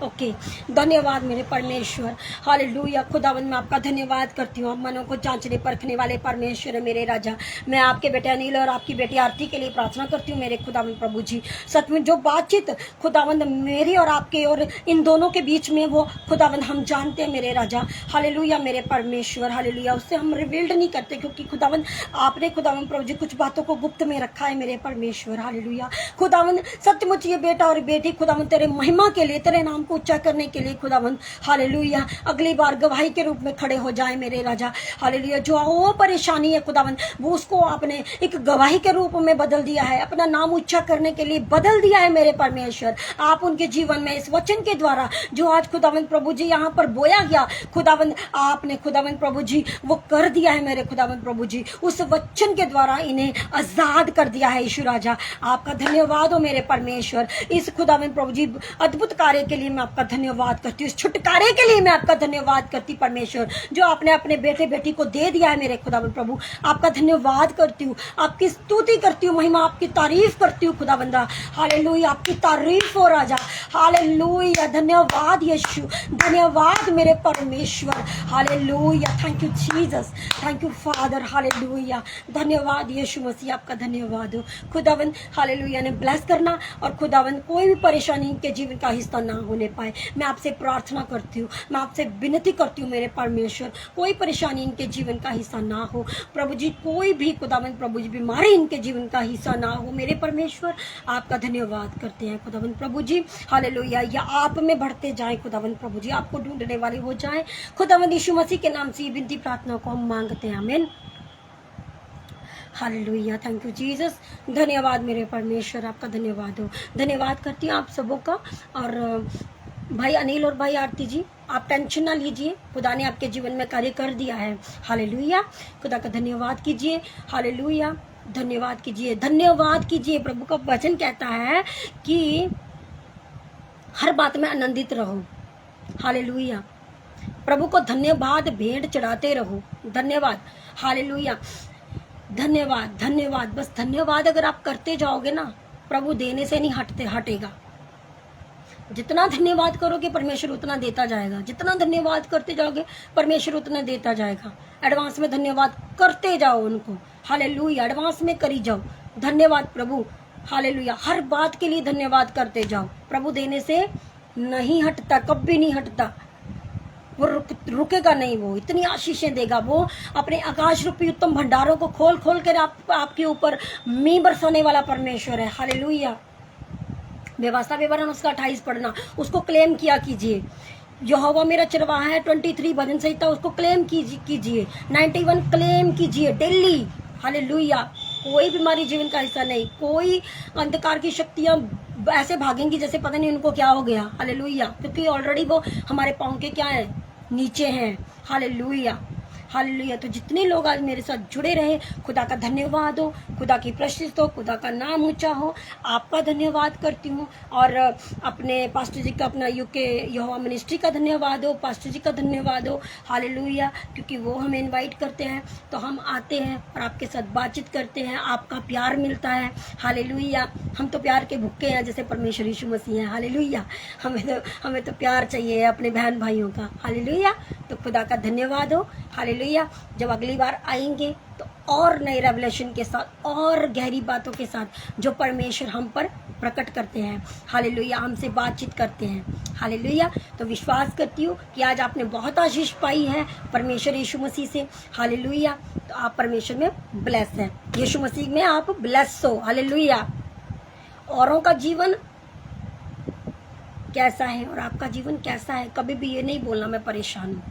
ओके धन्यवाद मेरे परमेश्वर, हालेलुया। खुदावंद मैं आपका धन्यवाद करती हूँ, आप मनों को जांचने परखने वाले परमेश्वर है मेरे राजा। मैं आपके बेटे अनिल और आपकी बेटी आरती के लिए प्रार्थना करती हूँ मेरे खुदावंद प्रभु जी। सच में जो बातचीत खुदावंद मेरी और आपके और इन दोनों के बीच में, वो खुदावंद हम जानते हैं मेरे राजा, हालेलुया मेरे परमेश्वर, हालेलुया। उससे हम रिवील्ड नहीं करते, क्योंकि खुदावंद आपने खुदावंद प्रभु जी कुछ बातों को गुप्त में रखा है मेरे परमेश्वर, हालेलुया। खुदावंद सचमुच ये बेटा और बेटी खुदावंद तेरे महिमा के लिए, तेरे नाम को ऊंचा करने के लिए खुदावंद हालेलुया अगली बार गवाही के रूप में खड़े हो जाए मेरे राजा। हालेलुया जो वो परेशानी है खुदावंद वो उसको आपने एक गवाही के रूप में बदल दिया है, अपना नाम ऊंचा करने के लिए बदल दिया है मेरे परमेश्वर। आप उनके जीवन में इस वचन के द्वारा जो आज खुदावंद प्रभु जी यहाँ पर बोया गया खुदावंद आपने खुदावंद प्रभु जी वो कर दिया है मेरे खुदावंद प्रभु जी। उस वचन के द्वारा इन्हें आजाद कर दिया है यीशु राजा। आपका धन्यवाद हो मेरे परमेश्वर। इस खुदावंद प्रभु जी अद्भुत कार्य के लिए मैं आपका धन्यवाद करती हूँ, इस छुटकारे के लिए मैं आपका धन्यवाद करती परमेश्वर जो आपने अपने बेटे बेटी को दे दिया है मेरे खुदावंद प्रभु। आपका धन्यवाद करती हूँ, आपकी स्तुति करती हूँ, महिमा आपकी तारीफ करती हूँ खुदावंदा। हालेलुया आपकी तारीफ हो राजा। हालेलुया धन्यवाद यीशु, धन्यवाद मेरे परमेश्वर। Hallelujah thank you Jesus, thank you father. Hallelujah धन्यवाद यीशु मसीह, आपका धन्यवाद हो खुदावंद। हालेलुया ने ब्लेस करना और खुदावंद कोई भी परेशानी के जीवन का हिस्सा ना होने पाए मैं आपसे प्रार्थना करती हूँ, मैं आपसे विनती करती हूँ मेरे परमेश्वर। कोई परेशानी इनके जीवन का हिस्सा ना हो प्रभु जी, कोई भी खुदावंद प्रभु जी बीमारी इनके जीवन का हिस्सा ना हो मेरे परमेश्वर। आपका धन्यवाद करते हैं खुदावंद प्रभु जी। हालेलुया या आप में बढ़ते जाएं खुदावंद प्रभु जी, आपको ढूंढने वाले हो जाएं खुदावंद यीशु मसीह के नाम से ये विनती प्रार्थना को हम मांगते हैं, आमीन। हालेलुया थैंक यू जीसस, धन्यवाद मेरे परमेश्वर, आपका धन्यवाद हो। धन्यवाद करती हूँ आप सबों का। और भाई अनिल और भाई आरती जी आप टेंशन ना लीजिए, खुदा ने आपके जीवन में कार्य कर दिया है। हालेलुया खुदा का धन्यवाद कीजिए। हालेलुया धन्यवाद कीजिए, धन्यवाद कीजिए। प्रभु का वचन कहता है कि हर बात में आनंदित रहो। हालेलुया प्रभु को धन्यवाद भेंट चढ़ाते रहो। धन्यवाद हालेलुया धन्यवाद धन्यवाद, बस धन्यवाद अगर आप करते जाओगे ना प्रभु देने से नहीं हटेगा। जितना धन्यवाद करोगे परमेश्वर उतना देता जाएगा, जितना धन्यवाद करते जाओगे परमेश्वर उतना देता जाएगा। एडवांस में धन्यवाद करते जाओ उनको। हालेलुया एडवांस में करी जाओ धन्यवाद प्रभु। हालेलुया हर बात के लिए धन्यवाद करते जाओ, प्रभु देने से नहीं हटता, कभी नहीं हटता, वो रुकेगा नहीं। वो इतनी आशीषें देगा, वो अपने आकाश रूपी उत्तम भंडारों को खोल खोल कर आपके ऊपर मी बरसाने वाला परमेश्वर है। हालेलुया व्यवस्था विवरण उसका 28 पढ़ना, उसको क्लेम किया कीजिए। यहोवा मेरा चरवाहा है 23 भजन संहिता उसको क्लेम कीजिए। 91 क्लेम कीजिए डेली। हालेलुया कोई बीमारी जीवन का हिस्सा नहीं, कोई अंधकार की शक्तियां ऐसे भागेंगी जैसे पता नहीं उनको क्या हो गया। हालेलुया क्योंकि ऑलरेडी वो हमारे पाँव के क्या है नीचे हैं। हालेलुया हालेलुया तो जितने लोग आज मेरे साथ जुड़े रहे खुदा का धन्यवाद हो, खुदा की प्रशंसा हो, खुदा का नाम ऊंचा हो। आपका धन्यवाद करती हूँ और अपने पास्टर जी का अपना यूके यहोवा मिनिस्ट्री का धन्यवाद हो, पास्टर जी का धन्यवाद हो। हालेलुया क्योंकि वो हमें इनवाइट करते हैं तो हम आते हैं और आपके साथ बातचीत करते हैं, आपका प्यार मिलता है। हालेलुया हम तो प्यार के भुक्के हैं जैसे परमेश्वर यीशु मसीह है। हालेलुया हमें तो प्यार चाहिए अपने बहन भाइयों का। हालेलुया तो खुदा का धन्यवाद हो। हालेलुया जब अगली बार आएंगे तो और नए रेवलेशन के साथ और गहरी बातों के साथ जो परमेश्वर हम पर प्रकट करते हैं। हालेलुया हमसे बातचीत करते हैं। हालेलुया तो विश्वास करती हूँ कि आज आपने बहुत आशीष पाई है परमेश्वर यीशु मसीह से। हालेलुया तो आप परमेश्वर में ब्लेस हैं, यीशु मसीह में आप ब्लेस हो। हालेलुया औरों का जीवन कैसा है और आपका जीवन कैसा है, कभी भी ये नहीं बोलना मैं परेशान हूँ।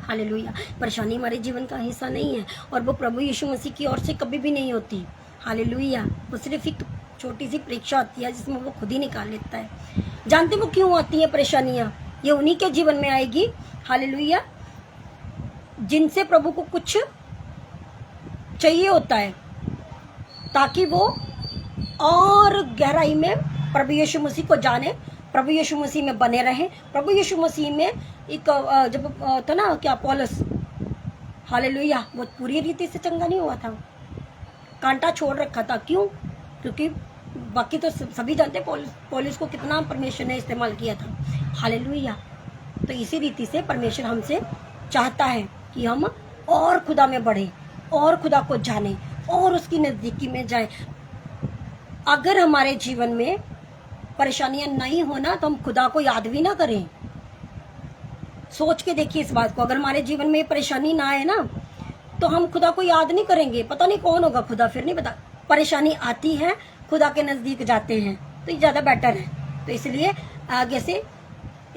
हालेलुया परेशानी हमारे जीवन का हिस्सा नहीं है और वो प्रभु यीशु मसीह की ओर से कभी भी नहीं होती। हालेलुया वो सिर्फ एक छोटी सी परीक्षा होती है जिसमें वो खुद ही निकाल लेता है। जानते वो क्यों आती है परेशानियाँ? ये उन्हीं के जीवन में आएगी। हालेलुया जिनसे प्रभु को कुछ चाहिए होता है ताकि वो और गहराई में प्रभु यीशु मसीह को जाने, प्रभु यीशु मसीह में बने रहे। प्रभु यीशु मसीह में एक जब था ना क्या पौलुस, हालेलुया वो पूरी रीति से चंगा नहीं हुआ था, कांटा छोड़ रखा था। क्यों? क्योंकि बाकी तो सभी जानते पौलुस को कितना परमेश्वर ने इस्तेमाल किया था। हालेलुया तो इसी रीति से परमेश्वर हमसे चाहता है कि हम और खुदा में बढ़े और खुदा को जाने और उसकी नज़दीकी में जाए। अगर हमारे जीवन में परेशानियां नहीं होना तो हम खुदा को याद भी ना करें। सोच के देखिए इस बात को, अगर हमारे जीवन में परेशानी ना आए ना तो हम खुदा को याद नहीं करेंगे। पता नहीं कौन होगा खुदा, फिर नहीं पता। परेशानी आती है खुदा के नजदीक जाते हैं तो ये ज्यादा बेटर है। तो इसलिए आगे से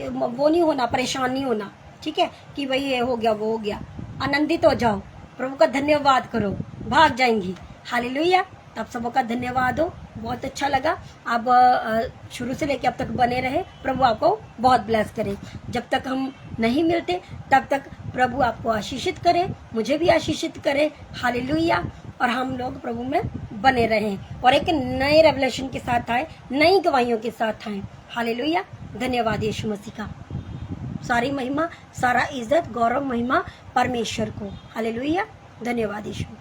वो नहीं होना, परेशान नहीं होना, ठीक है, कि भाई ये हो गया वो हो गया। आनंदित हो जाओ, प्रभु का धन्यवाद करो, भाग जाएंगी। हालेलुया। आप सबों का धन्यवाद हो, बहुत अच्छा लगा। आप शुरू से लेके अब तक बने रहे। प्रभु आपको बहुत ब्लेस करे। जब तक हम नहीं मिलते तब तक प्रभु आपको आशीषित करे, मुझे भी आशीषित करे। हालेलुया। और हम लोग प्रभु में बने रहें और एक नए रेवलेशन के साथ आए, नई गवाहियों के साथ आए। हालेलुया। धन्यवाद यीशु मसीह का। सारी महिमा, सारा इज्जत, गौरव, महिमा परमेश्वर को। हालेलुया। धन्यवाद यीशु।